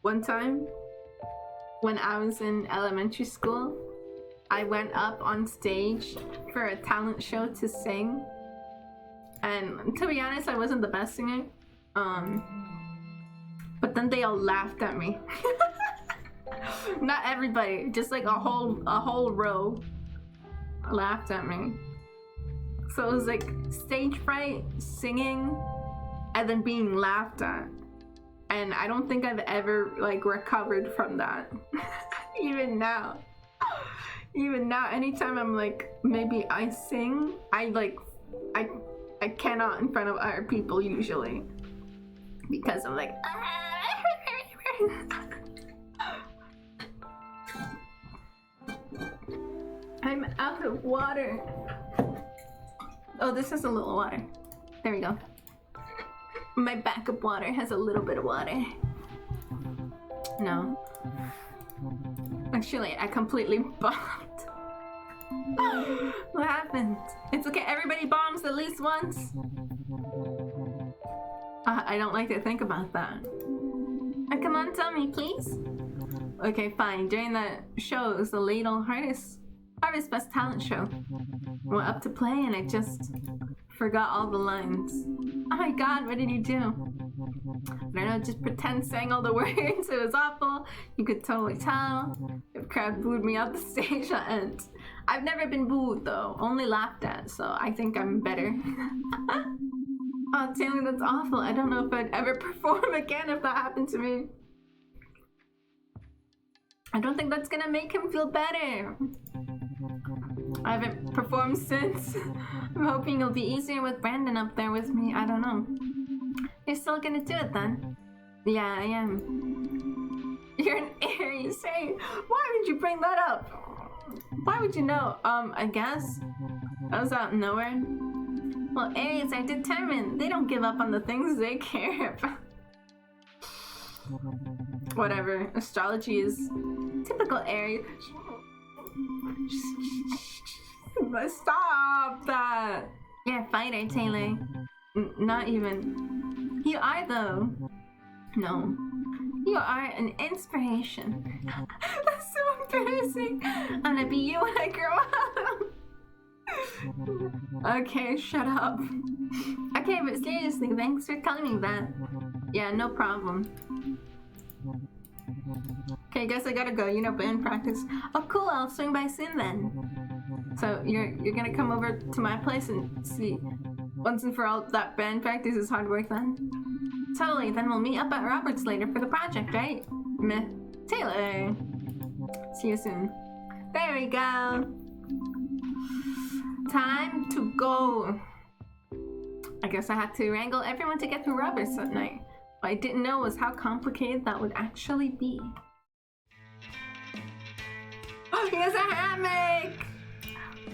Speaker 1: One time when I was in elementary school, I went up on stage for a talent show to sing. And to be honest, I wasn't the best singer. But then they all laughed at me. Not everybody, just like a whole row laughed at me. So it was like stage fright, singing, and then being laughed at. And I don't think I've ever like recovered from that. Even now, anytime I'm like, maybe I sing, I cannot in front of other people usually. Because I'm like, I'm out of water. Oh, this is a little water. There we go. My backup water has a little bit of water. No. Actually, I completely bombed. What happened? It's okay, everybody bombs at least once. I don't like to think about that. Come on, tell me, please. Okay, fine. During the show, it was the Ladle Harvest Best Talent Show. Went up to play and I just forgot all the lines. Oh my god, what did you do? I don't know, just pretend sang all the words. It was awful. You could totally tell. If crowd booed me up the stage, I'll end. I've never been booed though, only laughed at, so I think I'm better. Oh, Taylor, that's awful. I don't know if I'd ever perform again if that happened to me. I don't think that's gonna make him feel better. I haven't performed since. I'm hoping it'll be easier with Brandon up there with me. I don't know. You're still gonna do it then? Yeah, I am. You're an Aries. Hey, why would you bring that up? Why would you know? I guess. I was out of nowhere. Well, Aries are determined. They don't give up on the things they care about. Whatever. Astrology is typical Aries. Stop that. You're a fighter, Taylor. Not even. You are, though. No. You are an inspiration. That's so embarrassing. I'm gonna be you when I grow up. Okay, shut up. Okay, but seriously, thanks for telling me that. Yeah, no problem. Okay, guess I gotta go. You know, band practice. Oh, cool. I'll swing by soon then. So you're gonna come over to my place and see once and for all that band practice is hard work then? Totally. Then we'll meet up at Robert's later for the project, right? Meh. Taylor. See you soon. There we go. Time to go. I guess I had to wrangle everyone to get to Robert's that night. What I didn't know was how complicated that would actually be. Oh, he has a hammock!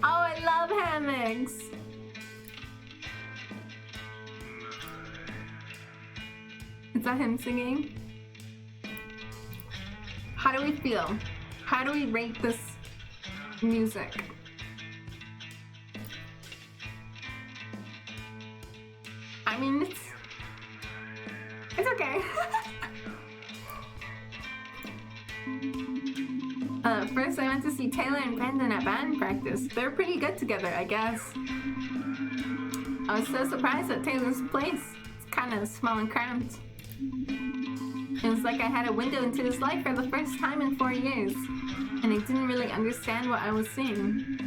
Speaker 1: Oh, I love hammocks! Is that him singing? How do we feel? How do we rate this music? I mean, it's okay. First I went to see Taylor and Brandon at band practice. They're pretty good together, I guess. I was so surprised at Taylor's place. It's kind of small and cramped. It was like I had a window into his life for the first time in 4 years, and I didn't really understand what I was seeing.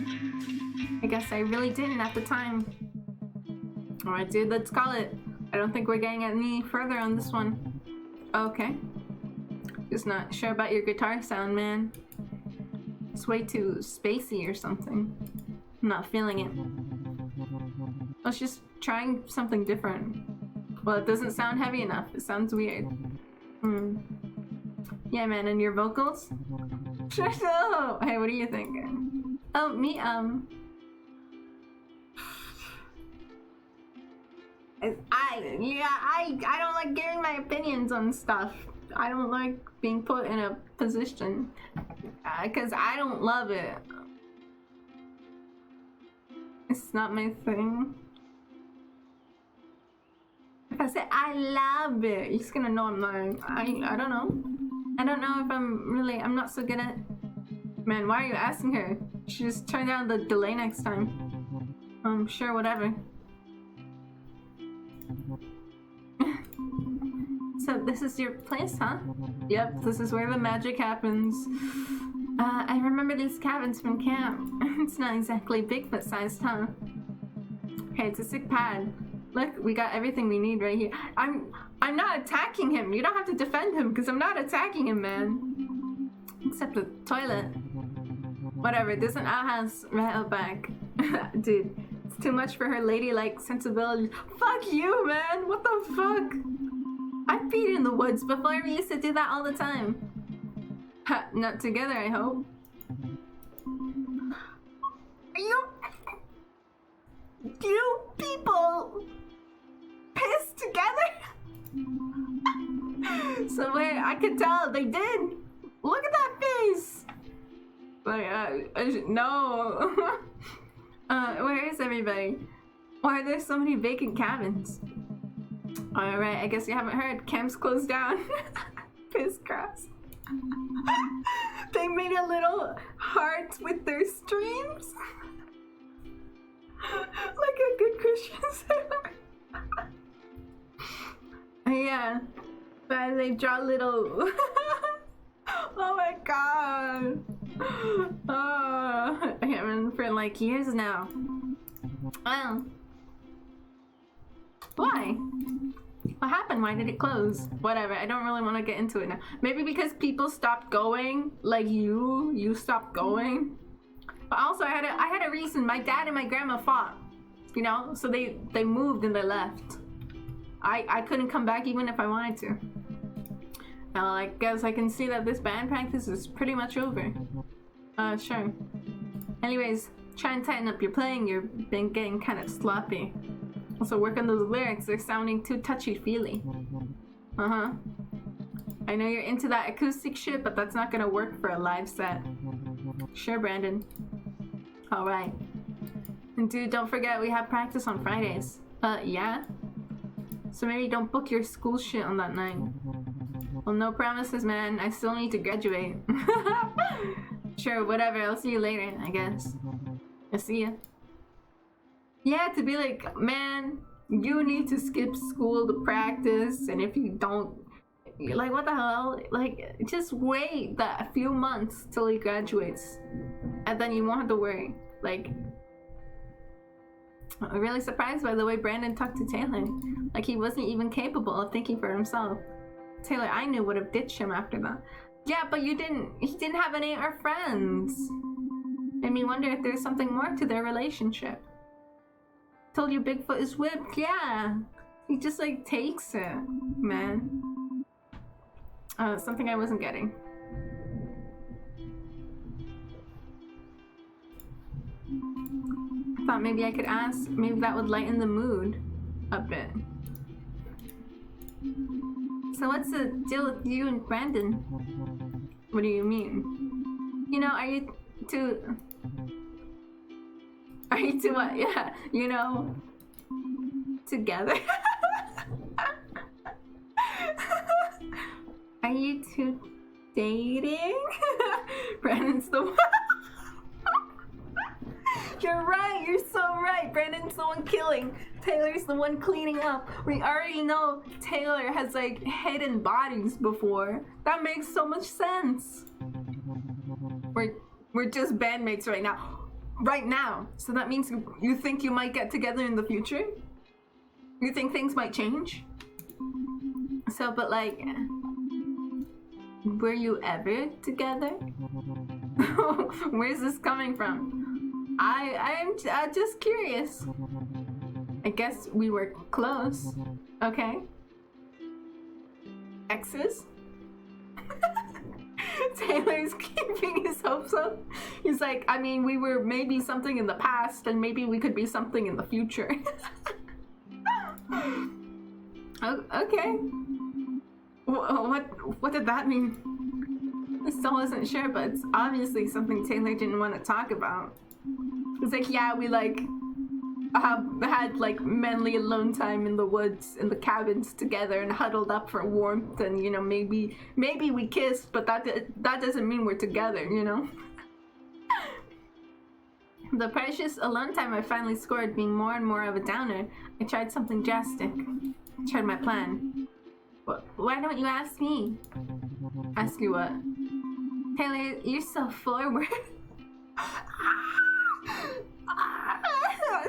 Speaker 1: I guess I really didn't at the time. Alright, dude, let's call it. I don't think we're getting any further on this one. Okay. Just not sure about your guitar sound, man. It's way too spacey or something. I'm not feeling it. Let's just try something different. Well, it doesn't sound heavy enough. It sounds weird. Yeah, man, and your vocals? Shut up! Hey, what are you thinking? Oh, me, I don't like giving my opinions on stuff. I don't like being put in a position, because I don't love it. It's not my thing. If I say I love it, you're just gonna know I'm lying. I don't know. I don't know if I'm not so good at... Man, why are you asking her? She just turn down the delay next time. Sure, whatever. So this is your place, huh? Yep, this is where the magic happens. I remember these cabins from camp. It's not exactly Bigfoot-sized, huh? Hey, it's a sick pad. Look, we got everything we need right here. I'm not attacking him. You don't have to defend him, because I'm not attacking him, man. Except the toilet. Whatever, there's an outhouse right out back. Dude, it's too much for her ladylike sensibilities. Fuck you, man! What the fuck? I peed in the woods before. We used to do that all the time. Ha, not together, I hope. You people pissed together? So wait, I could tell they did. Look at that face. Like, no. Where is everybody? Why are there so many vacant cabins? Alright, I guess you haven't heard. Camp's closed down. Piss cross. They made a little heart with their streams. Like a good Christian sailor. Yeah. But they draw little... Oh my god. Oh, I haven't been for like years now. Well. Why? What happened? Why did it close? Whatever, I don't really want to get into it now. Maybe because people stopped going, like you stopped going. But also I had a reason. My dad and my grandma fought, you know, so they moved and they left. I couldn't come back even if I wanted to. Now I guess I can see that this band practice is pretty much over. Sure. Anyways, try and tighten up your playing. You've been getting kind of sloppy. Also work on those lyrics, they're sounding too touchy-feely. Uh-huh. I know you're into that acoustic shit, but that's not gonna work for a live set. Sure, Brandon. Alright. And dude, don't forget we have practice on Fridays. Yeah? So maybe don't book your school shit on that night. Well, no promises, man. I still need to graduate. Sure, whatever. I'll see you later, I guess. I'll see ya. Yeah, to be like, man, you need to skip school to practice, and if you don't, you're like, what the hell? Like, just wait that few months till he graduates, and then you won't have to worry. Like, I'm really surprised by the way Brandon talked to Taylor. Like, he wasn't even capable of thinking for himself. Taylor, I knew, would have ditched him after that. Yeah, but he didn't have any other friends. Made me wonder if there's something more to their relationship. Told you Bigfoot is whipped, yeah. He just like takes it, man. Something I wasn't getting. I thought maybe I could ask, maybe that would lighten the mood a bit. So what's the deal with you and Brandon? What do you mean? You know, are you two what? Yeah, you know, together? Are you two dating? Brandon's the one. You're right, you're so right. Brandon's the one killing. Taylor's the one cleaning up. We already know Taylor has like hidden bodies before. That makes so much sense. We're just bandmates right now. Right now. So that means you think you might get together in the future? You think things might change? So, but like, were you ever together? Where's this coming from? I'm just curious. I guess we were close. Okay. Exes? Taylor's keeping his hopes up. He's like, I mean, we were maybe something in the past, and maybe we could be something in the future. Okay. What did that mean? I still wasn't sure, but it's obviously something Taylor didn't want to talk about. It's like, yeah, we like had like manly alone time in the woods, in the cabins together, and huddled up for warmth, and you know, maybe we kissed, but that doesn't mean we're together, you know. The precious alone time I finally scored being more and more of a downer, I tried something drastic. I tried my plan. Why don't you ask me? Ask you what? Taylor, you're so forward.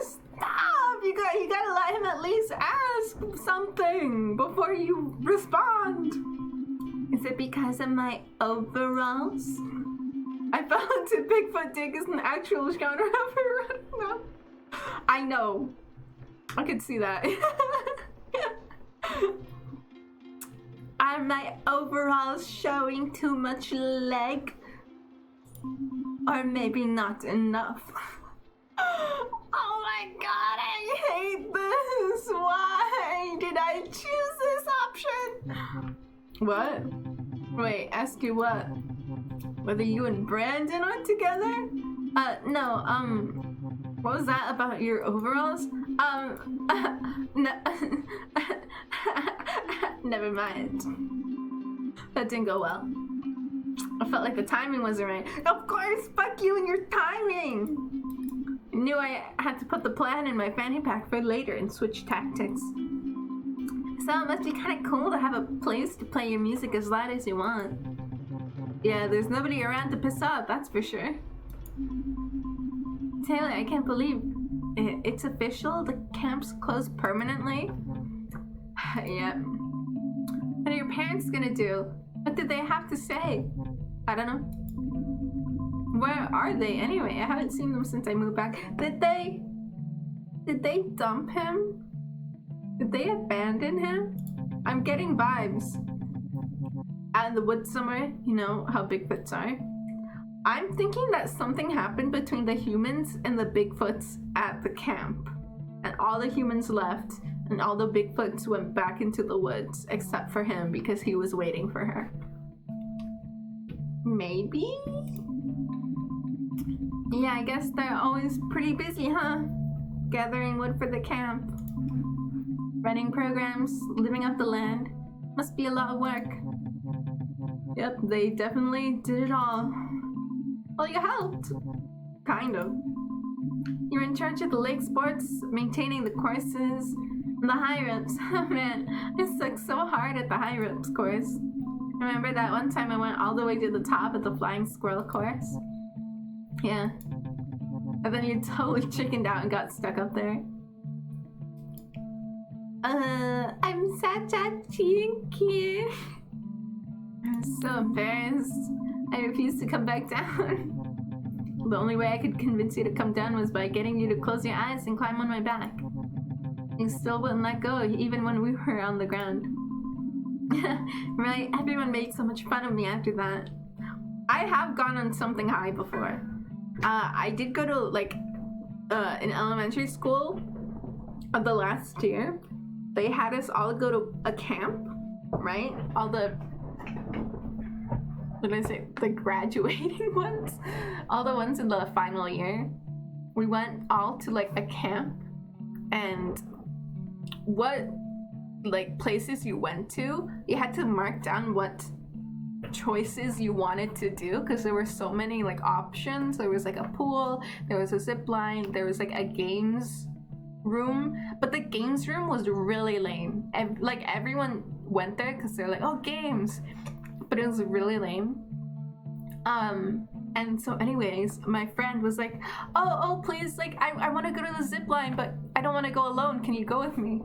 Speaker 1: Stop! You gotta let him at least ask something before you respond. Is it because of my overalls? I fell into Bigfoot Dick as an actual genre of no. I know. I could see that. Are my overalls showing too much leg? Or maybe not enough? Oh my god, I hate this! Why did I choose this option? What? Wait, ask you what? Whether you and Brandon are together? No, what was that about your overalls? No. Never mind. That didn't go well. I felt like the timing wasn't right. Of course, fuck you and your timing! I knew I had to put the plan in my fanny pack for later and switch tactics. So it must be kind of cool to have a place to play your music as loud as you want. Yeah, there's nobody around to piss off, that's for sure. Taylor, I can't believe it's official. The camp's closed permanently. Yep. What are your parents gonna do? What did they have to say? I don't know. Where are they anyway? I haven't seen them since I moved back. Did they dump him? Did they abandon him? I'm getting vibes. Out in the woods somewhere, you know how Bigfoots are. I'm thinking that something happened between the humans and the Bigfoots at the camp. And all the humans left, and all the Bigfoots went back into the woods, except for him because he was waiting for her. Maybe? Yeah, I guess they're always pretty busy, huh? Gathering wood for the camp. Running programs, living off the land. Must be a lot of work. Yep, they definitely did it all. Well, you helped. Kind of. You're in charge of the lake sports, maintaining the courses, and the high ropes. Oh man, I sucked so hard at the high ropes course. Remember that one time I went all the way to the top of the flying squirrel course? Yeah. And then you totally chickened out and got stuck up there. I'm such a cheating kid. I'm so embarrassed. I refuse to come back down. The only way I could convince you to come down was by getting you to close your eyes and climb on my back. You still wouldn't let go, even when we were on the ground. Right, everyone made so much fun of me after that. I have gone on something high before. I did go to, like, in elementary school of the last year. They had us all go to a camp, right? All the, what did I say? The graduating ones? All the ones in the final year. We went all to, like, a camp. And what, like, places you went to, you had to mark down what choices you wanted to do, because there were so many, like, options. There was, like, a pool, there was a zip line, there was, like, a games room, but the games room was really lame. And, like, everyone went there because they're like, oh, games, but it was really lame. And so anyways, my friend was like, oh please, like, I want to go to the zip line, but I don't want to go alone, can you go with me?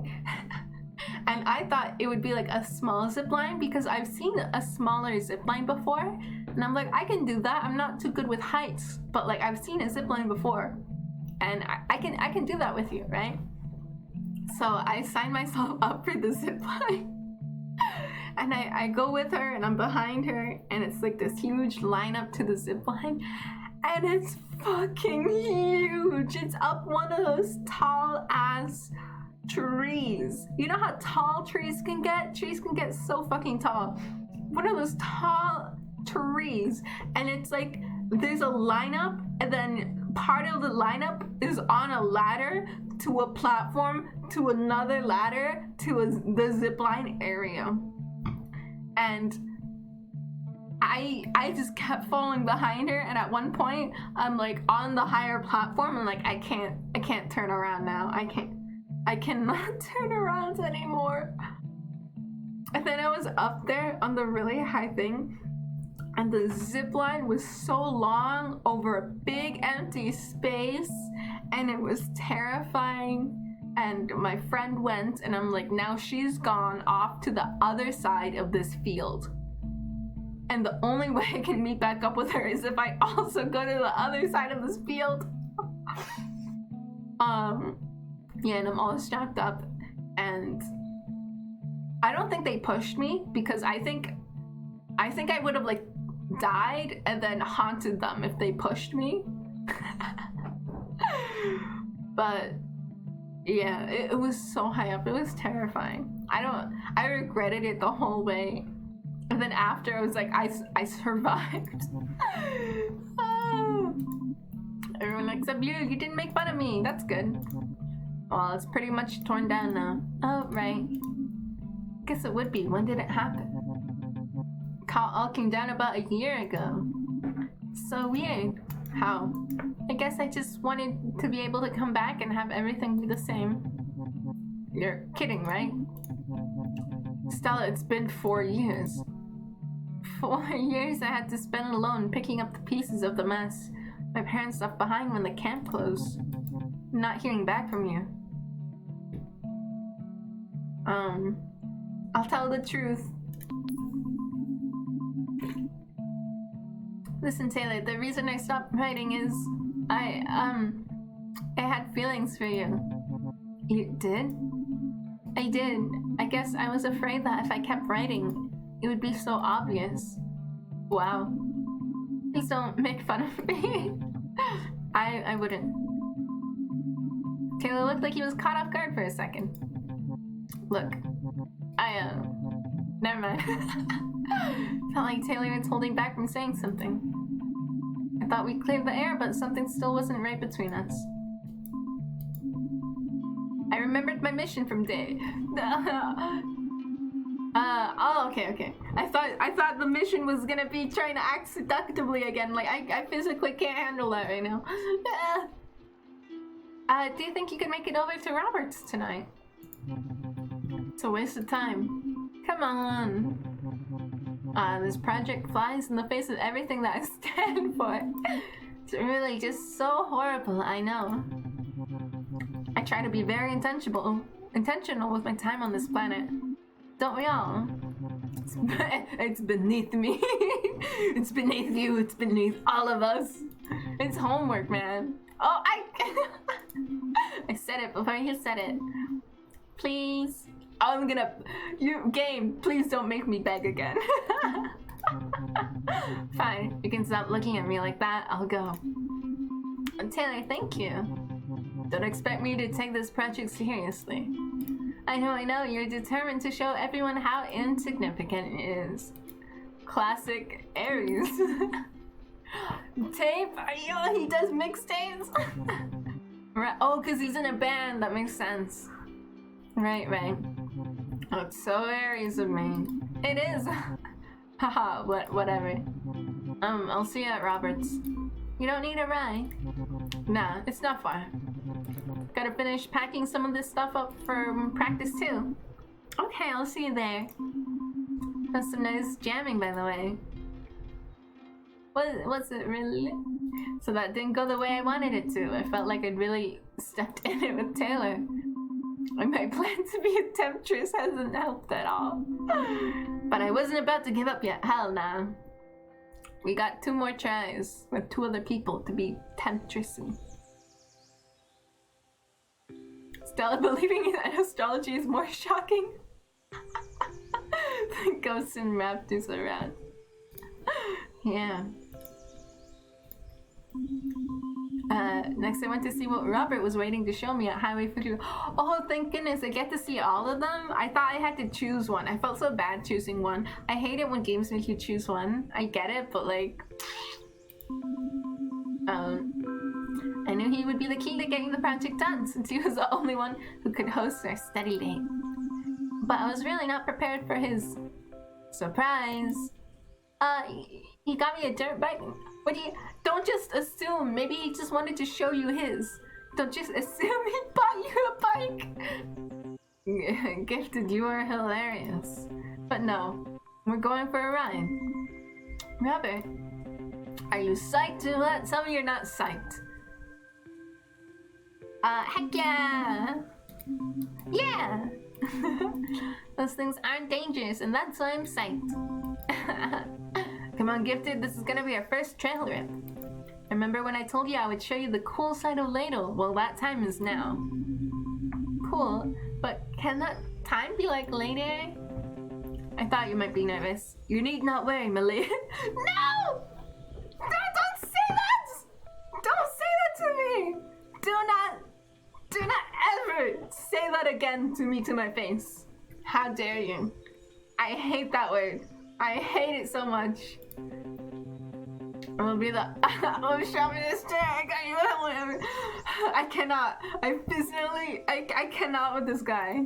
Speaker 1: And I thought it would be like a small zip line because I've seen a smaller zip line before, and I'm like, I can do that. I'm not too good with heights, but like I've seen a zip line before, and I can do that with you, right? So I signed myself up for the zip line. And I go with her and I'm behind her and it's like this huge lineup to the zip line. And it's fucking huge. It's up one of those tall ass trees. You know how tall trees can get? Trees can get so fucking tall. One of those tall trees. And it's like there's a lineup and then part of the lineup is on a ladder to a platform to another ladder to the zip line area. And I just kept falling behind her, and at one point I'm like on the higher platform and like I can't turn around now. I cannot turn around anymore. And then I was up there on the really high thing, and the zip line was so long over a big empty space, and it was terrifying. And my friend went, and I'm like, now she's gone off to the other side of this field. And the only way I can meet back up with her is if I also go to the other side of this field. Yeah, and I'm all strapped up. And I don't think they pushed me because I think I would have like died and then haunted them if they pushed me. But yeah, it was so high up. It was terrifying. I regretted it the whole way. And then after, I was like, I survived. Oh. Everyone except you didn't make fun of me. That's good. Well, it's pretty much torn down now. Oh, right. Guess it would be. When did it happen? All came down about a year ago. So weird. How? I guess I just wanted to be able to come back and have everything be the same. You're kidding, right? Stella, it's been 4 years. 4 years I had to spend alone picking up the pieces of the mess my parents left behind when the camp closed. Not hearing back from you. I'll tell the truth. Listen, Taylor, the reason I stopped writing is I had feelings for you. You did? I did. I guess I was afraid that if I kept writing, it would be so obvious. Wow. Please don't make fun of me. I wouldn't. Taylor looked like he was caught off guard for a second. Look, never mind. Felt like Taylor was holding back from saying something. I thought we cleared the air, but something still wasn't right between us. I remembered my mission from day. Oh, okay. I thought the mission was gonna be trying to act seductively again. Like, I physically can't handle that right now. Do you think you could make it over to Robert's tonight? It's a waste of time. Come on. This project flies in the face of everything that I stand for. It's really just so horrible, I know. I try to be very intentional with my time on this planet. Don't we all? It's beneath me. It's beneath you. It's beneath all of us. It's homework, man. Oh, I said it before you said it. Please. Game, please don't make me beg again. Fine, you can stop looking at me like that. I'll go. Taylor, thank you. Don't expect me to take this project seriously. I know, you're determined to show everyone how insignificant it is. Classic Aries. Tape? He does mixtapes? Right. Oh, because he's in a band, that makes sense. Right. Oh, it's so Aries of me. It is. Haha, whatever. I'll see you at Robert's. You don't need a ride? Nah, it's not far. Gotta finish packing some of this stuff up for practice too. Okay, I'll see you there. That's some nice jamming, by the way. Was it really? So that didn't go the way I wanted it to. I felt like I'd really stepped in it with Taylor. And my plan to be a temptress hasn't helped at all. But I wasn't about to give up yet. Hell nah. We got 2 more tries with 2 other people to be temptressy. Stella believing in astrology is more shocking. Ghosts and raptors around. Yeah. Next I went to see what Robert was waiting to show me at Highway 52. Oh, thank goodness, I get to see all of them? I thought I had to choose one. I felt so bad choosing one. I hate it when games make you choose one. I get it, but like... I knew he would be the key to getting the project done, since he was the only one who could host our study day. But I was really not prepared for his... surprise. He got me a dirt bike. What do you... Don't just assume. Maybe he just wanted to show you his. Don't just assume he bought you a bike. Gifted, you are hilarious. But no, we're going for a ride. Robert, are you psyched or what? Tell me you're not psyched. Heck yeah! Yeah! Those things aren't dangerous, and that's why I'm psyched. Come on, Gifted, this is gonna be our first trail rip. Remember when I told you I would show you the cool side of Ladle? Well, that time is now. Cool, but can that time be like later? I thought you might be nervous. You need not worry, my lady. No! Don't say that! Don't say that to me! Do not ever say that again to me to my face. How dare you? I hate that word. I hate it so much. I'm gonna be the oh, show me this chair. I got you whatever. I cannot. I cannot with this guy.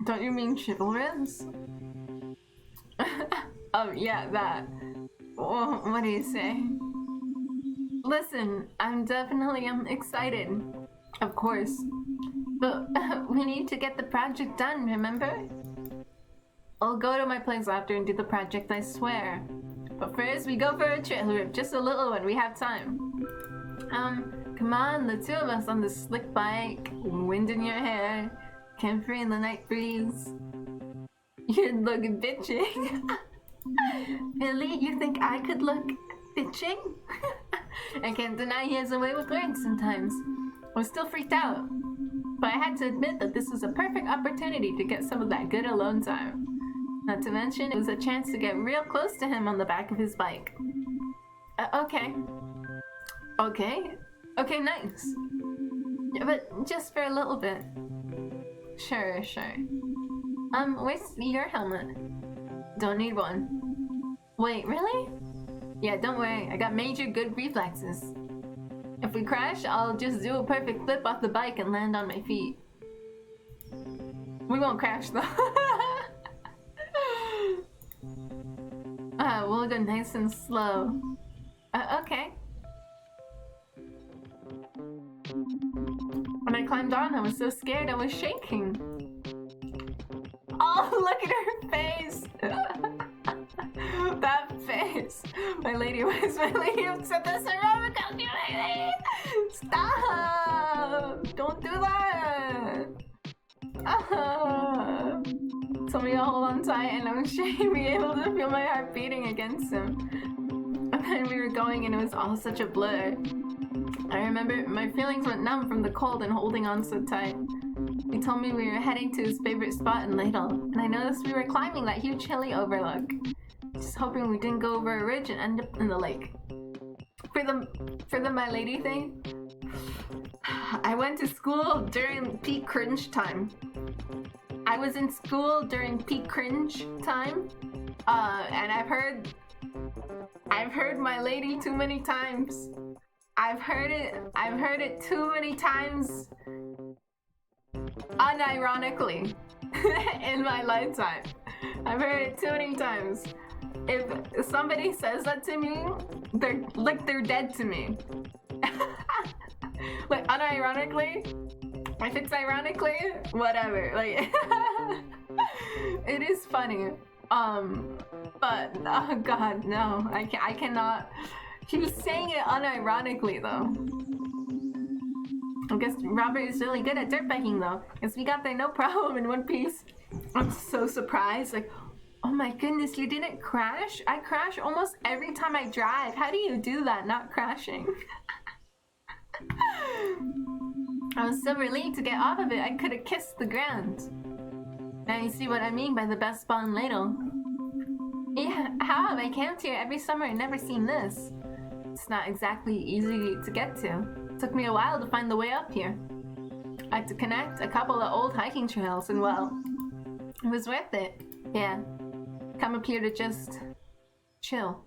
Speaker 1: Don't you mean chivalrous? Yeah, that. Well, what do you say? Listen, I'm definitely excited. Of course. But we need to get the project done, remember? I'll go to my place after and do the project, I swear. But first, we go for a trail rip, just a little one, we have time. Come on, the two of us on the slick bike, wind in your hair, camphor in the night breeze. You're looking bitching. Really? You think I could look bitching? I can't deny he has a way with words sometimes. I was still freaked out. But I had to admit that this was a perfect opportunity to get some of that good alone time. Not to mention, it was a chance to get real close to him on the back of his bike. Okay. Okay, nice. Yeah, but just for a little bit. Sure. Where's your helmet? Don't need one. Wait, really? Yeah, don't worry, I got major good reflexes. If we crash, I'll just do a perfect flip off the bike and land on my feet. We won't crash though. We'll go nice and slow. Okay. When I climbed on, I was so scared I was shaking. Oh, look at her face! That face! My lady upset this around. Don't do it! Stop! Don't do that! Told me to hold on tight and I was shaking, being able to feel my heart beating against him. And then we were going and it was all such a blur. I remember my feelings went numb from the cold and holding on so tight. He told me we were heading to his favorite spot in Ladle, and I noticed we were climbing that huge hilly overlook. Just hoping we didn't go over a ridge and end up in the lake. For the My Lady thing, I went to school during peak cringe time. I was in school during peak cringe time, and I've heard My Lady too many times. I've heard it too many times, unironically, in my lifetime. I've heard it too many times. If somebody says that to me, they're dead to me. Like, unironically, if it's ironically, whatever. Like, it is funny. But oh god, no, I cannot. He was saying it unironically though. I guess Robert is really good at dirt biking though. Guess we got there no problem in one piece. I'm so surprised. Like, oh my goodness, you didn't crash? I crash almost every time I drive. How do you do that, not crashing? I was so relieved to get off of it, I could have kissed the ground. Now you see what I mean by the best spawn ladle. Yeah, how have I camped here every summer and never seen this? It's not exactly easy to get to. It took me a while to find the way up here. I had to connect a couple of old hiking trails and well, it was worth it. Yeah, come up here to just chill.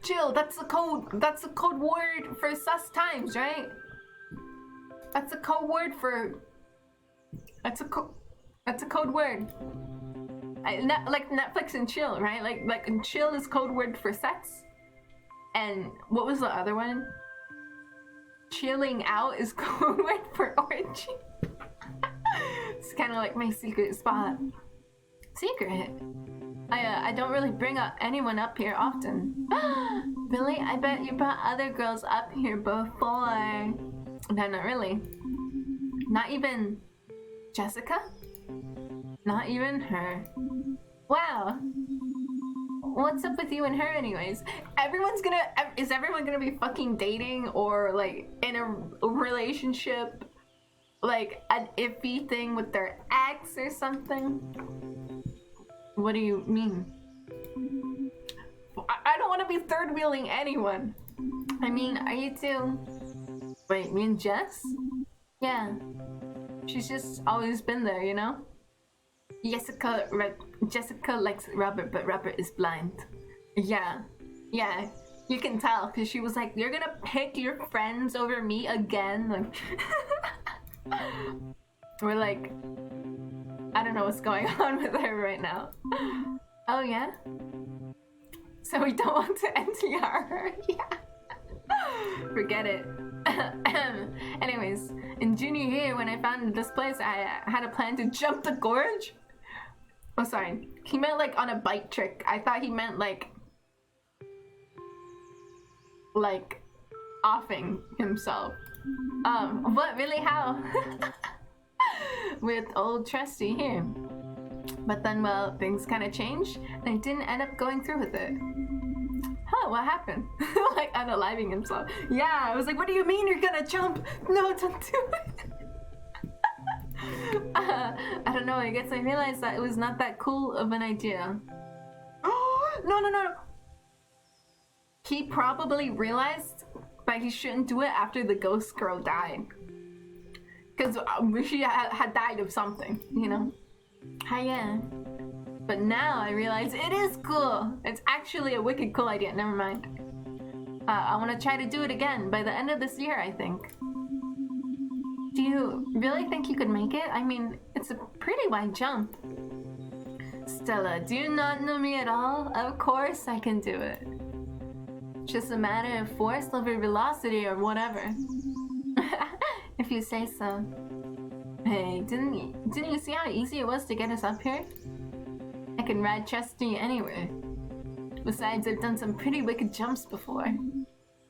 Speaker 1: Chill, that's the code word for sus times, right? That's a code word for, that's a code word. Like Netflix and chill, right? Like and chill is code word for sex. And what was the other one? Chilling out is code word for orgy. It's kind of like my secret spot. Secret? I don't really bring up anyone up here often. Really? I bet you brought other girls up here before. No, not really. Not even Jessica? Not even her. Wow. What's up with you and her anyways? Is everyone gonna be fucking dating or like in a relationship? Like an iffy thing with their ex or something? What do you mean? I don't want to be third wheeling anyone. I mean, are you two? Wait, me and Jess? Yeah. She's just always been there, you know? Jessica likes Robert, but Robert is blind. Yeah, you can tell because she was like, "You're gonna pick your friends over me again." Like, we're like, I don't know what's going on with her right now. Oh yeah. So we don't want to NTR her. Yeah. Forget it. Anyways, in junior year when I found this place, I had a plan to jump the gorge. Oh, sorry. He meant like on a bike trick. I thought he meant like offing himself. What? Really? How? With old trusty here. But then, well, things kind of changed, and I didn't end up going through with it. Huh, what happened? Like unaliving himself. Yeah, I was like, what do you mean you're gonna jump? No, don't do it. I don't know, I guess I realized that it was not that cool of an idea. No. He probably realized that he shouldn't do it after the ghost girl died. Because she had died of something, you know? Yeah. But now I realize it is cool. It's actually a wicked cool idea. Never mind. I want to try to do it again by the end of this year, I think. Do you really think you could make it? I mean, it's a pretty wide jump. Stella, do you not know me at all? Of course I can do it. Just a matter of force over velocity or whatever. If you say so. Hey, didn't you see how easy it was to get us up here? I can ride Chesty anywhere. Besides, I've done some pretty wicked jumps before.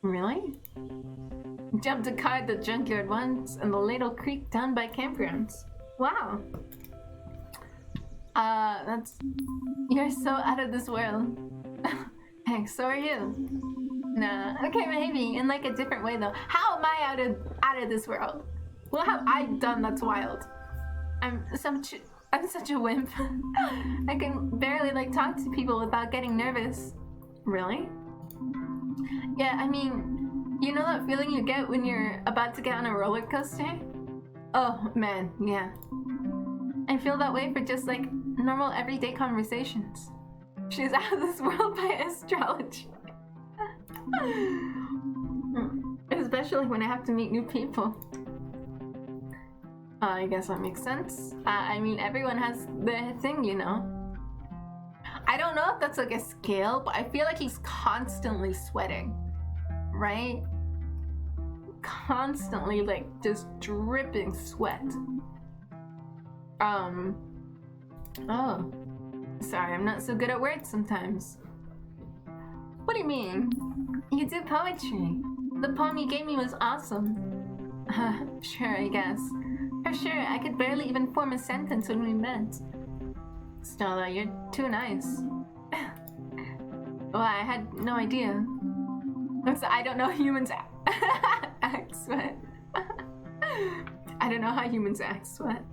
Speaker 1: Really? Jumped a car at the junkyard once, and the Ladle Creek down by campgrounds. Wow. You're so out of this world. Hey, so are you. Nah, okay, maybe, in like a different way though. How am I out of this world? What have I done that's wild? I'm such a wimp. I can barely like talk to people without getting nervous. Really? Yeah, I mean, you know that feeling you get when you're about to get on a roller coaster? Oh man, yeah. I feel that way for just like normal everyday conversations. She's out of this world by astrology. Especially when I have to meet new people. I guess that makes sense. I mean, everyone has their thing, you know. I don't know if that's like a skill, but I feel like he's constantly sweating, right? Constantly, like, just dripping sweat. Oh. Sorry, I'm not so good at words sometimes. What do you mean? You do poetry. The poem you gave me was awesome. Sure, I guess. For sure, I could barely even form a sentence when we met. Stella, you're too nice. Well, I had no idea. I don't know humans act sweat. I don't know how humans act sweat.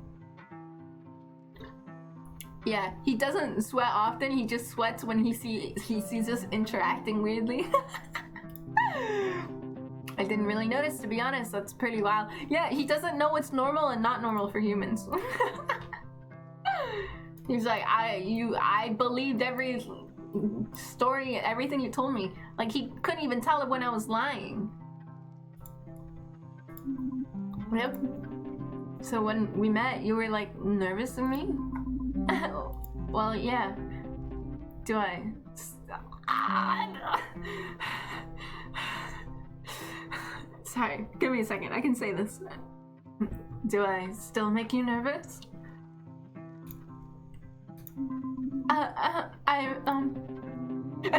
Speaker 1: Yeah, he doesn't sweat often. He just sweats when he sees us interacting weirdly. I didn't really notice, to be honest. That's pretty wild. Yeah, he doesn't know what's normal and not normal for humans. He's like, I believed every story, everything you told me. Like, he couldn't even tell it when I was lying. Yep. So when we met, you were like nervous of me? Well, yeah. Do I? Sorry, give me a second. I can say this. Do I still make you nervous? And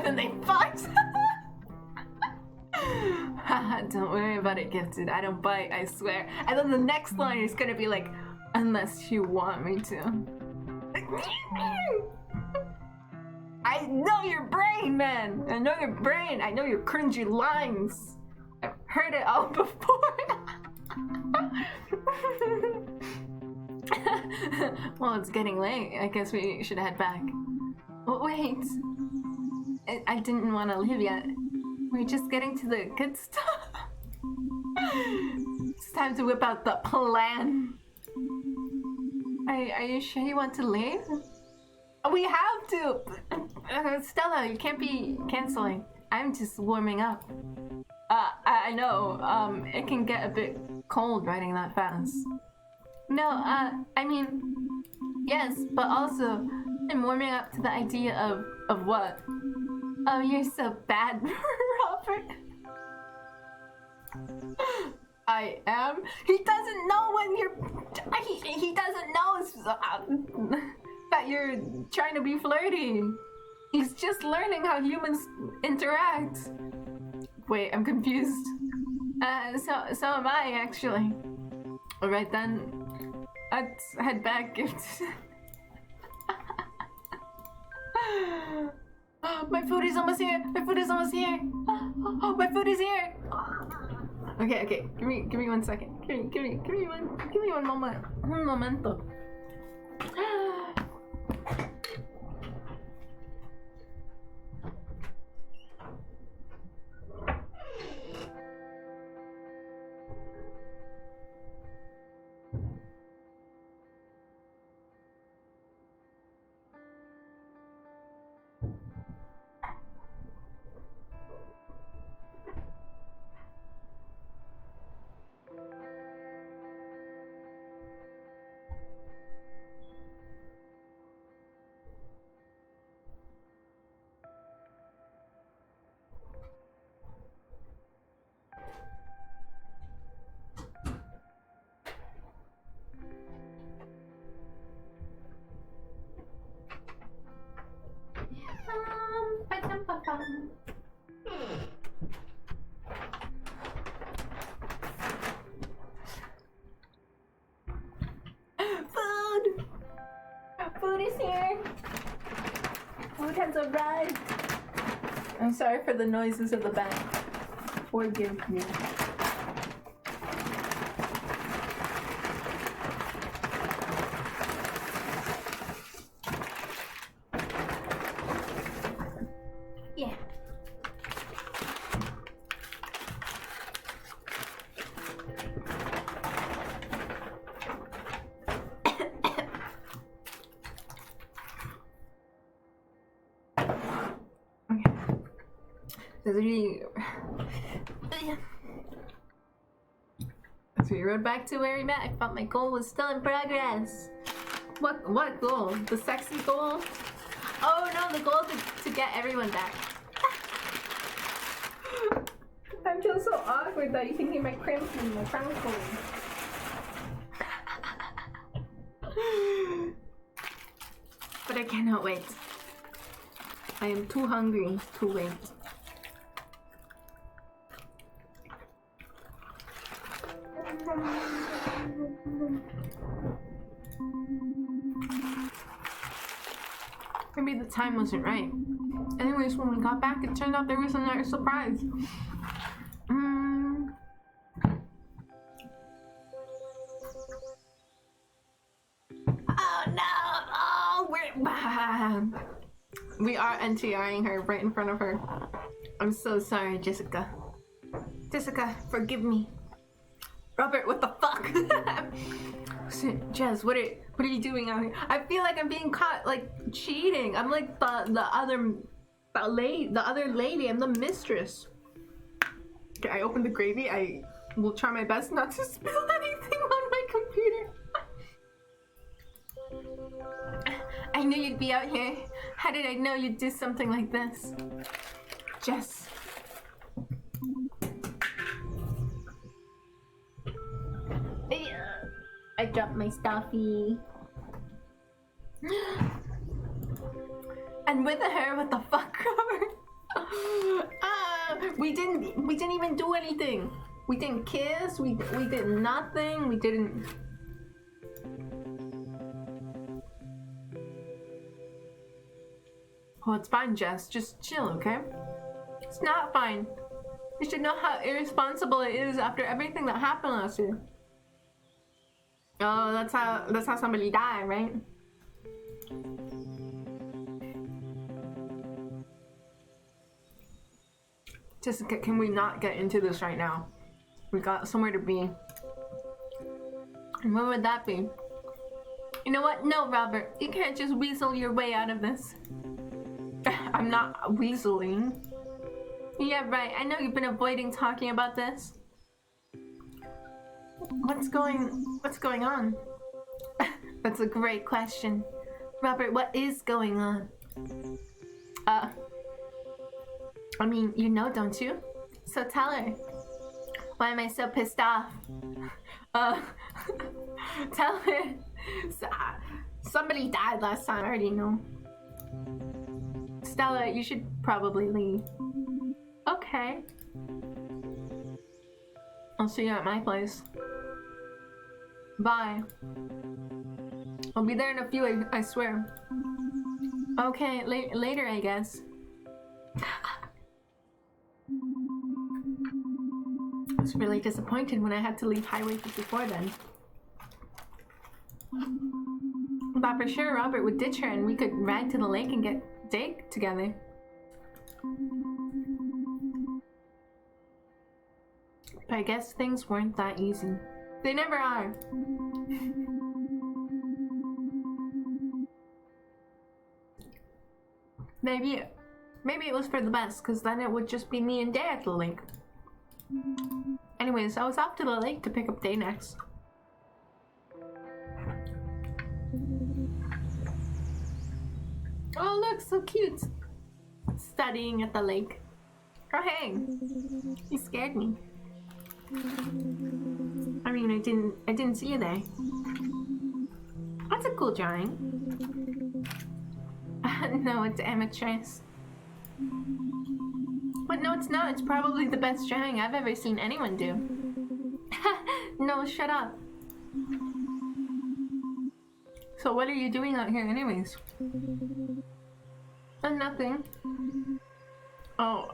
Speaker 1: then they fucked. Don't worry about it, Gifted. I don't bite, I swear. And then the next line is gonna be like, unless you want me to. I know your brain, man. I know your brain. I know your cringy lines. I've heard it all before. Well, it's getting late. I guess we should head back. Oh, wait. I didn't want to leave yet. We're just getting to the good stuff. It's time to whip out the plan. Are you sure you want to leave? We have to! Stella, you can't be canceling. I'm just warming up. I know, it can get a bit cold riding that fast. No, I mean, yes, but also, I'm warming up to the idea of what? Oh, you're so bad, Robert. I am? He doesn't know when you're... He doesn't know that you're trying to be flirty. He's just learning how humans interact. Wait, I'm confused. So am I, actually. Alright then. Let's head back. My food is almost here! My food is almost here! Oh, my food is here! Okay. Give me 1 second. Give me one moment. Un momento. Food is here. Food has arrived. I'm sorry for the noises of the back. Forgive me. Yeah. As we rode back to where we met, I felt my goal was still in progress. What goal? The sexy goal? Oh no, the goal to get everyone back. I feel so awkward that you can hear my cramps and my crinkles. But I cannot wait. I am too hungry to wait. Maybe the time wasn't right. Anyways, when we got back, it turned out there was another surprise. Oh no! Oh, We are NTRing her right in front of her. I'm so sorry, Jessica. Jessica, forgive me. Robert, what the fuck? Jess, what are you doing out here? I feel like I'm being caught like cheating. I'm like the other lady. I'm the mistress. Okay, I opened the gravy. I will try my best not to spill anything on my computer. I knew you'd be out here. How did I know you'd do something like this? Jess. I dropped my stuffy. And with her, what the fuck, Robert? We didn't even do anything. We didn't kiss. We did nothing. We didn't. Oh, it's fine, Jess. Just chill, okay? It's not fine. You should know how irresponsible it is after everything that happened last year. Oh, that's how somebody died, right? Jessica, can we not get into this right now? We got somewhere to be. And what would that be? You know what? No, Robert. You can't just weasel your way out of this. I'm not weaseling. Yeah, right. I know you've been avoiding talking about this. What's going on? That's a great question. Robert, what is going on? I mean, you know, don't you? So tell her. Why am I so pissed off? Tell her. Somebody died last time, I already know. Stella, you should probably leave. Okay. I'll see you at my place. Bye. I'll be there in a few, I swear. Okay, later, I guess. I was really disappointed when I had to leave Highway 54 then. But for sure, Robert would ditch her and we could ride to the lake and get Jake together. But I guess things weren't that easy. They never are. Maybe it was for the best, because then it would just be me and Day at the lake. Anyways, I was off to the lake to pick up Day next. Oh look, so cute! Studying at the lake. Oh hey! You scared me. I mean, I didn't see you there. That's a cool drawing. No, it's amateurish. But no, it's not. It's probably the best drawing I've ever seen anyone do. No, shut up. So what are you doing out here anyways? Nothing. Oh.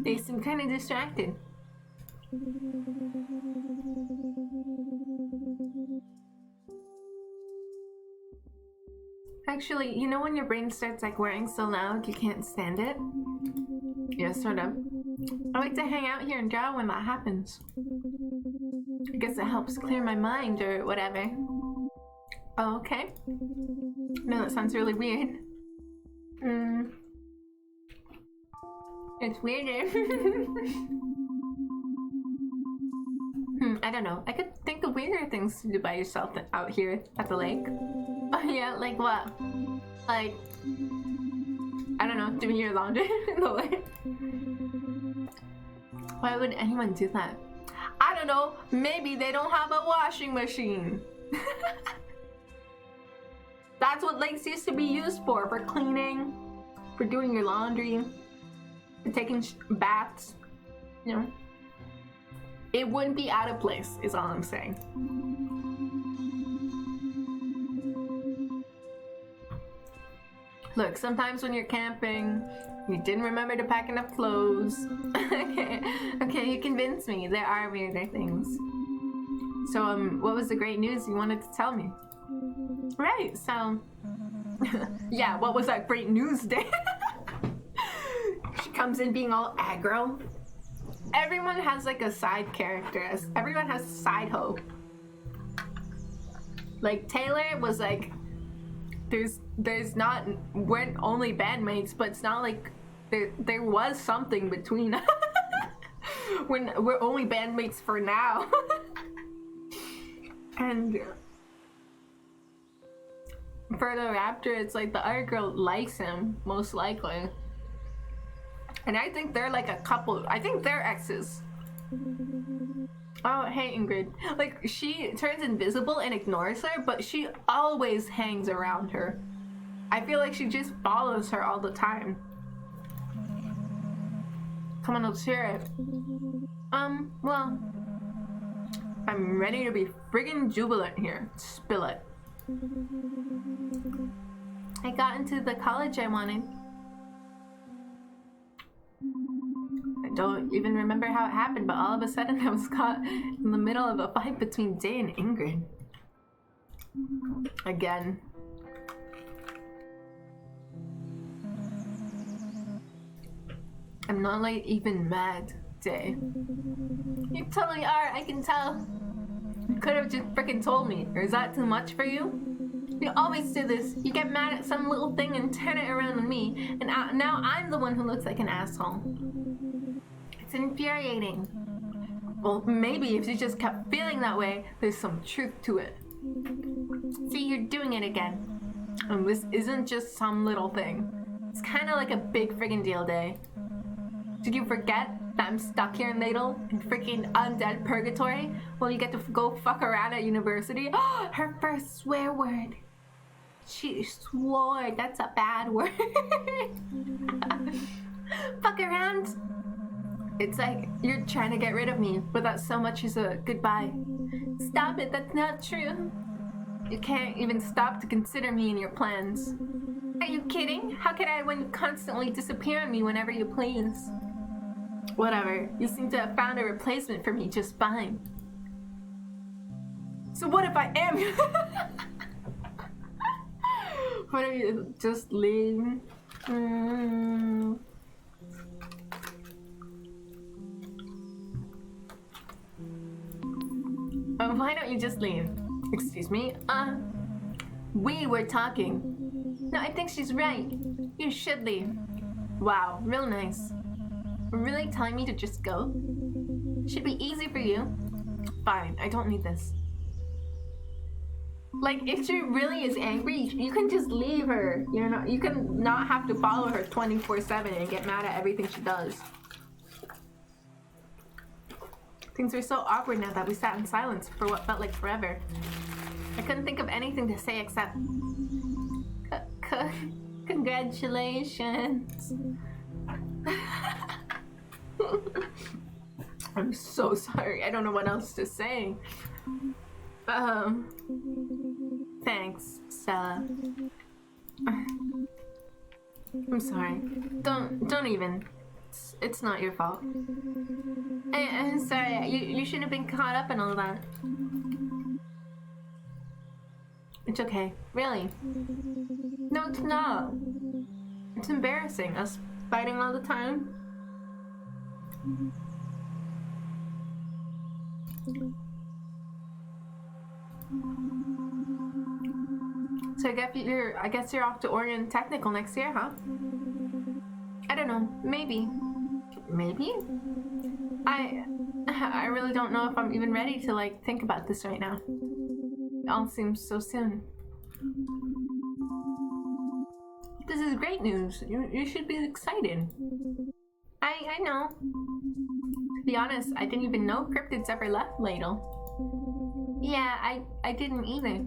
Speaker 1: They seem kind of distracted. Actually, you know when your brain starts like whirring so loud you can't stand it? Yeah, sort of. I like to hang out here and draw when that happens. I guess it helps clear my mind or whatever. Oh, okay. No, that sounds really weird. It's weirder. I don't know. I could think of weirder things to do by yourself out here at the lake. Oh yeah, like what? Like, I don't know, doing your laundry in the lake. Why would anyone do that? I don't know, maybe they don't have a washing machine. That's what lakes used to be used for cleaning, for doing your laundry, for taking baths, you know. It wouldn't be out of place, is all I'm saying. Look, sometimes when you're camping, you didn't remember to pack enough clothes. Okay, you convinced me. There are weirder things. So, what was the great news you wanted to tell me? Right, so yeah, what was that great news day? She comes in being all aggro. Everyone has like a side character. Everyone has a side hoe. Like Taylor was like, there's not, we're only bandmates, but it's not like there was something between us. We're only bandmates for now. And for the Raptor, it's like the other girl likes him, most likely. And I think they're like a couple. I think they're exes. Oh, hey Ingrid. Like, she turns invisible and ignores her, but she always hangs around her. I feel like she just follows her all the time. Come on, let's hear it. Well, I'm ready to be friggin' jubilant here. Spill it. I got into the college I wanted. I don't even remember how it happened, but all of a sudden I was caught in the middle of a fight between Day and Ingrid. Again. I'm not like even mad, Day. You totally are, I can tell. You could have just freaking told me, or is that too much for you? You always do this. You get mad at some little thing and turn it around on me, and now I'm the one who looks like an asshole. It's infuriating. Well, maybe if you just kept feeling that way, there's some truth to it. See, you're doing it again. And this isn't just some little thing. It's kind of like a big friggin' deal, Day. Did you forget that I'm stuck here in Ladle in freaking undead purgatory while you get to go fuck around at university? Her first swear word. She swore. That's a bad word. Fuck around. It's like you're trying to get rid of me without so much as a goodbye. Stop it. That's not true. You can't even stop to consider me in your plans. Are you kidding? How could I when you constantly disappear on me whenever you please? Whatever. You seem to have found a replacement for me just fine. So what if I am? What if you just leave? Why don't you just leave? Excuse me? We were talking. No, I think she's right. You should leave. Wow, real nice. Really telling me to just go? Should be easy for you. Fine, I don't need this. Like, if she really is angry, you can just leave her. You know, you can not have to follow her 24/7 and get mad at everything she does. Things were so awkward now that we sat in silence for what felt like forever. I couldn't think of anything to say except... Congratulations. I'm so sorry. I don't know what else to say. Thanks, Stella. I'm sorry. Don't even. It's not your fault. I'm sorry. You shouldn't have been caught up in all that. It's okay. Really. No, it's not. It's embarrassing. Us fighting all the time. So I guess you're off to Oregon Technical next year, huh? I don't know. Maybe. Maybe? I really don't know if I'm even ready to like think about this right now. It all seems so soon. This is great news. You should be excited. I know. To be honest, I didn't even know cryptids ever left Ladle. Yeah, I didn't either.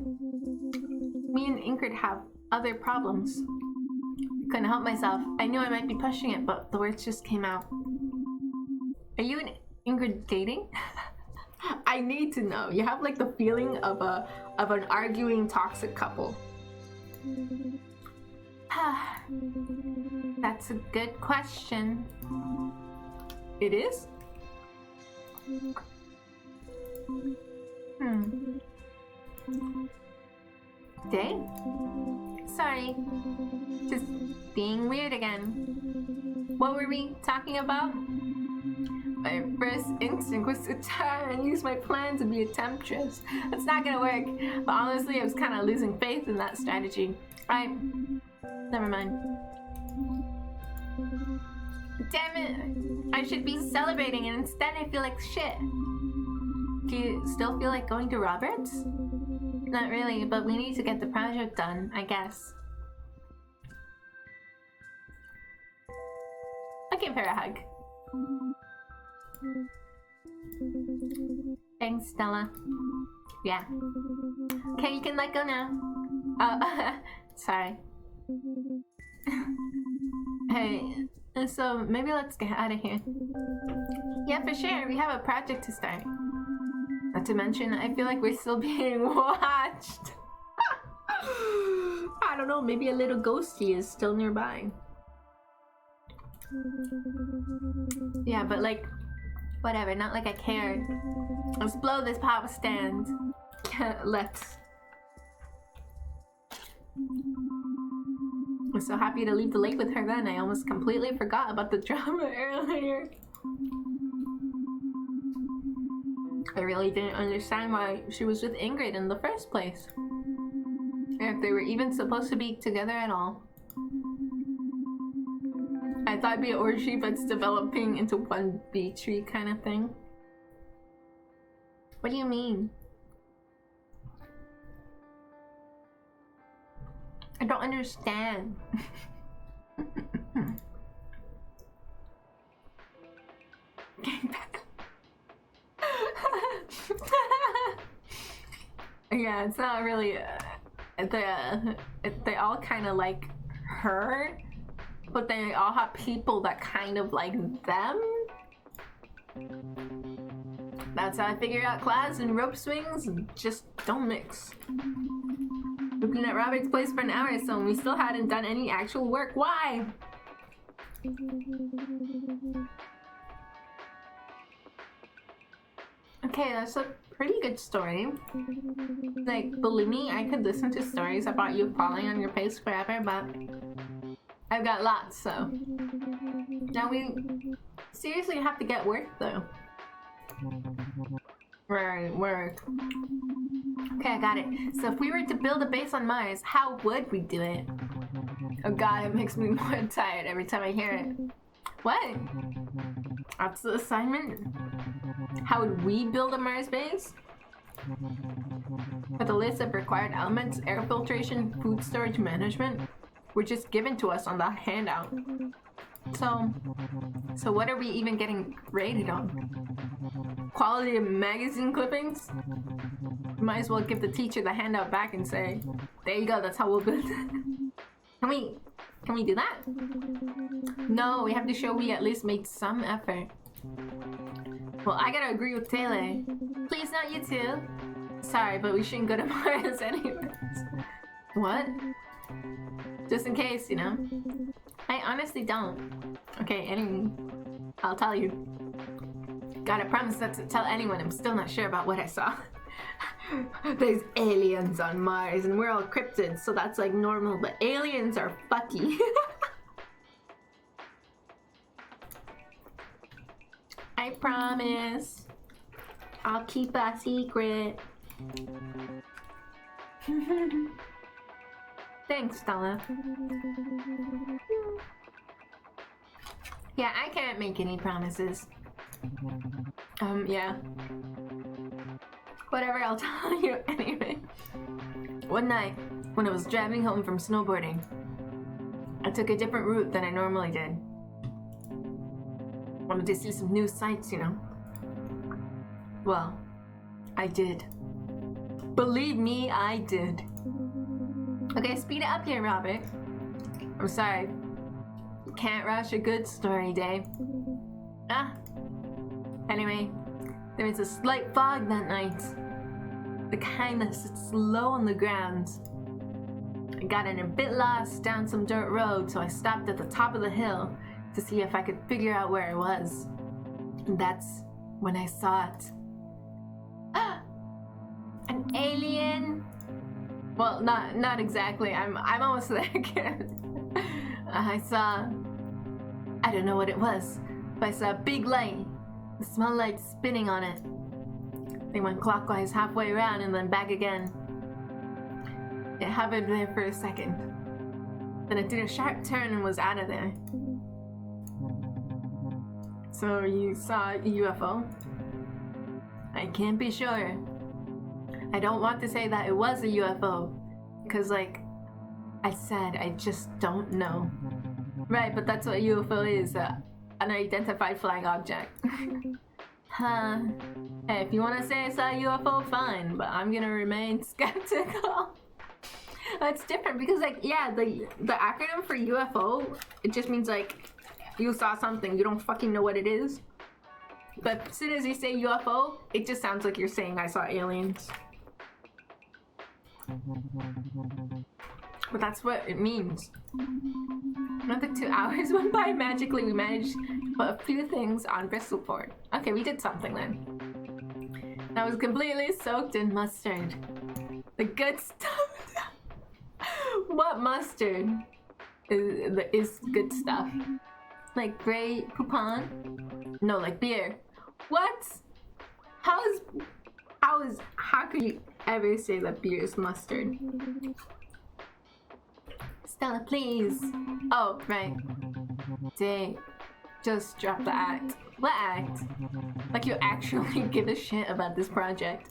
Speaker 1: Me and Ingrid have other problems. I couldn't help myself. I knew I might be pushing it, but the words just came out. Are you and Ingrid dating? I need to know. You have like the feeling of an arguing toxic couple. That's a good question. It is? Day? Sorry. Just being weird again. What were we talking about? My first instinct was to try and use my plan to be a temptress. It's not gonna work, but honestly, I was kind of losing faith in that strategy. Never mind. Damn it! I should be celebrating, and instead I feel like shit. Do you still feel like going to Robert's? Not really, but we need to get the project done, I guess. I'll give her a hug. Thanks, Stella. Yeah. Okay, you can let go now. Oh, sorry. Hey, so maybe let's get out of here. Yeah, for sure. We have a project to start. Not to mention, I feel like we're still being watched. I don't know, maybe a little ghosty is still nearby. Yeah, but like, whatever, not like I cared. Let's blow this pop stand. Let's. I was so happy to leave the lake with her then, I almost completely forgot about the drama earlier. I really didn't understand why she was with Ingrid in the first place. If they were even supposed to be together at all. I thought it'd be an orgy, but it's developing into one bee tree kind of thing. What do you mean? I don't understand. Yeah, it's not really. They all kind of like her, but they all have people that kind of like them. That's how I figure out class and rope swings just don't mix. We've been at Robert's place for an hour or so and we still hadn't done any actual work. Why? Okay, that's a pretty good story. Like, believe me, I could listen to stories about you falling on your face forever, but I've got lots, so. Now we seriously have to get work, though. Right, work. Okay, I got it. So if we were to build a base on Mars, how would we do it? Oh god, it makes me more tired every time I hear it. What? That's the assignment? How would we build a Mars base? With a list of required elements, air filtration, food storage management, were just given to us on that handout. So what are we even getting rated on? Quality of magazine clippings? Might as well give the teacher the handout back and say, there you go, that's how we'll build it. Can we do that? No, we have to show we at least made some effort. Well, I gotta agree with Taylor. Please, not you too. Sorry, but we shouldn't go to Mars anyways. What? Just in case, you know? I honestly don't. Okay, anyway, I'll tell you. Gotta promise not to tell anyone. I'm still not sure about what I saw. There's aliens on Mars and we're all cryptids, so that's like normal, but aliens are fucky. I promise. I'll keep a secret. Thanks, Stella. Yeah, I can't make any promises. Yeah. Whatever, I'll tell you anyway. One night, when I was driving home from snowboarding, I took a different route than I normally did. Wanted to see some new sights, you know? Well, I did. Believe me, I did. Okay, speed it up here, Robert. I'm sorry. Can't rush a good story, Dave. Anyway, there was a slight fog that night. The kind that sits low on the ground. I got in a bit lost down some dirt road, so I stopped at the top of the hill to see if I could figure out where I was. And that's when I saw it. An alien? Well, not exactly. I'm almost there, kid. I saw, I don't know what it was, but I saw a big light. A small light spinning on it. They went clockwise halfway around and then back again. It hovered there for a second. Then it did a sharp turn and was out of there. So you saw a UFO? I can't be sure. I don't want to say that it was a UFO, because like I said, I just don't know. Right, but that's what a UFO is, an unidentified flying object. Huh. Hey, if you want to say I saw a UFO, fine, but I'm gonna remain skeptical. That's different because like, yeah, the acronym for UFO, it just means like, you saw something, you don't fucking know what it is. But as soon as you say UFO, it just sounds like you're saying I saw aliens. But that's what it means. Another 2 hours went by. Magically, we managed to put a few things on Bristolport. Okay, we did something then. I was completely soaked in mustard. The good stuff. What mustard is good stuff? Like Grey Poupon? No, like beer. What? How could you ever say that beer is mustard? Stella, please. Oh, right. Dang. Just drop the act. What act? Like you actually give a shit about this project.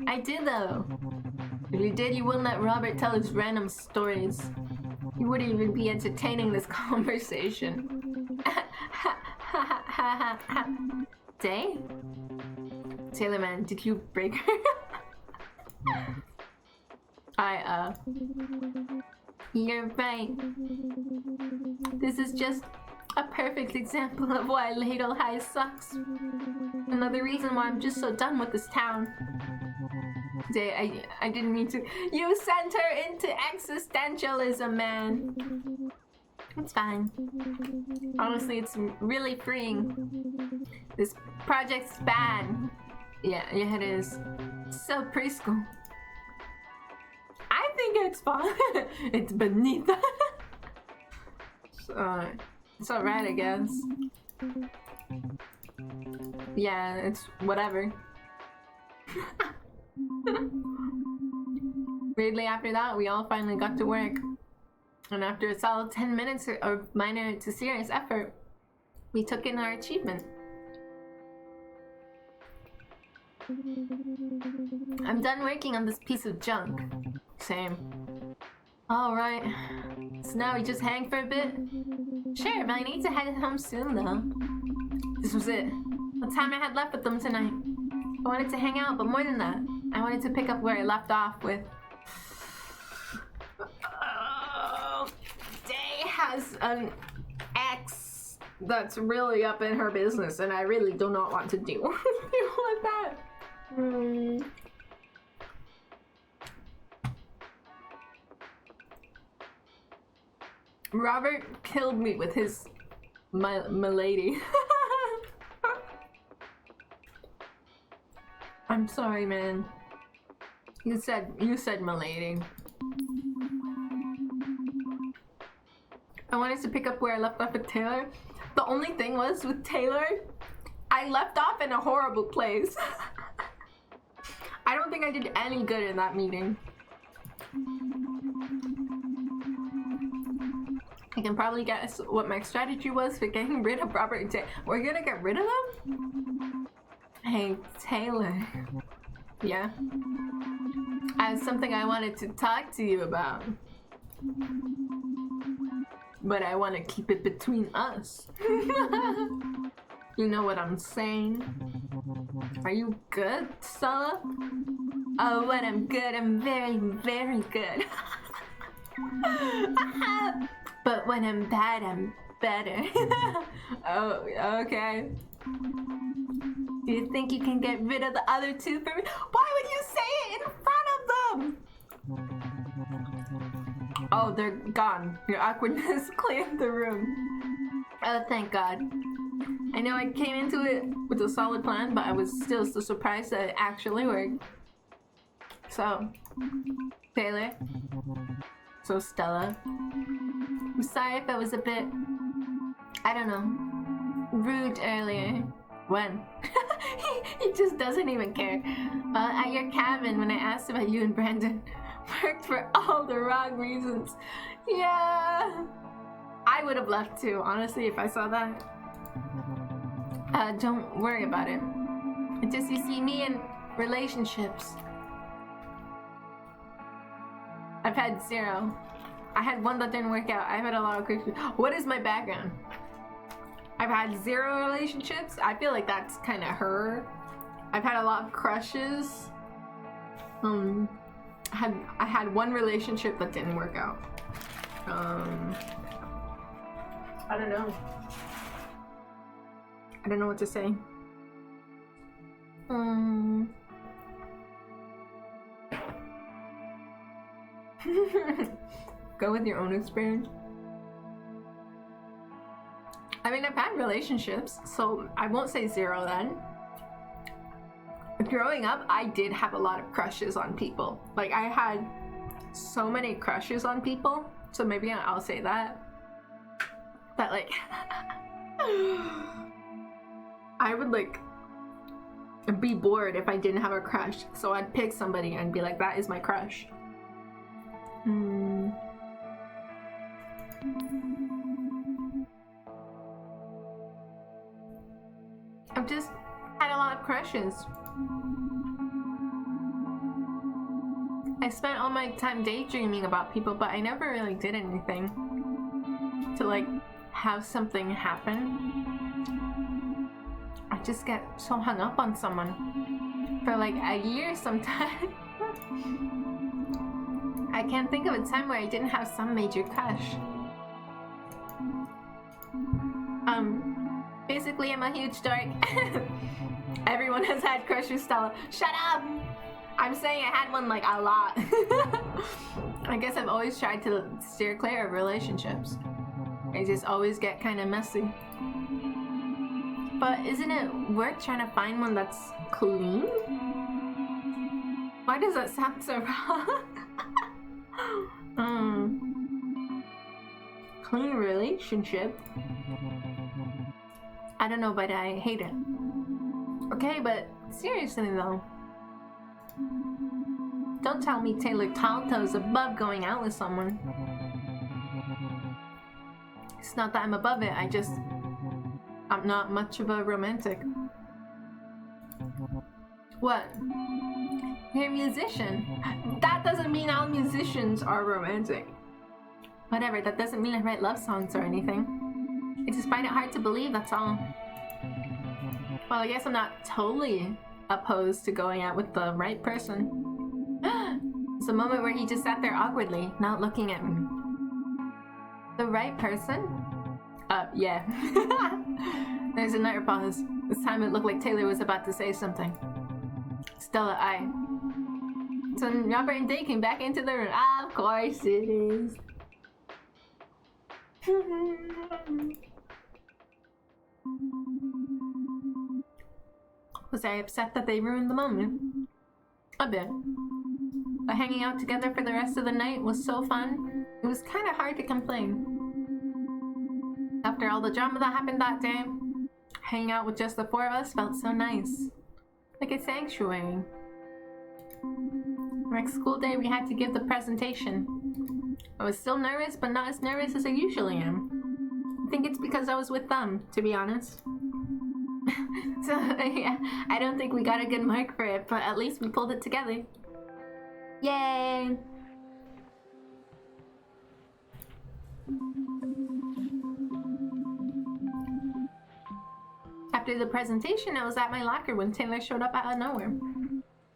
Speaker 1: I did though. If you did, you wouldn't let Robert tell his random stories. You wouldn't even be entertaining this conversation. Day? Taylor man, did you break her? You're right. This is just a perfect example of why Ladle High sucks. Another reason why I'm just so done with this town. Day, I didn't mean to. You sent her into existentialism, man. It's fine. Honestly, it's really freeing. This project's bad. Yeah, it is. So preschool. I think it's fun. It's beneath. It's alright, I guess. Yeah, it's whatever. Weirdly, after that, we all finally got to work. And after a solid 10 minutes of minor to serious effort, we took in our achievement. I'm done working on this piece of junk. Same. Alright. So now we just hang for a bit? Sure, but I need to head home soon though. This was it. The time I had left with them tonight. I wanted to hang out, but more than that, I wanted to pick up where I left off with... Day has an ex that's really up in her business, and I really do not want to deal with that. Robert killed me with his my lady. I'm sorry, man. You said milady. I wanted to pick up where I left off with Taylor. The only thing was with Taylor, I left off in a horrible place. I don't think I did any good in that meeting. I can probably guess what my strategy was for getting rid of Robert and Taylor. We're gonna get rid of them? Hey, Taylor. Yeah? I have something I wanted to talk to you about. But I want to keep it between us. You know what I'm saying? Are you good, Stella? Oh, when I'm good, I'm very, very good. But when I'm bad, I'm better. Oh, okay. Do you think you can get rid of the other two for me? Why would you say it in front of them? Oh, they're gone. Your awkwardness cleared the room. Oh, thank God. I know I came into it with a solid plan, but I was still so surprised that it actually worked. So, Taylor. So, Stella. I'm sorry if I was a bit, I don't know, rude earlier. When? He just doesn't even care. At your cabin, when I asked about you and Brandon, worked for all the wrong reasons. Yeah. I would have left too, honestly, if I saw that. Don't worry about it. It's just, you see, me in relationships, I've had 0. I had 1 that didn't work out. I've had a lot of crushes. What is my background? I've had 0 relationships. I feel like that's kind of her. I've had a lot of crushes. I had 1 relationship that didn't work out. I don't know. I don't know what to say. Go with your own experience. I mean, I've had relationships, so I won't say 0 then. Growing up, I did have a lot of crushes on people. Like, I had so many crushes on people, so maybe I'll say that. But like, I would like be bored if I didn't have a crush, so I'd pick somebody and be like, that is my crush. I've just had a lot of crushes. I spent all my time daydreaming about people, but I never really did anything to like have something happen. I just get so hung up on someone for like a year sometimes. I can't think of a time where I didn't have some major crush. Basically, I'm a huge dork. Everyone has had crushes, Stella. Shut up! I'm saying I had one like a lot. I guess I've always tried to steer clear of relationships. They just always get kind of messy. But isn't it worth trying to find one that's clean? Why does that sound so wrong? Clean relationship? I don't know, but I hate it. Okay, but seriously though, don't tell me Taylor Talto's above going out with someone. It's not that I'm above it, I'm not much of a romantic. What? You're a musician. That doesn't mean all musicians are romantic. Whatever, that doesn't mean I write love songs or anything. I just find it hard to believe, that's all. Well, I guess I'm not totally opposed to going out with the right person. It's a moment where he just sat there awkwardly, not looking at me. The right person? Yeah. There's another pause. This time it looked like Taylor was about to say something. Stella, So Robert and Dave came back into the room. Of course it is. Was I upset that they ruined the moment? A bit. But hanging out together for the rest of the night was so fun, it was kind of hard to complain. After all the drama that happened that day, hanging out with just the 4 of us felt so nice. Like a sanctuary. Next school day, we had to give the presentation. I was still nervous, but not as nervous as I usually am. I think it's because I was with them, to be honest. So, yeah, I don't think we got a good mark for it, but at least we pulled it together. Yay! After the presentation, I was at my locker when Taylor showed up out of nowhere.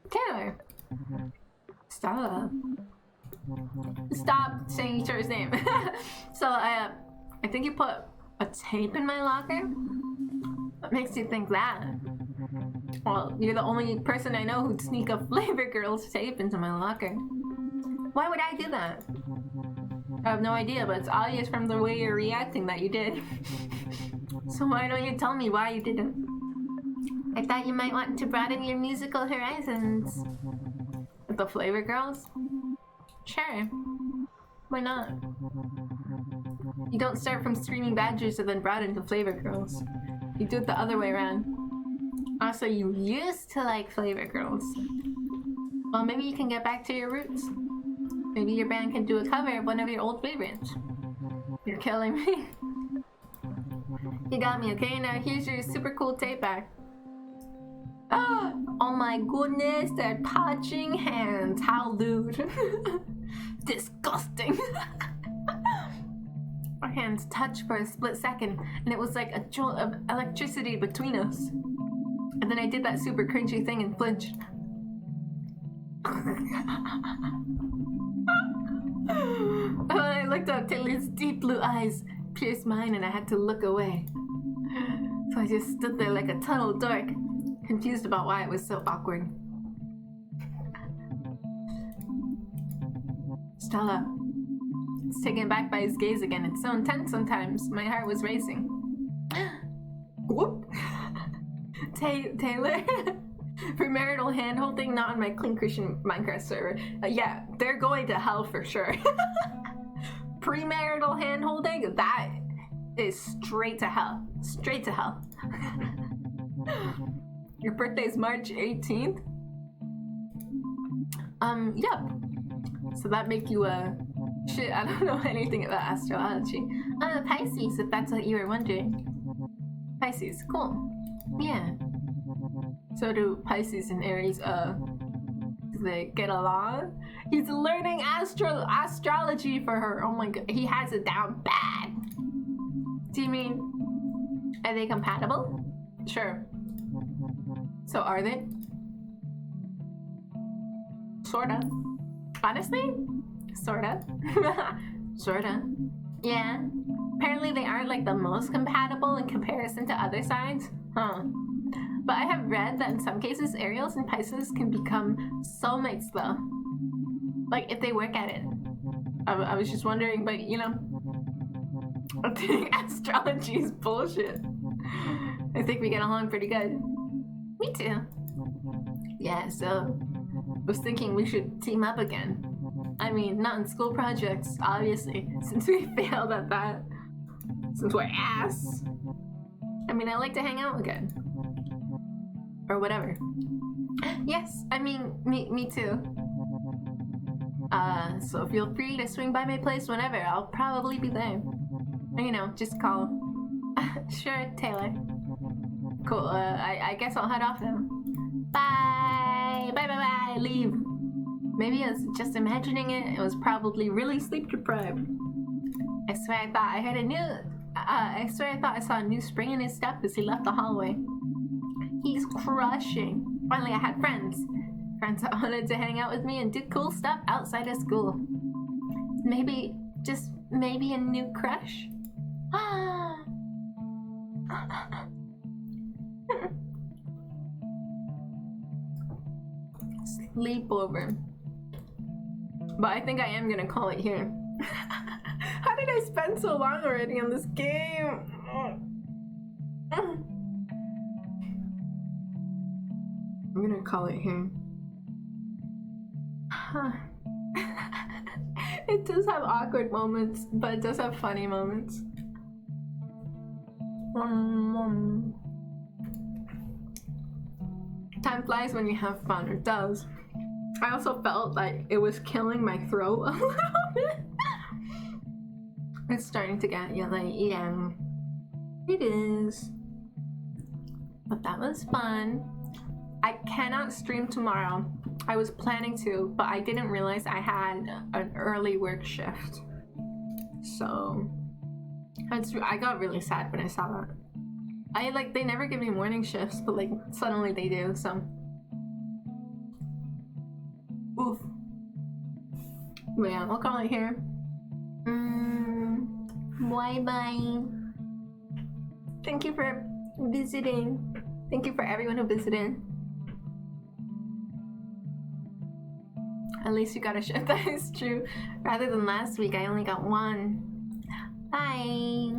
Speaker 1: Taylor! Stop. Stop saying each other's name. So, I think you put a tape in my locker? What makes you think that? Well, you're the only person I know who'd sneak a Flavor Girls tape into my locker. Why would I do that? I have no idea, but it's obvious from the way you're reacting that you did. So why don't you tell me why you didn't? I thought you might want to broaden your musical horizons. With the flavor girls? Sure. Why not? You don't start from screaming badgers and then brought into flavor girls. You do it the other way around. Also, you used to like flavor girls. Well, maybe you can get back to your roots. Maybe your band can do a cover of one of your old favorites. You're killing me. You got me, okay? Now here's your super cool tape back. Oh my goodness, they're touching hands. How lewd. Disgusting. Our hands touched for a split second, and it was like a jolt of electricity between us. And then I did that super cringy thing and flinched. When I looked up, Taylor's deep blue eyes pierced mine, and I had to look away. So I just stood there like a tunnel dork, confused about why it was so awkward. Stella. It's taken back by his gaze again. It's so intense sometimes. My heart was racing. Whoop. Taylor? Premarital hand-holding, not on my Clean Christian Minecraft server. Yeah, they're going to hell for sure. Premarital hand-holding? That is straight to hell. Straight to hell. Your birthday's March 18th? Yep. So that make you shit, I don't know anything about astrology. I'm a Pisces, if that's what you were wondering. Pisces, cool. Yeah. So do Pisces and Aries, do they get along? He's learning astrology for her. Oh my god, he has it down bad. Do you mean, are they compatible? Sure. So are they? Sorta. Honestly? Sorta. Sorta. Yeah. Apparently they aren't like the most compatible in comparison to other signs. Huh. But I have read that in some cases, Ariels and Pisces can become soulmates though. Like if they work at it. I was just wondering, but you know, I think astrology is bullshit. I think we get along pretty good. Me too. Yeah, so I was thinking we should team up again. I mean, not in school projects, obviously, since we failed at that. Since we're ass. I mean, I like to hang out again. Or whatever. Yes, I mean, me too. So feel free to swing by my place whenever. I'll probably be there. Or, you know, just call. Sure, Taylor. Cool, I guess I'll head off now. Bye! Bye, bye, bye! Leave. Maybe I was just imagining it. It was probably really sleep deprived. I swear I thought I heard a new... I swear I thought I saw a new spring in his step as he left the hallway. He's crushing. Finally, I had friends. Friends that wanted to hang out with me and do cool stuff outside of school. Maybe, just maybe a new crush? Sleepover. But I think I am gonna call it here. How did I spend so long already on this game? I'm gonna call it here. It does have awkward moments, but it does have funny moments. Time flies when you have fun, it does. I also felt like it was killing my throat a little bit. It's starting to get young. It is. But that was fun. I cannot stream tomorrow. I was planning to, but I didn't realize I had an early work shift. So I got really sad when I saw that. They never give me morning shifts, but like suddenly they do, so. Oof. But yeah, I'll call it here. Bye bye. Thank you for visiting. Thank you for everyone who visited. At least you got a shift, that is true. Rather than last week, I only got one. Bye.